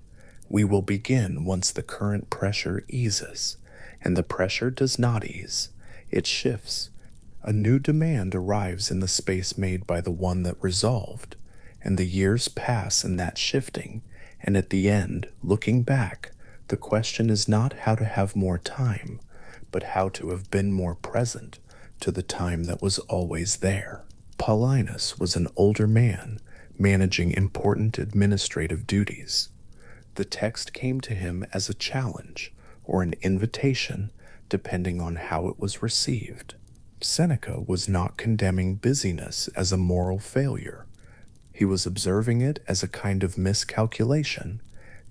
We will begin once the current pressure eases, and the pressure does not ease. It shifts. A new demand arrives in the space made by the one that resolved, and the years pass in that shifting, and at the end, looking back, the question is not how to have more time, but how to have been more present to the time that was always there. Paulinus was an older man managing important administrative duties. The text came to him as a challenge or an invitation, depending on how it was received. Seneca was not condemning busyness as a moral failure. He was observing it as a kind of miscalculation,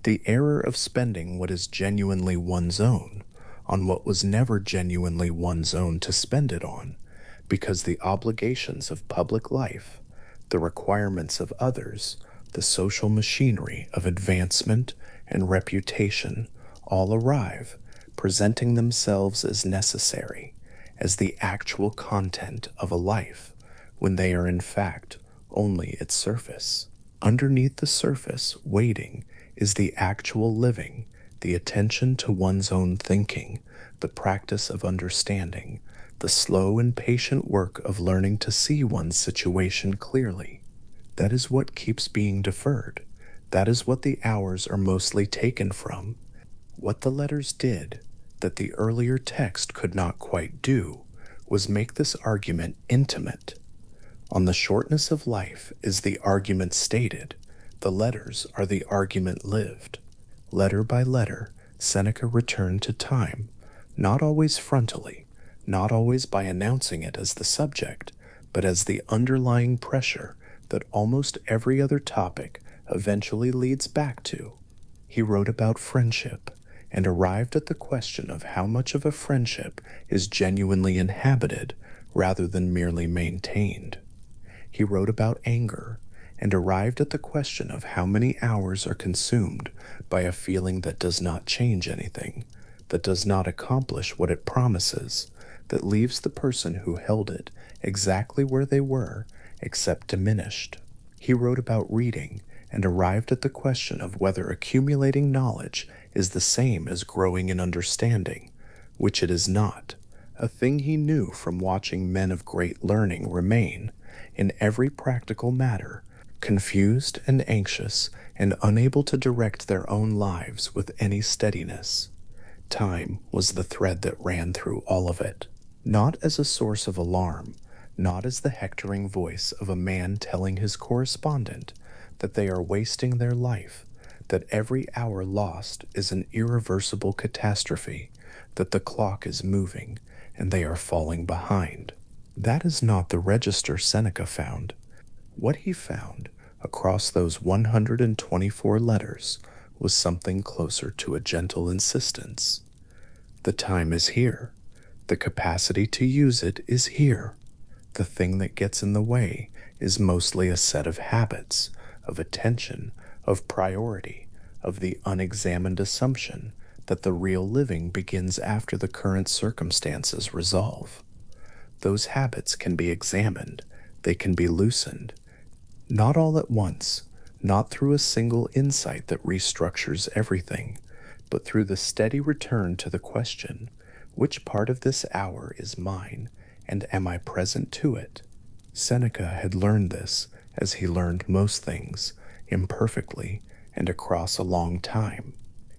the error of spending what is genuinely one's own on what was never genuinely one's own to spend it on, because the obligations of public life, the requirements of others, the social machinery of advancement and reputation all arrive, presenting themselves as necessary, as the actual content of a life, when they are in fact only its surface. Underneath the surface, waiting, is the actual living, the attention to one's own thinking, the practice of understanding, the slow and patient work of learning to see one's situation clearly. That is what keeps being deferred. That is what the hours are mostly taken from. What the letters did, that the earlier text could not quite do, was make this argument intimate. On the shortness of life is the argument stated. The letters are the argument lived. Letter by letter, Seneca returned to time, not always frontally, not always by announcing it as the subject, but as the underlying pressure that almost every other topic eventually leads back to. He wrote about friendship and arrived at the question of how much of a friendship is genuinely inhabited rather than merely maintained. He wrote about anger and arrived at the question of how many hours are consumed by a feeling that does not change anything, that does not accomplish what it promises, that leaves the person who held it exactly where they were, except diminished. He wrote about reading and arrived at the question of whether accumulating knowledge is the same as growing in understanding, which it is not, a thing he knew from watching men of great learning remain, in every practical matter, confused and anxious and unable to direct their own lives with any steadiness. Time was the thread that ran through all of it, not as a source of alarm, not as the hectoring voice of a man telling his correspondent that they are wasting their life, that every hour lost is an irreversible catastrophe, that the clock is moving and they are falling behind. That is not the register Seneca found. What he found across those 124 letters was something closer to a gentle insistence. The time is here. The capacity to use it is here. The thing that gets in the way is mostly a set of habits, of attention, of priority, of the unexamined assumption that the real living begins after the current circumstances resolve. Those habits can be examined, they can be loosened, not all at once, not through a single insight that restructures everything, but through the steady return to the question, which part of this hour is mine, and am I present to it? Seneca had learned this, as he learned most things, imperfectly and across a long time.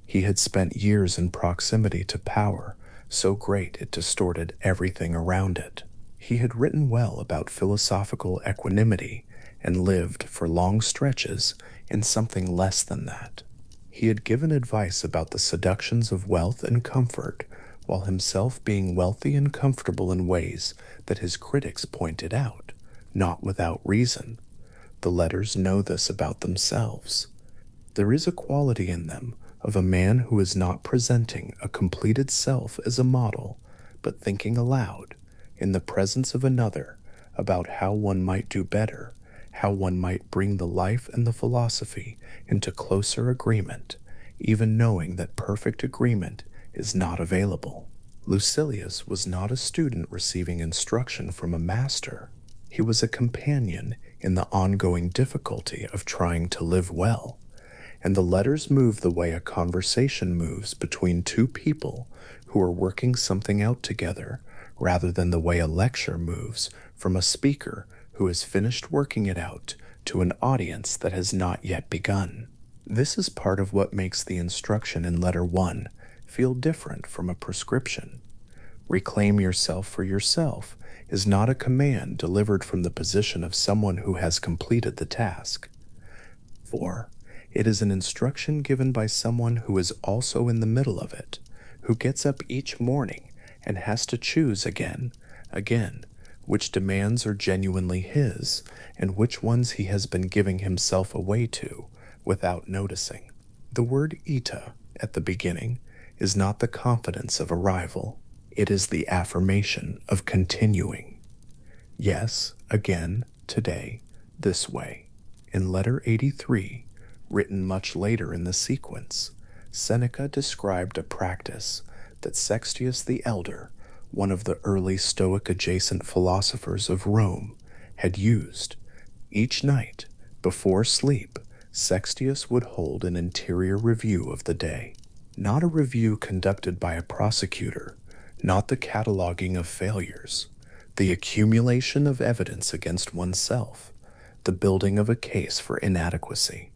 He had spent years in proximity to power, so great it distorted everything around it. He had written well about philosophical equanimity and lived for long stretches in something less than that. He had given advice about the seductions of wealth and comfort, while himself being wealthy and comfortable in ways that his critics pointed out, not without reason. The letters know this about themselves. There is a quality in them of a man who is not presenting a completed self as a model, but thinking aloud, in the presence of another, about how one might do better, how one might bring the life and the philosophy into closer agreement, even knowing that perfect agreement is not available. Lucilius was not a student receiving instruction from a master. He was a companion in the ongoing difficulty of trying to live well, and the letters move the way a conversation moves between two people who are working something out together, rather than the way a lecture moves from a speaker who has finished working it out to an audience that has not yet begun. This is part of what makes the instruction in Letter 1 feel different from a prescription. Reclaim yourself for yourself is not a command delivered from the position of someone who has completed the task. 4. It is an instruction given by someone who is also in the middle of it, who gets up each morning and has to choose again, which demands are genuinely his, and which ones he has been giving himself away to without noticing. The word ita at the beginning is not the confidence of arrival, it is the affirmation of continuing. Yes, again, today, this way. In letter 83, written much later in the sequence, Seneca described a practice that Sextius the Elder, one of the early Stoic adjacent philosophers of Rome, had used. Each night, before sleep, Sextius would hold an interior review of the day. Not a review conducted by a prosecutor, not the cataloging of failures, the accumulation of evidence against oneself, the building of a case for inadequacy.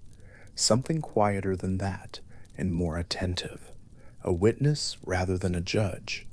Something quieter than that, and more attentive. A witness rather than a judge.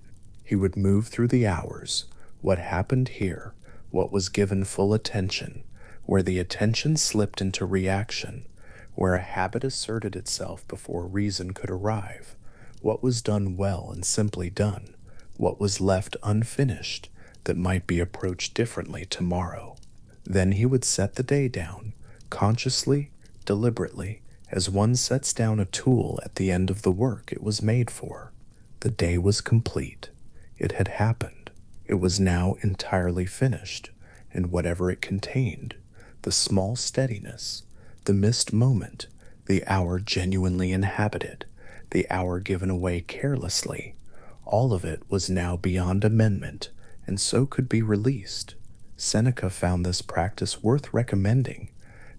He would move through the hours, what happened here, what was given full attention, where the attention slipped into reaction, where a habit asserted itself before reason could arrive, what was done well and simply done, what was left unfinished that might be approached differently tomorrow. Then he would set the day down, consciously, deliberately, as one sets down a tool at the end of the work it was made for. The day was complete. It had happened. It was now entirely finished, and whatever it contained, the small steadiness, the missed moment, the hour genuinely inhabited, the hour given away carelessly, all of it was now beyond amendment, and so could be released. Seneca found this practice worth recommending,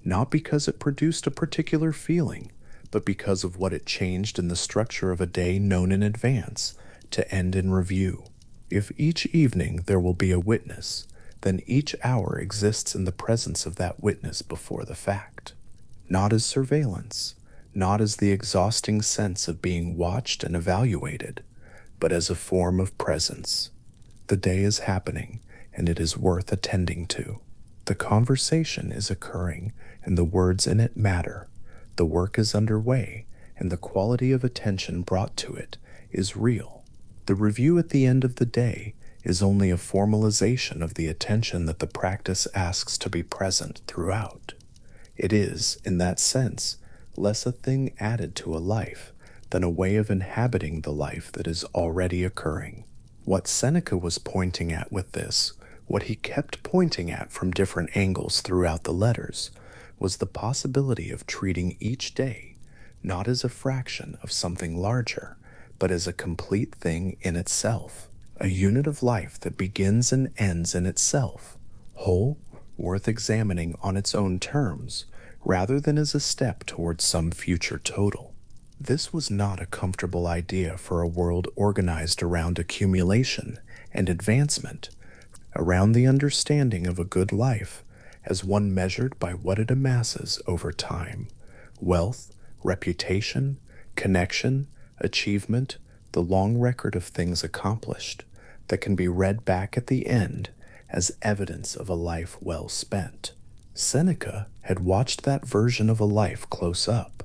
not because it produced a particular feeling, but because of what it changed in the structure of a day known in advance, to end in review. If each evening there will be a witness, then each hour exists in the presence of that witness before the fact. Not as surveillance, not as the exhausting sense of being watched and evaluated, but as a form of presence. The day is happening, and it is worth attending to. The conversation is occurring, and the words in it matter. The work is underway, and the quality of attention brought to it is real. The review at the end of the day is only a formalization of the attention that the practice asks to be present throughout. It is, in that sense, less a thing added to a life than a way of inhabiting the life that is already occurring. What Seneca was pointing at with this, what he kept pointing at from different angles throughout the letters, was the possibility of treating each day not as a fraction of something larger, but as a complete thing in itself, a unit of life that begins and ends in itself, whole, worth examining on its own terms, rather than as a step towards some future total. This was not a comfortable idea for a world organized around accumulation and advancement, around the understanding of a good life as one measured by what it amasses over time: wealth, reputation, connection, achievement, the long record of things accomplished that can be read back at the end as evidence of a life well spent. Seneca had watched that version of a life close up.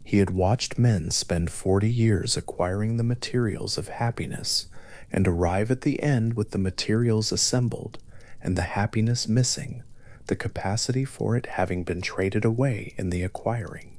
He had watched men spend 40 years acquiring the materials of happiness and arrive at the end with the materials assembled and the happiness missing, the capacity for it having been traded away in the acquiring.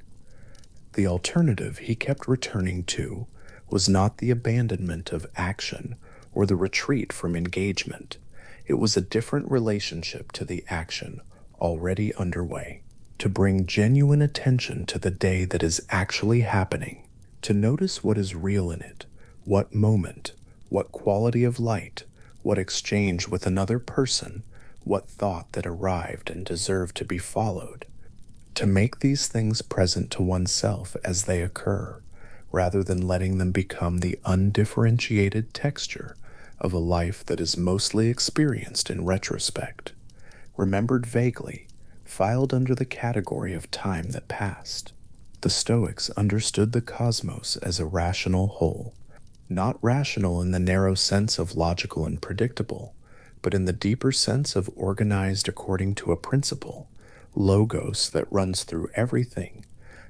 The alternative he kept returning to was not the abandonment of action or the retreat from engagement. It was a different relationship to the action already underway, to bring genuine attention to the day that is actually happening, to notice what is real in it, what moment, what quality of light, what exchange with another person, what thought that arrived and deserved to be followed, to make these things present to oneself as they occur, rather than letting them become the undifferentiated texture of a life that is mostly experienced in retrospect, remembered vaguely, filed under the category of time that passed. The Stoics understood the cosmos as a rational whole, not rational in the narrow sense of logical and predictable, but in the deeper sense of organized according to a principle, logos, that runs through everything,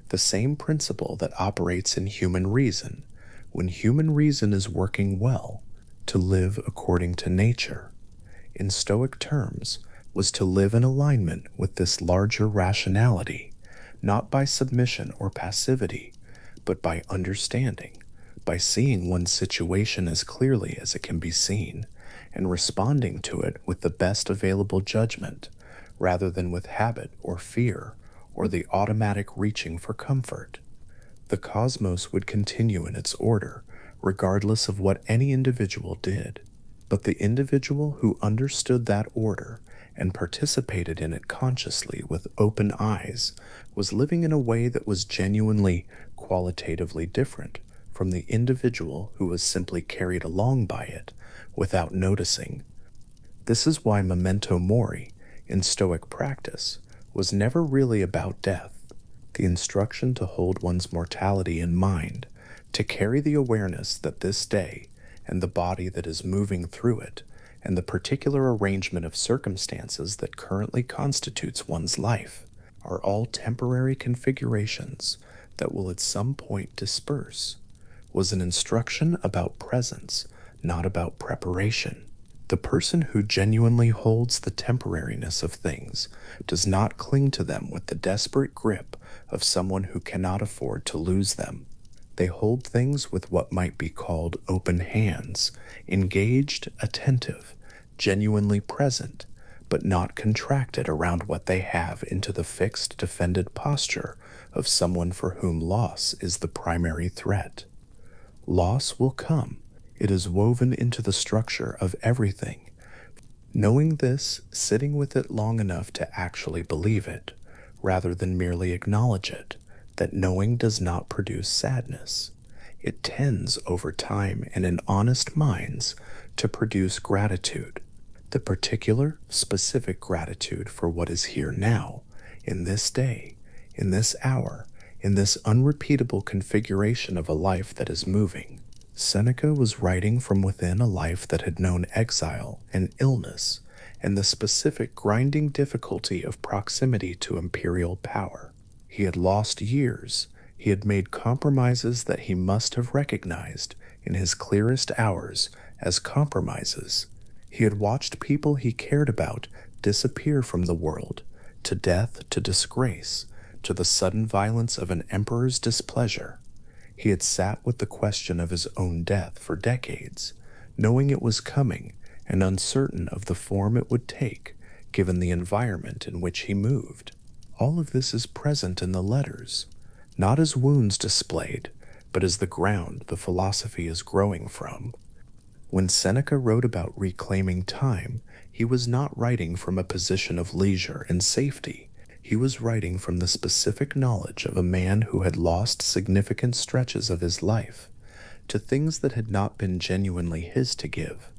the same principle that operates in human reason, when human reason is working well, to live according to nature. In Stoic terms, was to live in alignment with this larger rationality, not by submission or passivity, but by understanding, by seeing one's situation as clearly as it can be seen, and responding to it with the best available judgment, rather than with habit or fear or the automatic reaching for comfort. The cosmos would continue in its order, regardless of what any individual did. But the individual who understood that order and participated in it consciously with open eyes was living in a way that was genuinely, qualitatively different from the individual who was simply carried along by it without noticing. This is why memento mori, in Stoic practice, was never really about death. The instruction to hold one's mortality in mind, to carry the awareness that this day, and the body that is moving through it, and the particular arrangement of circumstances that currently constitutes one's life, are all temporary configurations that will at some point disperse, was an instruction about presence, not about preparation. The person who genuinely holds the temporariness of things does not cling to them with the desperate grip of someone who cannot afford to lose them. They hold things with what might be called open hands, engaged, attentive, genuinely present, but not contracted around what they have into the fixed, defended posture of someone for whom loss is the primary threat. Loss will come. It is woven into the structure of everything. Knowing this, sitting with it long enough to actually believe it, rather than merely acknowledge it, that knowing does not produce sadness. It tends over time and in honest minds to produce gratitude, the particular, specific gratitude for what is here now, in this day, in this hour, in this unrepeatable configuration of a life that is moving. Seneca was writing from within a life that had known exile and illness and the specific grinding difficulty of proximity to imperial power. He had lost years. He had made compromises that he must have recognized in his clearest hours as compromises. He had watched people he cared about disappear from the world, to death, to disgrace, to the sudden violence of an emperor's displeasure. He had sat with the question of his own death for decades, knowing it was coming and uncertain of the form it would take, given the environment in which he moved. All of this is present in the letters, not as wounds displayed, but as the ground the philosophy is growing from. When Seneca wrote about reclaiming time, he was not writing from a position of leisure and safety. He was writing from the specific knowledge of a man who had lost significant stretches of his life to things that had not been genuinely his to give,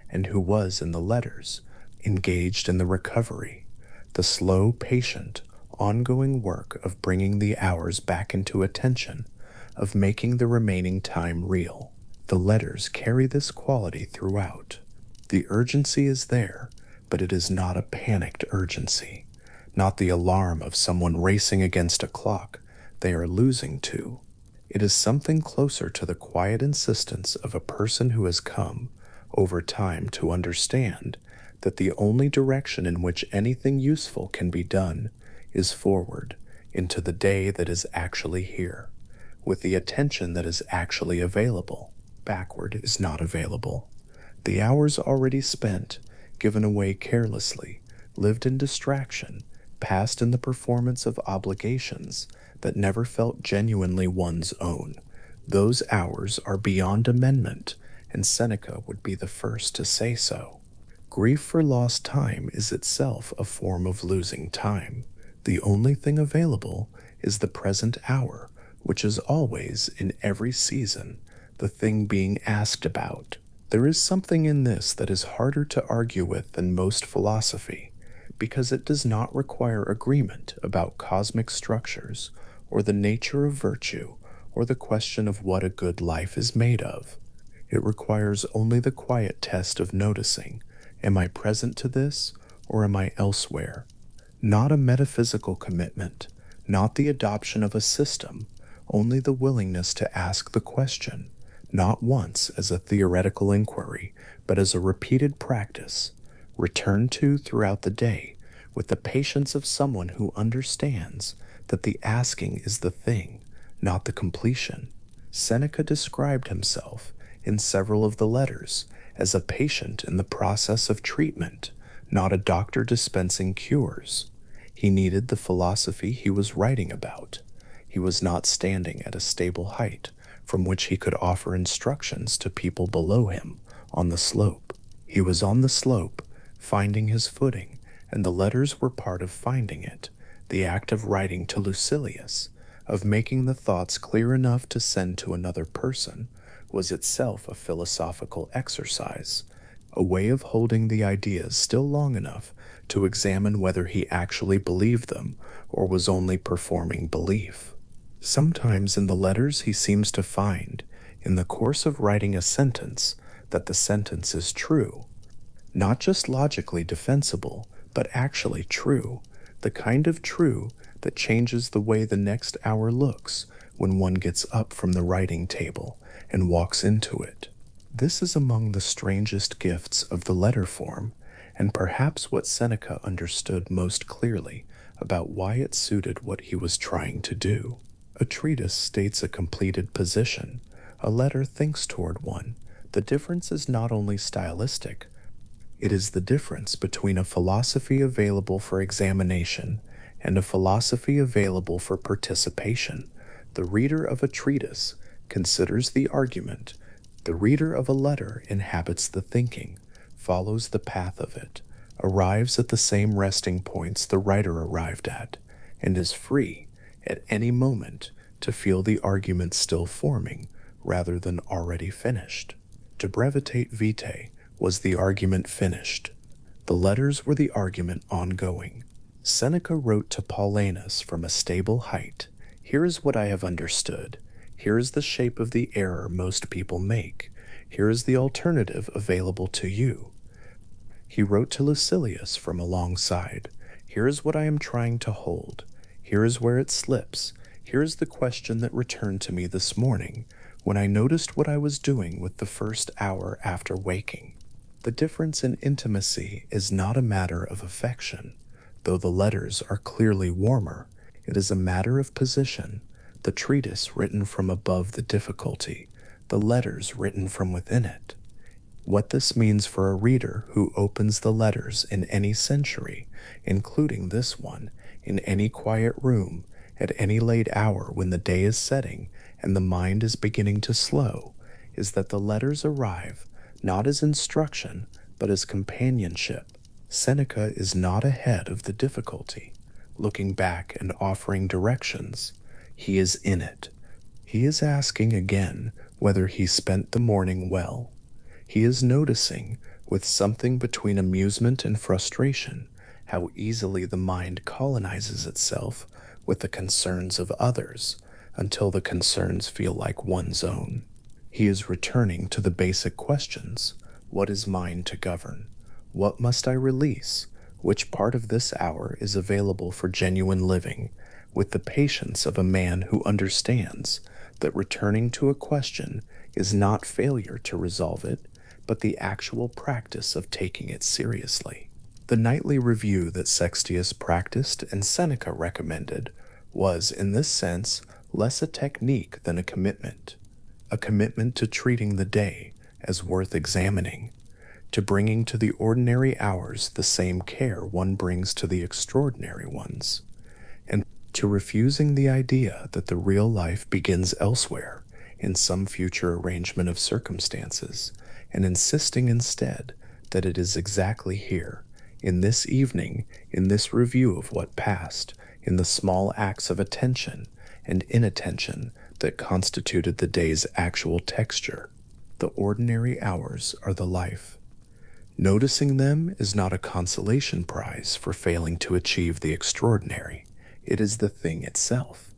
and who was, in the letters, engaged in the recovery, the slow, patient, ongoing work of bringing the hours back into attention, of making the remaining time real. The letters carry this quality throughout. The urgency is there, but it is not a panicked urgency, not the alarm of someone racing against a clock they are losing to. It is something closer to the quiet insistence of a person who has come, over time, to understand that the only direction in which anything useful can be done is forward, into the day that is actually here, with the attention that is actually available. Backward is not available. The hours already spent, given away carelessly, lived in distraction, passed in the performance of obligations that never felt genuinely one's own. Those hours are beyond amendment, and Seneca would be the first to say so. Grief for lost time is itself a form of losing time. The only thing available is the present hour, which is always, in every season, the thing being asked about. There is something in this that is harder to argue with than most philosophy, because it does not require agreement about cosmic structures, or the nature of virtue, or the question of what a good life is made of. It requires only the quiet test of noticing, am I present to this, or am I elsewhere? Not a metaphysical commitment, not the adoption of a system, only the willingness to ask the question, not once as a theoretical inquiry, but as a repeated practice, returned to throughout the day with the patience of someone who understands that the asking is the thing, not the completion. Seneca described himself, in several of the letters, as a patient in the process of treatment, not a doctor dispensing cures. He needed the philosophy he was writing about. He was not standing at a stable height from which he could offer instructions to people below him on the slope. He was on the slope, finding his footing, and the letters were part of finding it, the act of writing to Lucilius, of making the thoughts clear enough to send to another person, was itself a philosophical exercise, a way of holding the ideas still long enough to examine whether he actually believed them or was only performing belief. Sometimes in the letters he seems to find, in the course of writing a sentence, that the sentence is true, not just logically defensible, but actually true, the kind of true that changes the way the next hour looks when one gets up from the writing table and walks into it. This is among the strangest gifts of the letter form, and perhaps what Seneca understood most clearly about why it suited what he was trying to do. A treatise states a completed position. A letter thinks toward one. The difference is not only stylistic, it is the difference between a philosophy available for examination and a philosophy available for participation. The reader of a treatise considers the argument. The reader of a letter inhabits the thinking, follows the path of it, arrives at the same resting points the writer arrived at, and is free, at any moment, to feel the argument still forming rather than already finished. De brevitate vitae was the argument finished. The letters were the argument ongoing. Seneca wrote to Paulinus from a stable height, "Here is what I have understood. Here is the shape of the error most people make. Here is the alternative available to you." He wrote to Lucilius from alongside, "Here is what I am trying to hold. Here is where it slips. Here is the question that returned to me this morning when I noticed what I was doing with the first hour after waking." The difference in intimacy is not a matter of affection. Though the letters are clearly warmer, it is a matter of position. The treatise written from above the difficulty, the letters written from within it. What this means for a reader who opens the letters in any century, including this one, in any quiet room, at any late hour when the day is setting and the mind is beginning to slow, is that the letters arrive not as instruction, but as companionship. Seneca is not ahead of the difficulty, looking back and offering directions. He is in it. He is asking again whether he spent the morning well. He is noticing, with something between amusement and frustration, how easily the mind colonizes itself with the concerns of others until the concerns feel like one's own. He is returning to the basic questions. What is mine to govern? What must I release? Which part of this hour is available for genuine living, with the patience of a man who understands that returning to a question is not failure to resolve it, but the actual practice of taking it seriously. The nightly review that Sextius practiced and Seneca recommended was, in this sense, less a technique than a commitment to treating the day as worth examining, to bringing to the ordinary hours the same care one brings to the extraordinary ones, and to refusing the idea that the real life begins elsewhere in some future arrangement of circumstances, and insisting instead that it is exactly here, in this evening, in this review of what passed, in the small acts of attention and inattention that constituted the day's actual texture. The ordinary hours are the life. Noticing them is not a consolation prize for failing to achieve the extraordinary. It is the thing itself.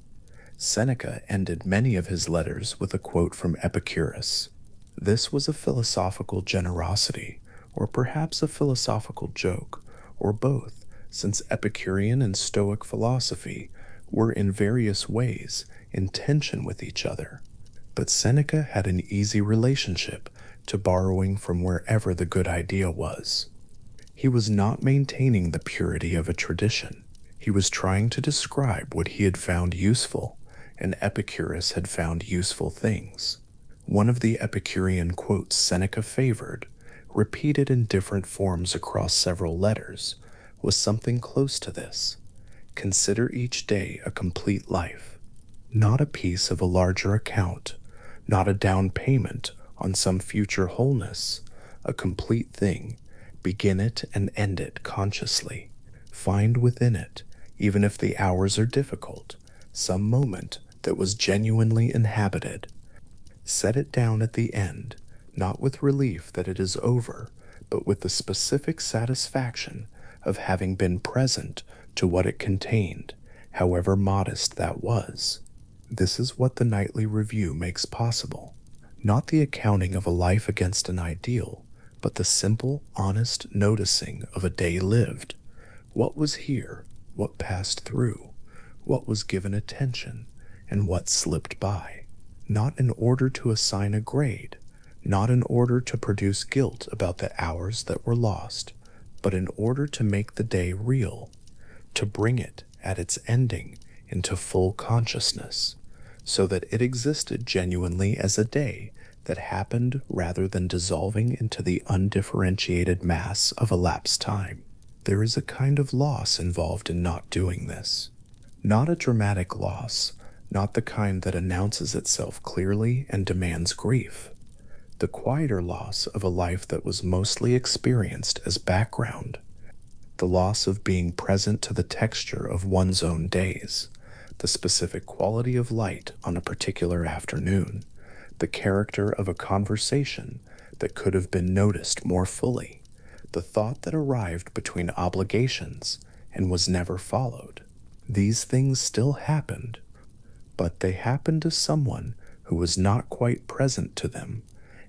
Seneca ended many of his letters with a quote from Epicurus. This was a philosophical generosity, or perhaps a philosophical joke, or both, since Epicurean and Stoic philosophy were in various ways in tension with each other. But Seneca had an easy relationship to borrowing from wherever the good idea was. He was not maintaining the purity of a tradition. He was trying to describe what he had found useful, and Epicurus had found useful things. One of the Epicurean quotes Seneca favored, repeated in different forms across several letters, was something close to this. Consider each day a complete life, not a piece of a larger account, not a down payment on some future wholeness, a complete thing. Begin it and end it consciously. Find within it, even if the hours are difficult, some moment that was genuinely inhabited. Set it down at the end, not with relief that it is over, but with the specific satisfaction of having been present to what it contained, however modest that was. This is what the nightly review makes possible. Not the accounting of a life against an ideal, but the simple, honest noticing of a day lived. What was here, what passed through, what was given attention, and what slipped by. Not in order to assign a grade, not in order to produce guilt about the hours that were lost, but in order to make the day real, to bring it, at its ending, into full consciousness, so that it existed genuinely as a day that happened rather than dissolving into the undifferentiated mass of elapsed time. There is a kind of loss involved in not doing this. Not a dramatic loss, not the kind that announces itself clearly and demands grief. The quieter loss of a life that was mostly experienced as background. The loss of being present to the texture of one's own days, the specific quality of light on a particular afternoon, the character of a conversation that could have been noticed more fully, the thought that arrived between obligations and was never followed. These things still happened, but they happened to someone who was not quite present to them,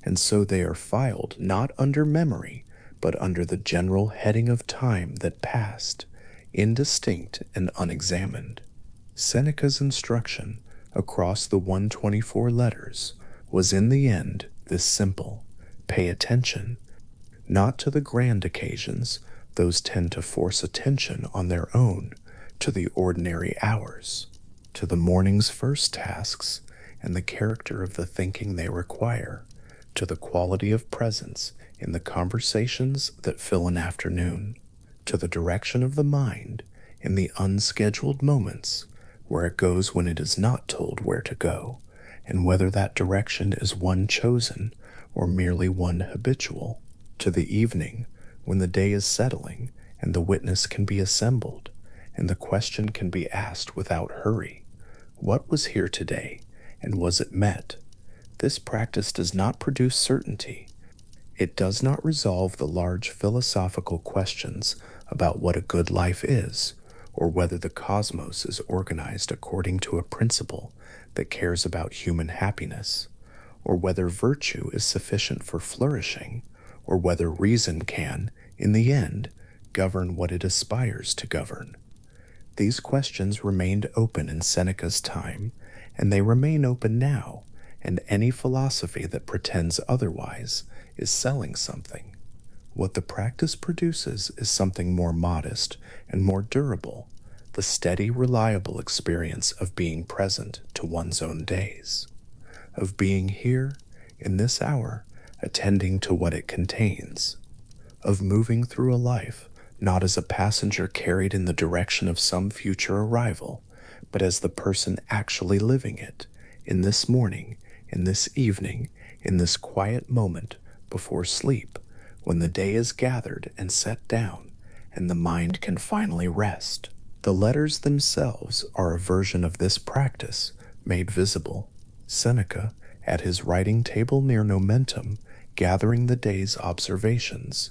and so they are filed not under memory, but under the general heading of time that passed, indistinct and unexamined. Seneca's instruction across the 124 letters was in the end this simple: pay attention, not to the grand occasions, those tend to force attention on their own, to the ordinary hours, to the morning's first tasks and the character of the thinking they require, to the quality of presence in the conversations that fill an afternoon, to the direction of the mind in the unscheduled moments where it goes when it is not told where to go, and whether that direction is one chosen or merely one habitual, to the evening when the day is settling and the witness can be assembled and the question can be asked without hurry: what was here today, and was it met? This practice does not produce certainty. It does not resolve the large philosophical questions about what a good life is, or whether the cosmos is organized according to a principle that cares about human happiness, or whether virtue is sufficient for flourishing, or whether reason can, in the end, govern what it aspires to govern. These questions remained open in Seneca's time, and they remain open now, and any philosophy that pretends otherwise is selling something. What the practice produces is something more modest and more durable, the steady, reliable experience of being present to one's own days, of being here, in this hour, attending to what it contains. of moving through a life not as a passenger carried in the direction of some future arrival, but as the person actually living it, in this morning, in this evening, in this quiet moment before sleep, when the day is gathered and set down, and the mind can finally rest. The letters themselves are a version of this practice made visible. Seneca, at his writing table near Nomentum, gathering the day's observations,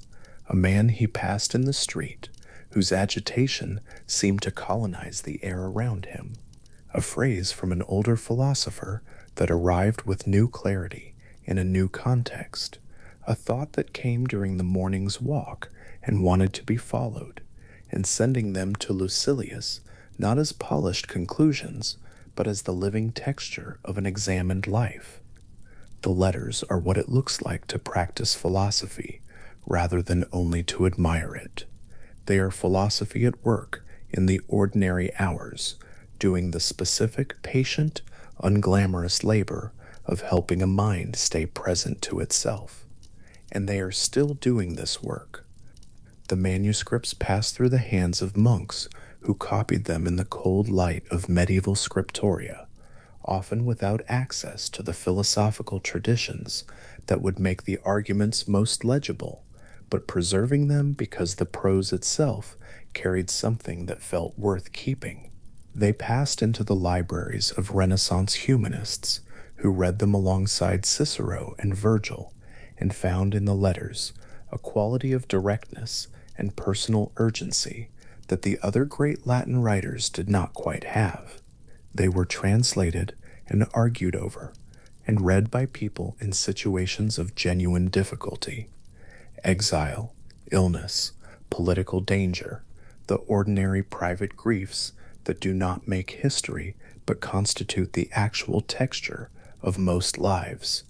a man he passed in the street, whose agitation seemed to colonize the air around him, a phrase from an older philosopher that arrived with new clarity in a new context, a thought that came during the morning's walk and wanted to be followed, and sending them to Lucilius not as polished conclusions, but as the living texture of an examined life. The letters are what it looks like to practice philosophy, rather than only to admire it. They are philosophy at work in the ordinary hours, doing the specific, patient, unglamorous labor of helping a mind stay present to itself. And they are still doing this work. The manuscripts passed through the hands of monks who copied them in the cold light of medieval scriptoria, often without access to the philosophical traditions that would make the arguments most legible, but preserving them because the prose itself carried something that felt worth keeping. They passed into the libraries of Renaissance humanists, who read them alongside Cicero and Virgil, and found in the letters a quality of directness and personal urgency that the other great Latin writers did not quite have. They were translated and argued over, and read by people in situations of genuine difficulty. Exile, illness, political danger, the ordinary private griefs that do not make history but constitute the actual texture of most lives.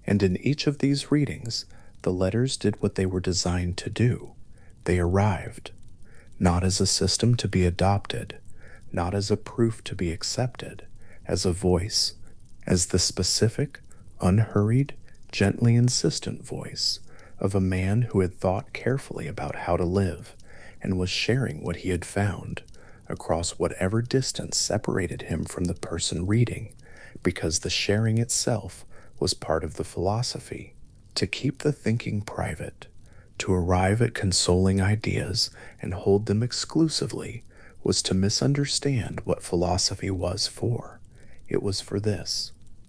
And in each of these readings, the letters did what they were designed to do. They arrived, not as a system to be adopted, not as a proof to be accepted, as a voice, as the specific, unhurried, gently insistent voice of a man who had thought carefully about how to live and was sharing what he had found across whatever distance separated him from the person reading, because the sharing itself was part of the philosophy. To keep the thinking private, to arrive at consoling ideas and hold them exclusively, was to misunderstand what philosophy was for. It was for this: